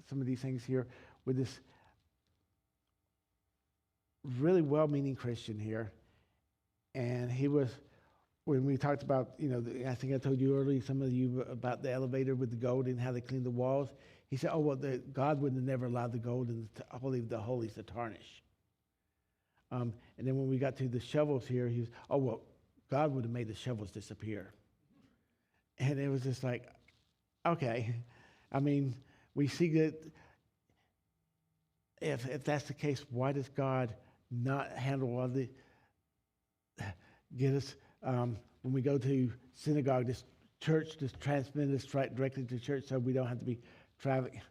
some of these things here, with this really well-meaning Christian here, and when we talked about, I think I told you earlier, some of you, about the elevator with the gold and how they cleaned the walls. He said, God would have never allowed the gold in the Holy of the Holies to tarnish. And then when we got to the shovels here, he was, God would have made the shovels disappear. And it was just like, okay. I mean, we see that if that's the case, why does God not handle all the, get us, when we go to synagogue, this church, just transmit us right directly to church so we don't have to be traveling.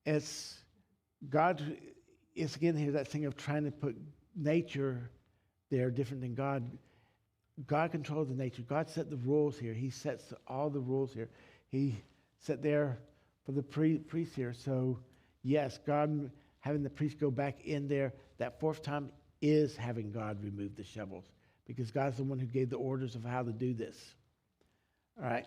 It's God, it's again here that thing of trying to put nature there different than God. God controls the nature. God set the rules here. He sets all the rules here. He set there for the priest here. So yes, God having the priest go back in there that fourth time is having God remove the shovels, because God's the one who gave the orders of how to do this. All right.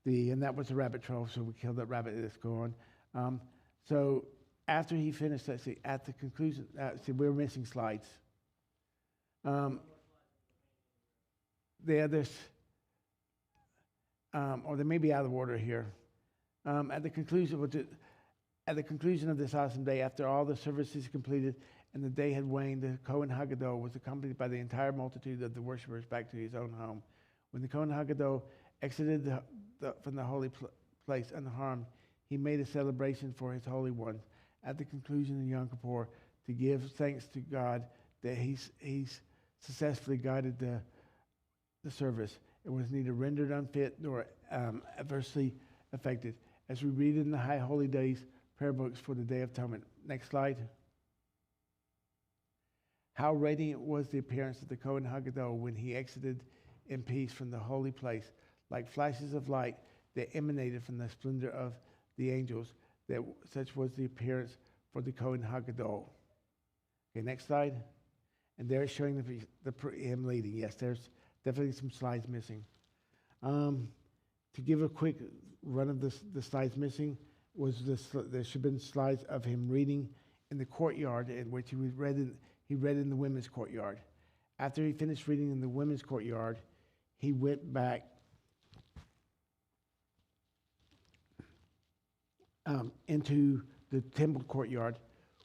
And that was the rabbit trail, so we killed that rabbit. Let's go on. So after he finished, let's see, at the conclusion, we were missing slides. Or they may be out of order here. At the conclusion of this awesome day, after all the services completed and the day had waned, the Kohen Haggadah was accompanied by the entire multitude of the worshipers back to his own home. When the Kohen Haggadah exited from the holy place unharmed, he made a celebration for his holy ones at the conclusion of Yom Kippur to give thanks to God that he's successfully guided the service. It was neither rendered unfit nor adversely affected, as we read in the High Holy Days prayer books for the Day of Atonement. Next slide. How radiant was the appearance of the Kohen Haggadah when he exited in peace from the holy place, like flashes of light that emanated from the splendor of the angels. That such was the appearance for the Kohen Haggadah. Okay, next slide. And there it's showing him leading. Yes, there's definitely some slides missing. To give a quick run of the slides missing, there should have been slides of him reading in the courtyard, in which he read in the women's courtyard. After he finished reading in the women's courtyard, he went back into the temple courtyard,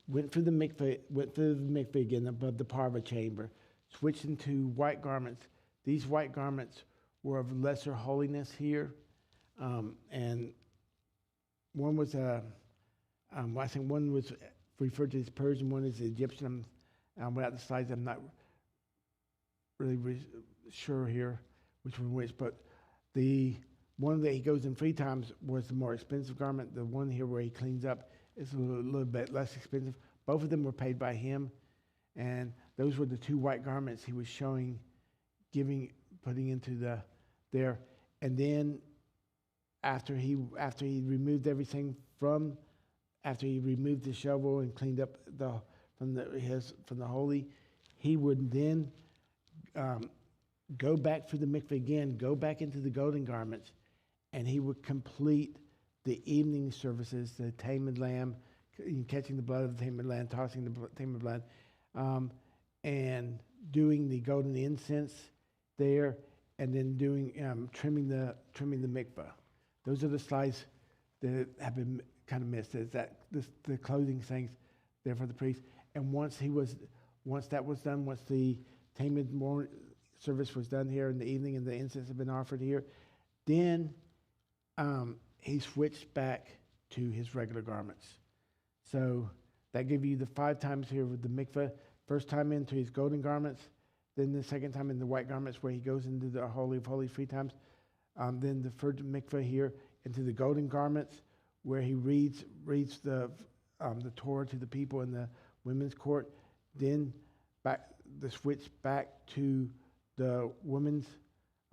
went through the mikveh again above the parva chamber, switched into white garments. These white garments were of lesser holiness here, and one was I think one was referred to as Persian, one is Egyptian. Without the slides, I'm not really sure here which one which, but the one that he goes in 3 times was the more expensive garment. The one here where he cleans up is a little bit less expensive. Both of them were paid by him, and those were the 2 white garments he was showing, putting into there. And then after he removed everything after he removed the shovel and cleaned up from the holy, he would then go back through the mikveh again, go back into the golden garments, and he would complete the evening services, the tamed lamb, catching the blood of the tamed lamb, tossing the tamed blood, and doing the golden incense there, and then doing trimming the mikveh. Those are the slides that have been kind of missed. Is that the clothing things there for the priest? And once that was done, once the tamed morning service was done here in the evening, and the incense had been offered here, then he switched back to his regular garments. So that gives you the 5 times here with the mikveh. First time into his golden garments, then the second time in the white garments where he goes into the Holy of Holies 3 times. Then the third mikveh here into the golden garments where he reads the Torah to the people in the women's court. Then the switch back to the women's,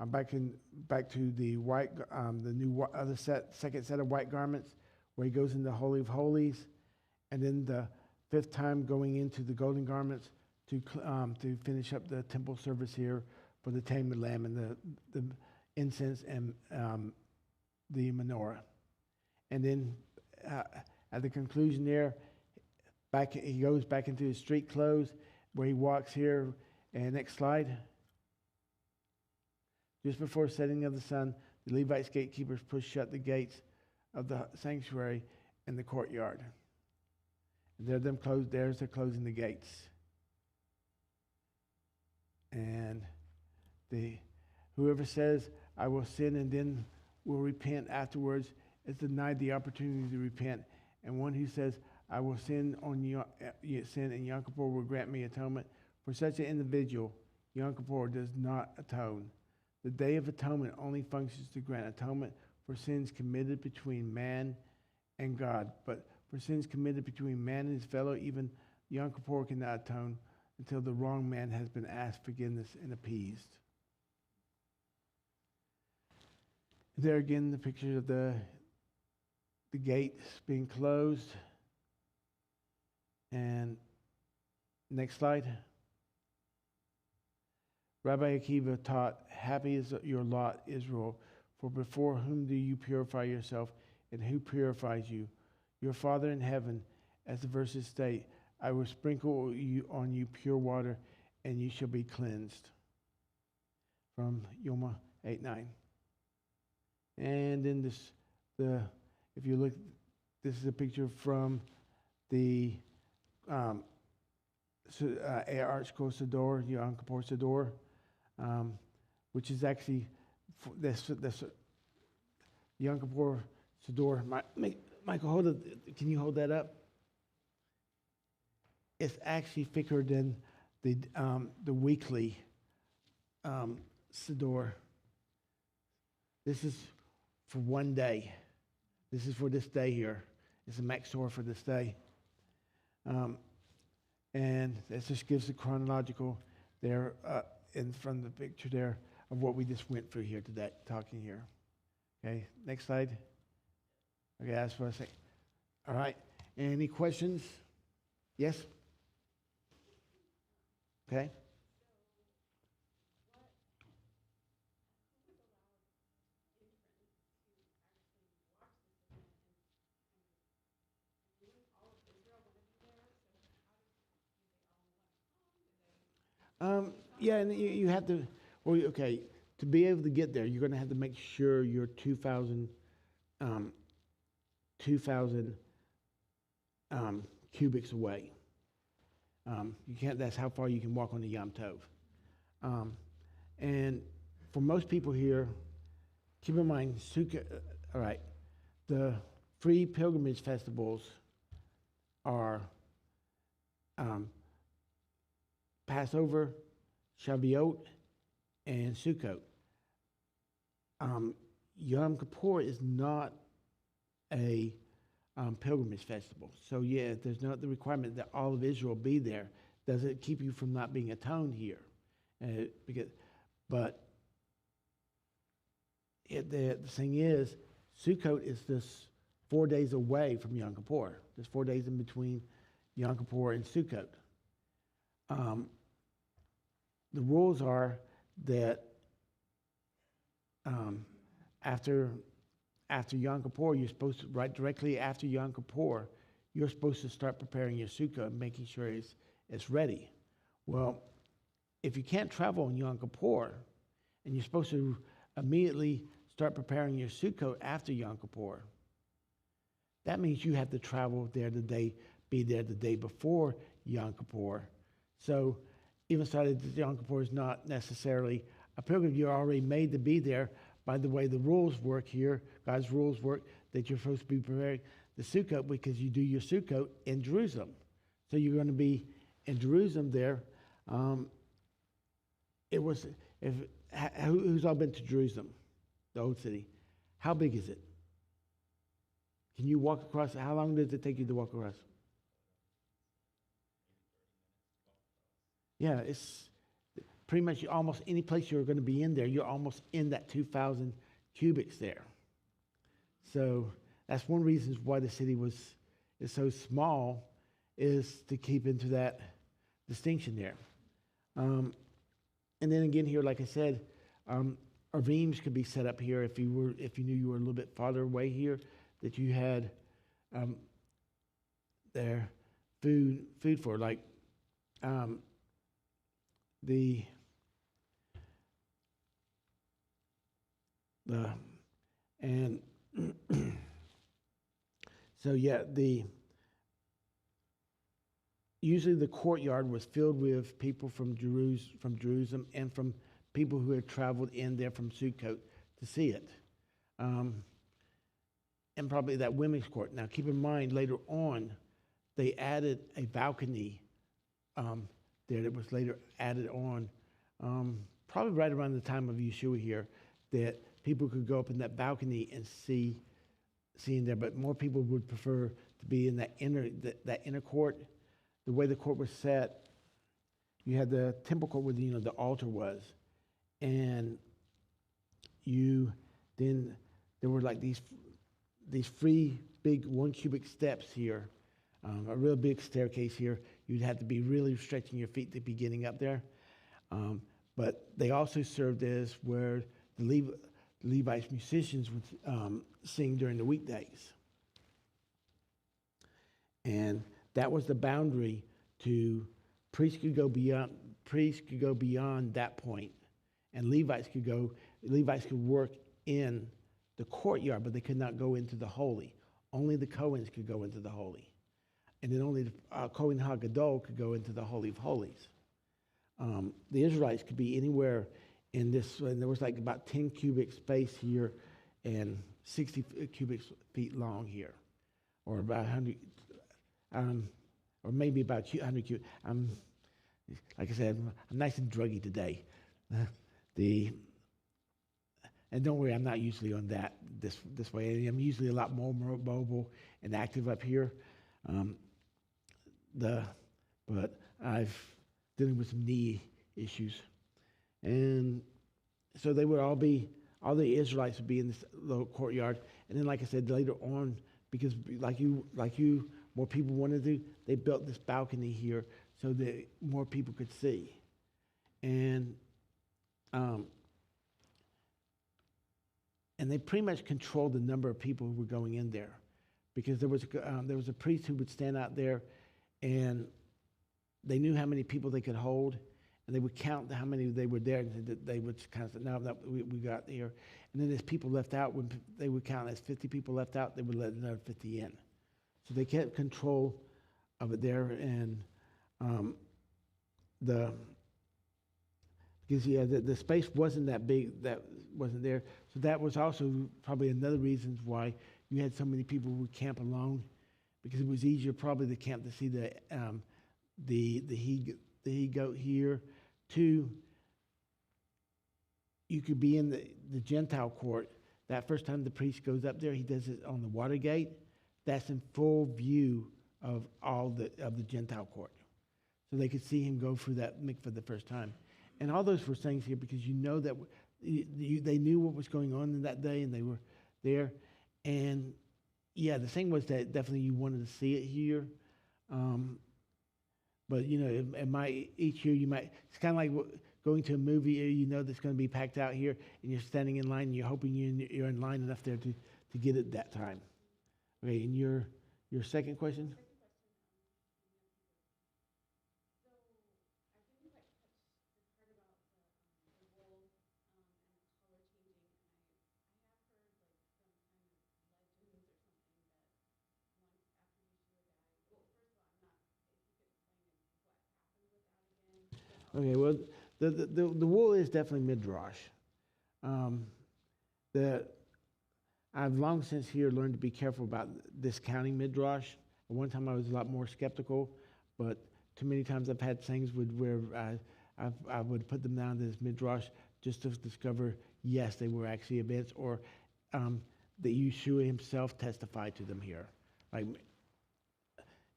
back to the white, the new other second set of white garments, where he goes into the Holy of Holies, and then the fifth time going into the golden garments to finish up the temple service here for the Tamid lamb and the incense and the menorah. And then at the conclusion there, he goes back into his street clothes, where he walks here. And next slide. Just before setting of the sun, the Levites' gatekeepers pushed shut the gates of the sanctuary and the courtyard. And they're closing the gates. And whoever says, I will sin and then will repent afterwards, is denied the opportunity to repent. And one who says, I will sin and Yom Kippur will grant me atonement. For such an individual, Yom Kippur does not atone. The Day of Atonement only functions to grant atonement for sins committed between man and God. But for sins committed between man and his fellow, even Yom Kippur cannot atone until the wrong man has been asked forgiveness and appeased. There again, the picture of the gates being closed. And next slide. Rabbi Akiva taught, happy is your lot, Israel, for before whom do you purify yourself, and who purifies you? Your Father in heaven, as the verses state, I will sprinkle on you pure water, and you shall be cleansed. From Yoma 8:9. And then if you look, this is a picture from the Arch Seder, Yom Kippur Seder, which is actually this Yom Kippur Seder. Michael, hold it. Can you hold that up? It's actually thicker than the weekly Seder. This is for one day. This is for this day here. It's a Maxor for this day. And this just gives the chronological there in front of the picture there of what we just went through here today, talking here. Okay, next slide. Okay, that's what I say. All right, any questions? Yes? Okay. Yeah, and you have to, well, okay, to be able to get there, you're going to have to make sure you're 2,000 cubics away. You can't, that's how far you can walk on the Yom Tov. And for most people here, keep in mind, all right, the free pilgrimage festivals are Passover, Shavuot, and Sukkot. Yom Kippur is not a pilgrimage festival. So yeah, there's not the requirement that all of Israel be there. Does it keep you from not being atoned here? But the thing is, Sukkot is just 4 days away from Yom Kippur. There's 4 days in between Yom Kippur and Sukkot. The rules are that after Yom Kippur, you're supposed to, right directly after Yom Kippur, you're supposed to start preparing your sukkah and making sure it's ready. Well, if you can't travel on Yom Kippur, and you're supposed to immediately start preparing your sukkah after Yom Kippur, that means you have to travel there be there the day before Yom Kippur. So even though Yom Kippur is not necessarily a pilgrim, you're already made to be there by the way the rules work here. God's rules work that you're supposed to be preparing the Sukkot because you do your Sukkot in Jerusalem. So you're going to be in Jerusalem there. Who's all been to Jerusalem, the old city? How big is it? Can you walk across? How long does it take you to walk across? Yeah, it's pretty much almost any place you're going to be in there, you're almost in that 2,000 cubics there. So that's one reason why the city is so small, is to keep into that distinction there. And then again here, like I said, arvims could be set up here if you knew you were a little bit farther away here, that you had their food for, like and so yeah, usually the courtyard was filled with people from Jerusalem and from people who had traveled in there from Sukkot to see it. And probably that women's court. Now keep in mind, later on, they added a balcony there that was later added on, probably right around the time of Yeshua here, that people could go up in that balcony and see in there, but more people would prefer to be in that inner court. The way the court was set, you had the temple court where the altar was, and then there were like these free big 1 cubic steps here, a real big staircase here. You'd have to be really stretching your feet to be getting up there. But they also served as where the Levites musicians would sing during the weekdays. And that was the boundary to priests could go beyond that point. And Levites could work in the courtyard, but they could not go into the holy. Only the Cohens could go into the holy. And then only the Kohen HaGadol could go into the Holy of Holies. The Israelites could be anywhere in this, and there was like about 10 cubic space here and 60 cubic feet long here, or about 100, or maybe about 100 cubic. Like I said, I'm nice and druggy today. And don't worry, I'm not usually on that this way. I'm usually a lot more mobile and active up here. But I've dealing with some knee issues. And so they would all the Israelites would be in this little courtyard. And then, like I said, later on, because like you, more people wanted to do, they built this balcony here so that more people could see. And they pretty much controlled the number of people who were going in there, because there was a priest who would stand out there, and they knew how many people they could hold, and they would count how many they were there, and they would kind of say, no, we got here. And then as people left out, when they would count as 50 people left out, they would let another 50 in. So they kept control of it there, and because the space wasn't that big, that wasn't there. So that was also probably another reason why you had so many people who would camp alone, because it was easier probably to camp to see the he-goat here. 2, you could be in the Gentile court. That first time the priest goes up there, he does it on the water gate. That's in full view of all of the Gentile court. So they could see him go through that mikveh for the first time. And all those were things here because you know that they knew what was going on in that day, and they were there. And yeah, the thing was that definitely you wanted to see it here. But it might, each year you might, it's kind of like going to a movie, that's going to be packed out here, and you're standing in line, and you're hoping you're in line enough there to get it that time. Okay, and your second question? Okay, well, the wool is definitely midrash. I've long since here learned to be careful about discounting midrash. At one time I was a lot more skeptical, but too many times I've had things where I would put them down as midrash just to discover, yes, they were actually events, or that Yeshua himself testified to them here. Like,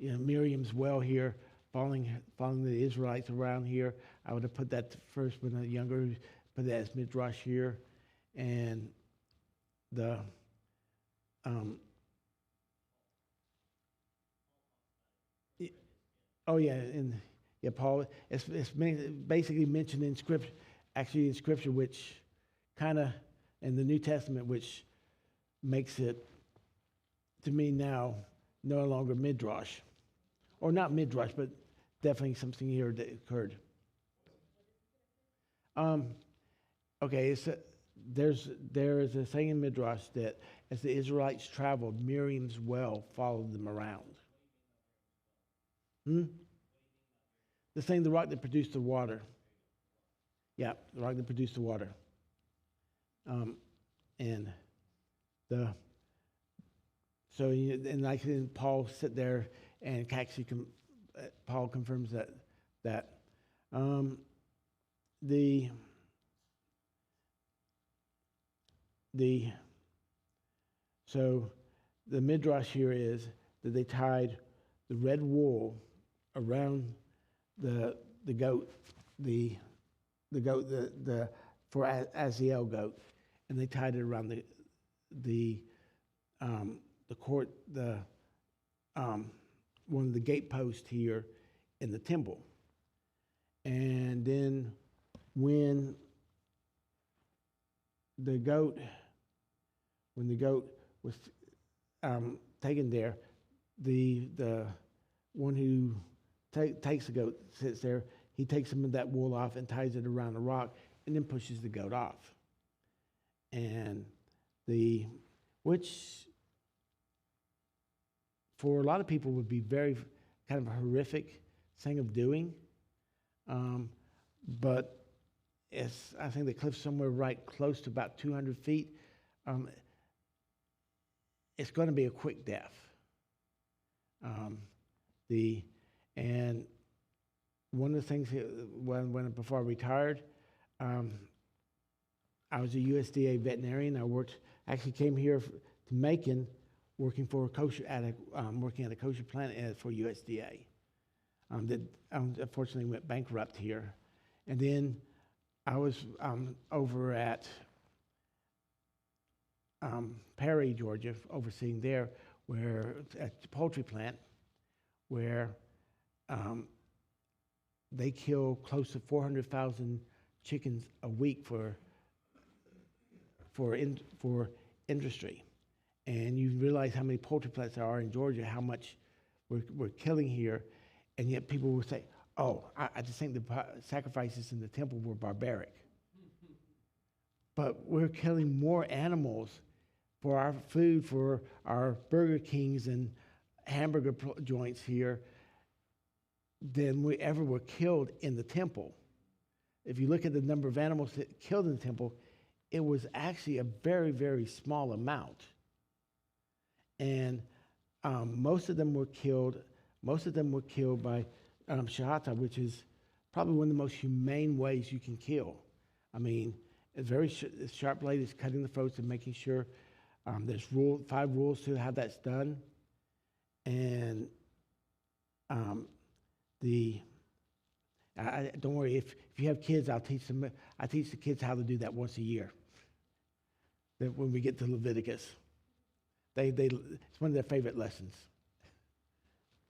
Miriam's well here, following the Israelites around here. I would have put that first when I was younger, put that as Midrash here. And the Paul, it's basically mentioned in Scripture, actually in Scripture, which kind of, in the New Testament, which makes it, to me now, no longer Midrash. Or not Midrash, but definitely something here that occurred. Okay, there is a saying in Midrash that as the Israelites traveled, Miriam's well followed them around. The thing, the rock that produced the water. Yeah, the rock that produced the water. And Paul sit there and actually Paul confirms that so the Midrash here is that they tied the red wool around the goat, the for Azazel goat, and they tied it around the court, one of the gate posts here in the temple. And then when the goat was taken there, the one who takes the goat sits there. He takes some of that wool off and ties it around the rock, and then pushes the goat off. And which for a lot of people would be very kind of a horrific thing of doing, but I think the cliff's somewhere right close to about 200 feet. It's going to be a quick death. And one of the things before I retired, I was a USDA veterinarian. I actually came here to Macon, working at a kosher plant for USDA. That unfortunately went bankrupt here, and then I was over at Perry, Georgia, overseeing there, at the poultry plant, where they kill close to 400,000 chickens a week for industry. And you realize how many poultry plants there are in Georgia, how much we're killing here, and yet people will say, "Oh, I just think the sacrifices in the temple were barbaric." But we're killing more animals for our food, for our Burger Kings and hamburger joints here, than we ever were killed in the temple. If you look at the number of animals that killed in the temple, it was actually a very, very small amount. And most of them were killed by shahata, which is probably one of the most humane ways you can kill. I mean, it's very sharp blade is cutting the throats and making sure there's 5 rules to how that's done. And don't worry, if you have kids, I teach the kids how to do that once a year. When we get to Leviticus, it's one of their favorite lessons.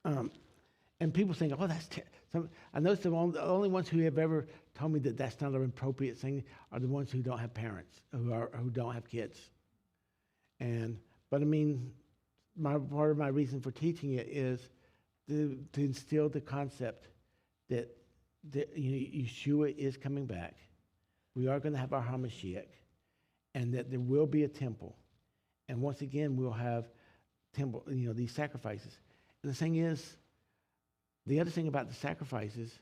And people think, "Oh, that's." I notice the only ones who have ever told me that that's not an appropriate thing are the ones who don't have parents, who don't have kids. But I mean, part of my reason for teaching it is to instill the concept that Yeshua is coming back. We are going to have our HaMashiach, and that there will be a temple. And once again, we'll have temple, these sacrifices. And the thing is, the other thing about the sacrifices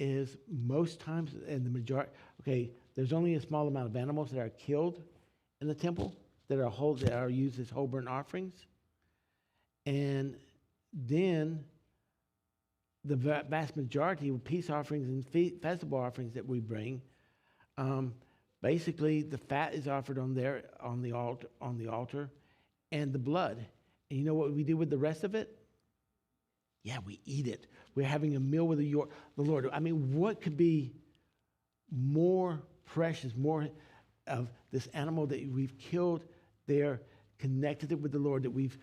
is most times, and the majority, there's only a small amount of animals that are killed in the temple that are used as whole burnt offerings. And then the vast majority of peace offerings and festival offerings that we bring, basically the fat is offered on the altar, and the blood. And you know what we do with the rest of it? Yeah, we eat it. We're having a meal with the Lord. I mean, what could be more precious, more of this animal that we've killed there, connected it with the Lord, that we've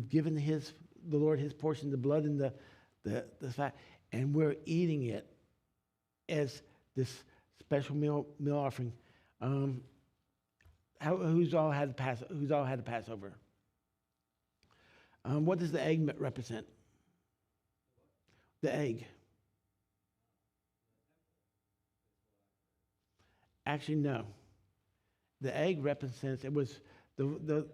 given the Lord his portion, the blood and the fat, and we're eating it as this special meal offering. Who's all had the Passover? What does the egg represent? The egg. Actually, no. The egg represents, it was the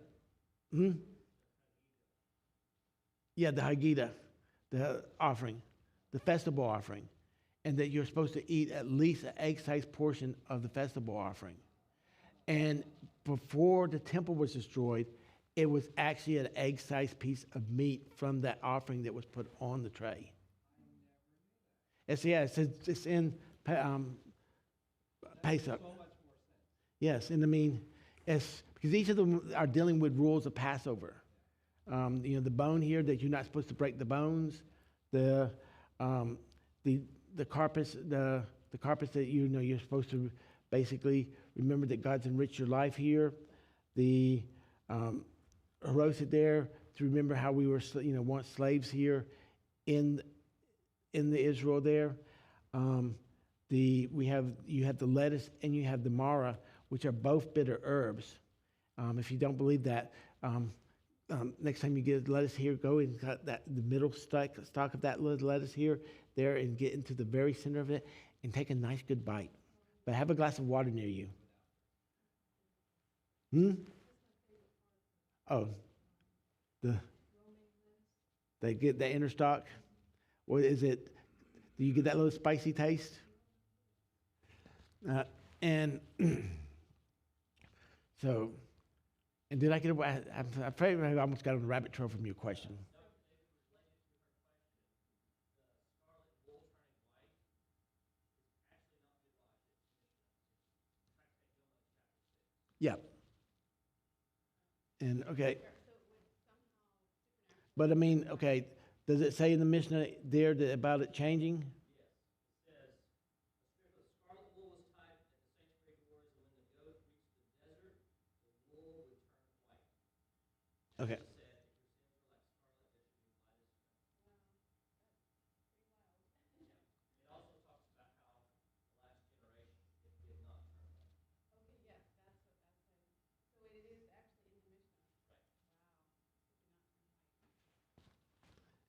Haggadah, the offering, the festival offering, and that you're supposed to eat at least an egg-sized portion of the festival offering. And before the temple was destroyed, it was actually an egg-sized piece of meat from that offering that was put on the tray. It's in Pesach. Yes, and I mean, it's because each of them are dealing with rules of Passover. The bone here, that you're not supposed to break the bones. The carpets that you're supposed to basically remember that God's enriched your life here. The Haroset there, to remember how we were once slaves here in the Israel there. You have the lettuce and you have the mara, which are both bitter herbs. If you don't believe that, next time you get lettuce here, go and cut the middle stalk of that lettuce here, there, and get into the very center of it and take a nice good bite. But have a glass of water near you. Oh, they get the inner stalk. Or is it? Do you get that little spicy taste? And so, and did I get away? I'm afraid I almost got on the rabbit trail from your question. Yeah. And okay. But I mean, okay, does it say in the Mishnah there about it changing? Okay.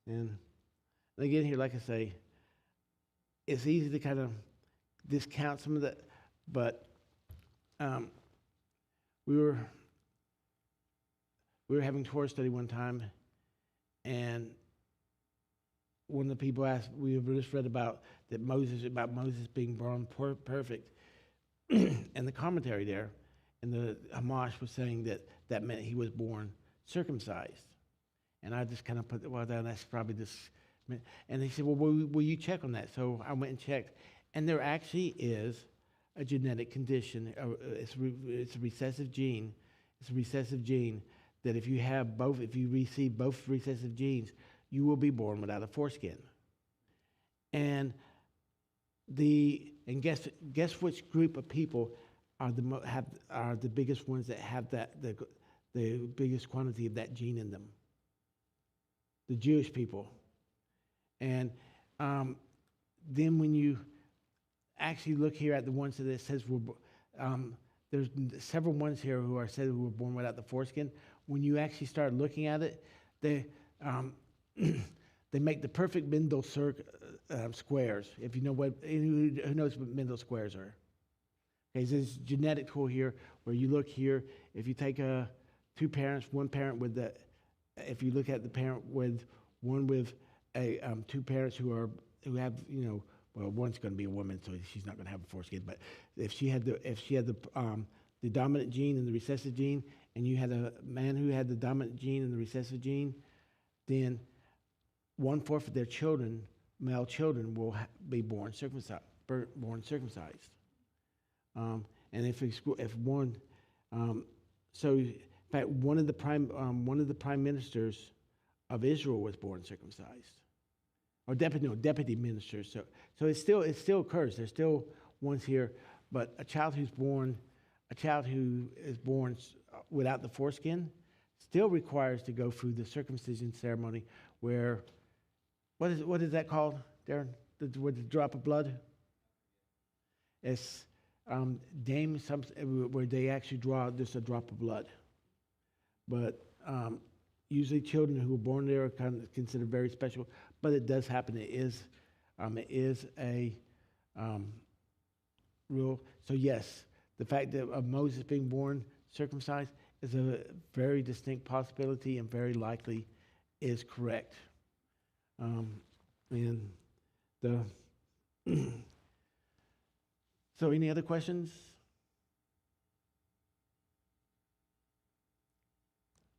And again, here, like I say, it's easy to kind of discount some of that, but we were having Torah study one time, and one of the people asked, we just read about Moses being born perfect, and the commentary there, and the Hamash was saying that meant he was born circumcised. And I just kind of put, well, that's probably this. And they said, well, will you check on that? So I went and checked. And there actually is a genetic condition. It's a recessive gene. It's a recessive gene that if you receive both recessive genes, you will be born without a foreskin. And guess which group of people are the biggest ones that have the biggest quantity of that gene in them? The Jewish people. And then when you actually look here at the ones that it says there's several ones here who are said who were born without the foreskin. When you actually start looking at it, they make the perfect Mendel squares. If you know who knows what Mendel squares are. Okay, so there's a genetic tool here where you look here. If you take two parents, one parent with the, if you look at the parent with one with two parents who have well, one's going to be a woman, so she's not going to have a foreskin. But if she had the dominant gene and the recessive gene, and you had a man who had the dominant gene and the recessive gene, then 1/4 of their children, male children, will be born circumcised. And if one, so in fact, one of the prime ministers of Israel was born circumcised. or deputy ministers. So it still occurs. There's still ones here, but a child who is born without the foreskin still requires to go through the circumcision ceremony, where what is that called, Darren? With the drop of blood. It's where they actually draw just a drop of blood, but usually children who are born there are kind of considered very special. But it does happen. It is a rule. So yes, the fact that of Moses being born circumcised is a very distinct possibility, and very likely is correct. And the so any other questions?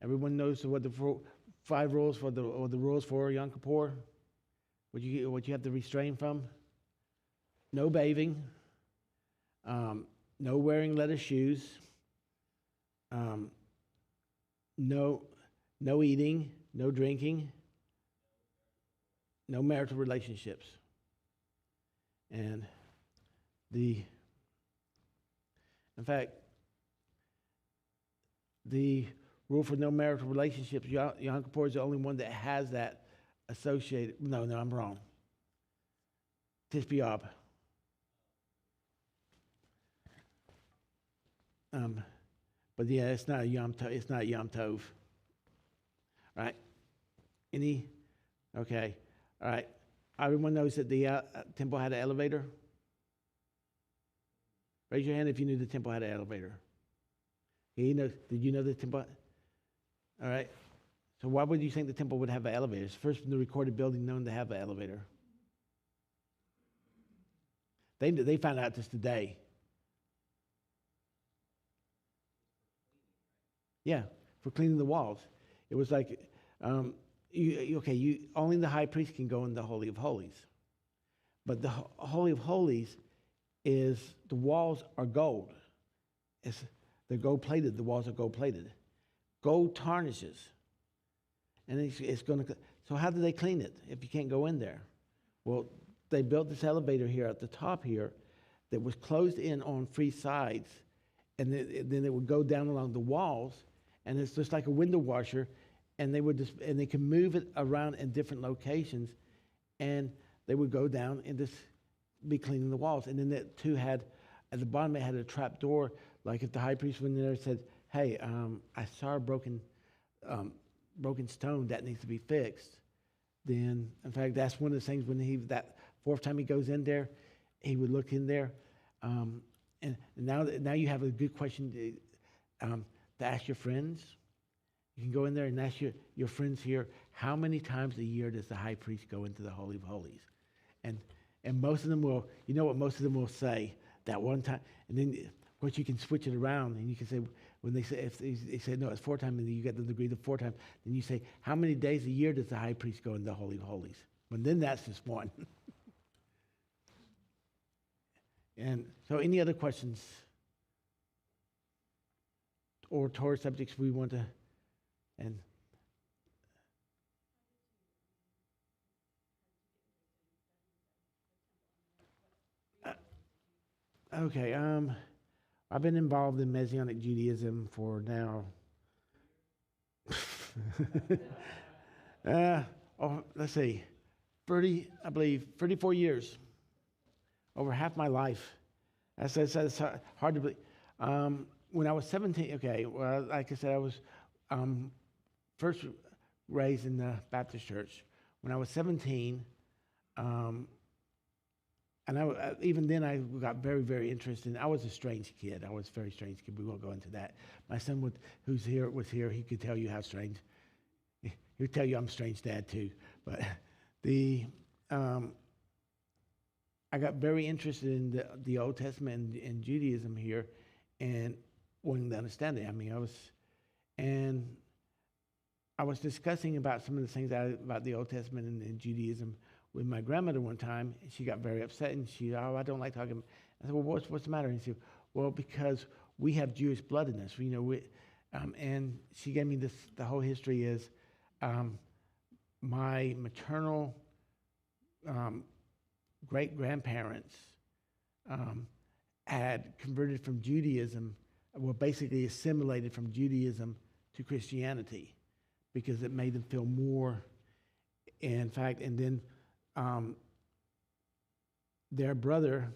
Everyone knows what the 5 rules for the rules for Yom Kippur. What you have to refrain from: no bathing, no wearing leather shoes, no eating, no drinking, no marital relationships. And in fact, the rule for no marital relationships, Yom Kippur is the only one that has that associated. No, I'm wrong. Tis B'Av. But yeah, it's not Yom Tov. Right? Okay. All right. Everyone knows that the temple had an elevator? Raise your hand if you knew the temple had an elevator. Did you know the temple? All right. So why would you think the temple would have an elevator? It's the first in the recorded building known to have an elevator. They found out this today. Yeah, for cleaning the walls. It was like, only the high priest can go in the Holy of Holies. But the Holy of Holies is, the walls are gold. They're gold plated. The walls are gold plated. Gold tarnishes. And it's going to, so how do they clean it if you can't go in there? Well, they built this elevator here at the top here that was closed in on 3 sides, and then it would go down along the walls, and it's just like a window washer, and they can move it around in different locations, and they would go down and just be cleaning the walls. And then that too had, at the bottom it had a trap door, like if the high priest went in there and said, hey, I saw a broken stone that needs to be fixed, then in fact that's one of the things when that 4th time he goes in there, he would look in there. And now you have a good question to ask your friends. You can go in there and ask your friends here, how many times a year does the high priest go into the Holy of Holies? And most of them will, you know what most of them will say, that one time. And then, of course, you can switch it around, and you can say, when they say, if they say, no, it's 4 times, and you get them to agree to 4 times, then you say, how many days a year does the high priest go into the Holy of Holies? Well, then that's just one. And so any other questions or Torah subjects we want to, and okay, I've been involved in Messianic Judaism for now, let's see, 34 years, over half my life. That's hard to believe. When I was 17, okay, well, like I said, I was first raised in the Baptist church. When I was 17, and even then I got very, very interested. I was a strange kid. I was a very strange kid. We won't go into that. My son, was here, he could tell you how strange. He would tell you I'm a strange dad too. But I got very interested in the Old Testament and Judaism here, and wanting to understand it. I mean, I was discussing about some of the things about the Old Testament and Judaism with my grandmother one time, and she got very upset, and she, I don't like talking. I said, well, what's the matter? And she said, well, because we have Jewish blood in us. And she gave me the whole history is my maternal great-grandparents had converted from Judaism, well, basically assimilated from Judaism to Christianity because it made them feel more, in fact, and then their brother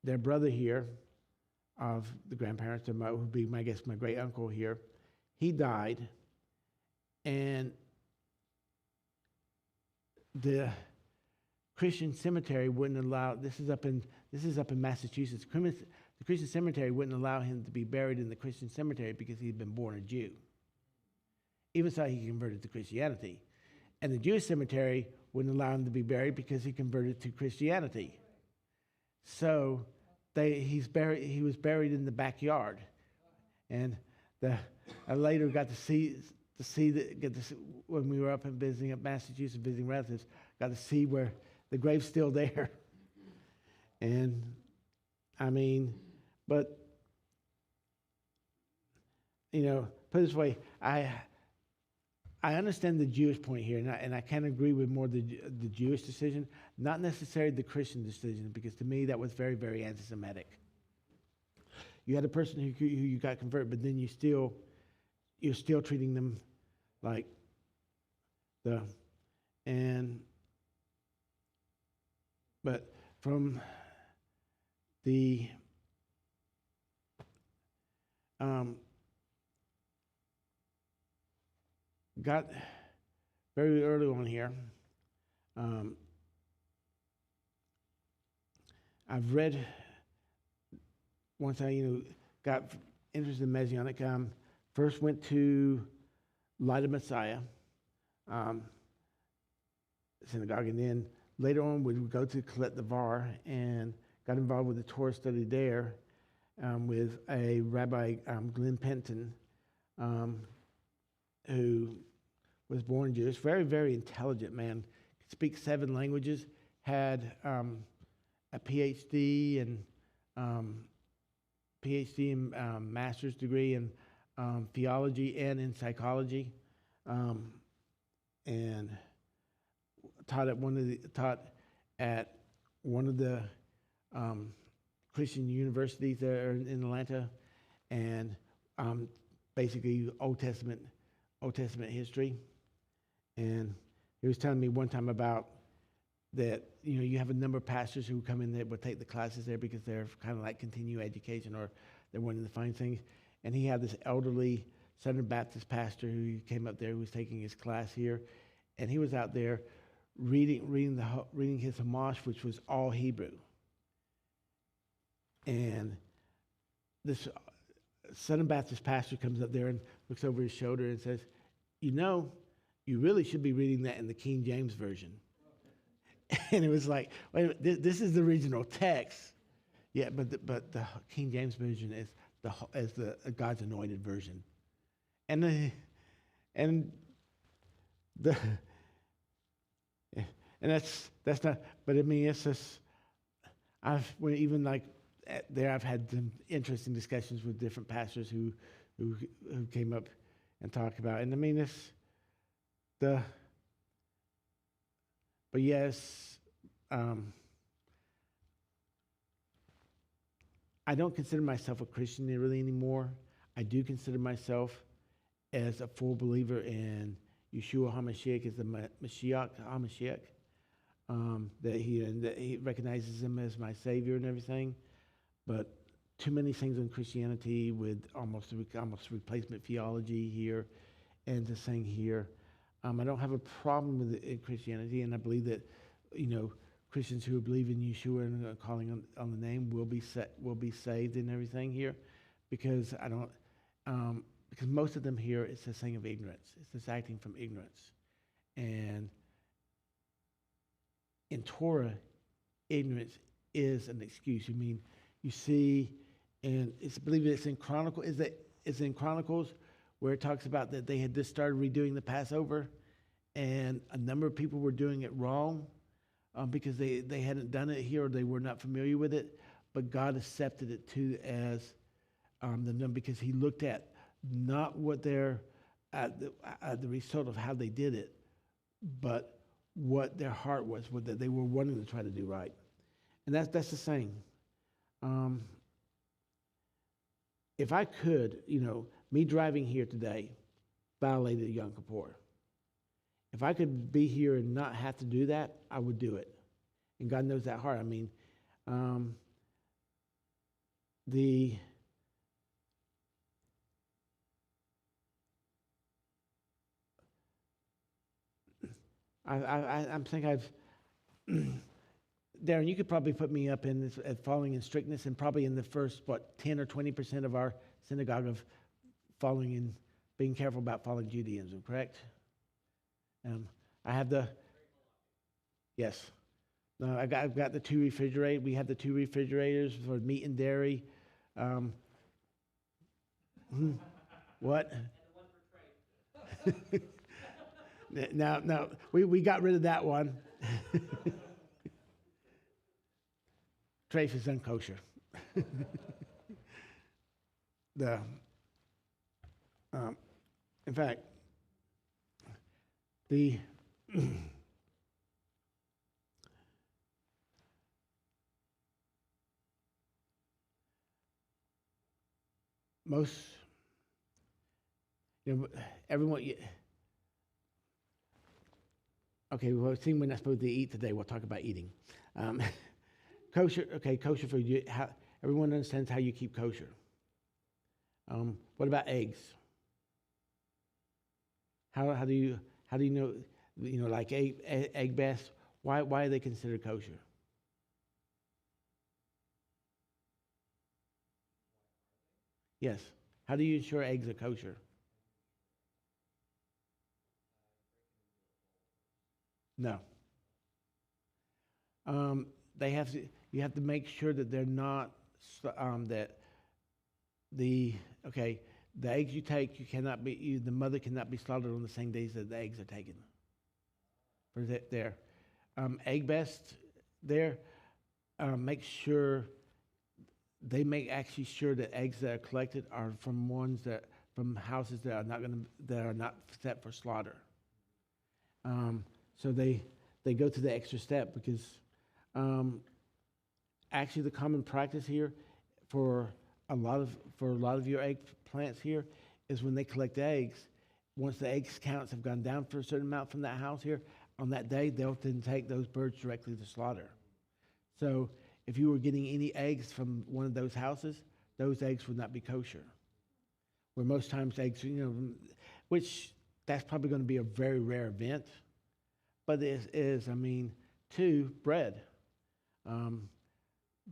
here of the grandparents, who would be, I guess, my great uncle here, he died, and the Christian cemetery wouldn't allow. This is up in Massachusetts. The Christian cemetery wouldn't allow him to be buried in the Christian cemetery because he'd been born a Jew. Even so, he converted to Christianity, and the Jewish cemetery wouldn't allow him to be buried because he converted to Christianity. So he was buried in the backyard, and I later got to see when we were up and visiting up Massachusetts, visiting relatives, got to see where the grave's still there. And I mean, but put it this way, I understand the Jewish point here, and I can agree with more the Jewish decision, not necessarily the Christian decision, because to me that was very, very anti-Semitic. You had a person who you got converted, but then you're still treating them like but from the got very early on here. I've read once I got interested in Messianic. First went to Light of Messiah synagogue, and then later on we would go to Colette Devar and got involved with the Torah study there with a Rabbi Glenn Penton, who was born Jewish, very, very intelligent man, could speak 7 languages, had a PhD and master's degree in theology and in psychology, and taught at one of the Christian universities there in Atlanta, and basically Old Testament history. And he was telling me one time about that, you have a number of pastors who come in that would take the classes there because they're kind of like continuing education, or they're wanting to find things. And he had this elderly Southern Baptist pastor who came up there who was taking his class here, and he was out there reading his Hamash, which was all Hebrew. And this Southern Baptist pastor comes up there and looks over his shoulder and says, you really should be reading that in the King James Version. And it was like, wait a minute, this is the original text. Yeah, but the King James Version is the God's anointed version. And that's not, but I mean, it's just, I've had some interesting discussions with different pastors who came up and talked about it. And I mean, but yes, I don't consider myself a Christian really anymore. I do consider myself as a full believer in Yeshua HaMashiach as the Mashiach HaMashiach, that he recognizes him as my Savior and everything. But too many things in Christianity with almost replacement theology here and this thing here. I don't have a problem with it in Christianity, and I believe that Christians who believe in Yeshua and are calling on the name will be saved and everything here, because because most of them here, it's this thing of ignorance. It's this acting from ignorance. And in Torah, ignorance is an excuse. You see, and I believe it's in Chronicles where it talks about that they had just started redoing the Passover, and a number of people were doing it wrong because they hadn't done it here, or they were not familiar with it. But God accepted it too as the because He looked at not what the result of how they did it, but what their heart was, what that they were wanting to try to do right. And that's the same. If I could, me driving here today violated Yom Kippur. If I could be here and not have to do that, I would do it. And God knows that heart. I mean, I'm thinking Darren, you could probably put me up in this, at following in strictness, and probably in the first 10 or 20% of our synagogue of following in being careful about following Judaism. Correct? I have yes. No, I've got the 2 refrigerators. We have the 2 refrigerators for meat and dairy. What? No, we got rid of that one. Trafe is unkosher. In fact, the most, everyone. Okay, well, seeing we're not supposed to eat today, we'll talk about eating. Kosher, kosher food. Everyone understands how you keep kosher. What about eggs? How do you know? Like egg bass. Why are they considered kosher? Yes. How do you ensure eggs are kosher? No. You have to make sure that they're not the eggs you take, the mother cannot be slaughtered on the same days that the eggs are taken. For there, egg best there, make sure they make actually sure that eggs that are collected are from houses that are not set for slaughter. So they go to the extra step because actually the common practice here for a lot of your egg plants here is when they collect eggs, once the eggs counts have gone down for a certain amount from that house here, on that day they'll then take those birds directly to slaughter. So if you were getting any eggs from one of those houses, those eggs would not be kosher. Where most times eggs, which that's probably going to be a very rare event. But it is, bread.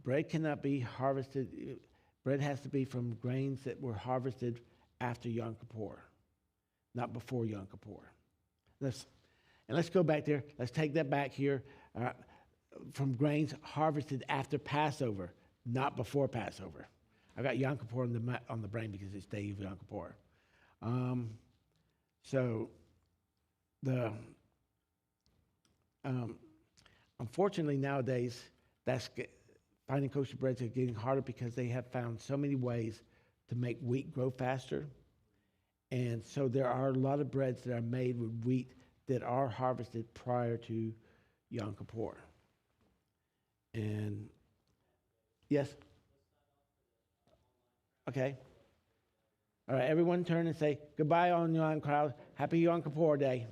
Bread cannot be harvested. Bread has to be from grains that were harvested after Yom Kippur, not before Yom Kippur. Let's go back there. Let's take that back here. From grains harvested after Passover, not before Passover. I got Yom Kippur on the brain because it's day of Yom Kippur. Unfortunately nowadays, finding kosher breads is getting harder because they have found so many ways to make wheat grow faster. And so there are a lot of breads that are made with wheat that are harvested prior to Yom Kippur. And yes? Okay. All right, everyone turn and say goodbye on Yom Kippur. Happy Yom Kippur Day.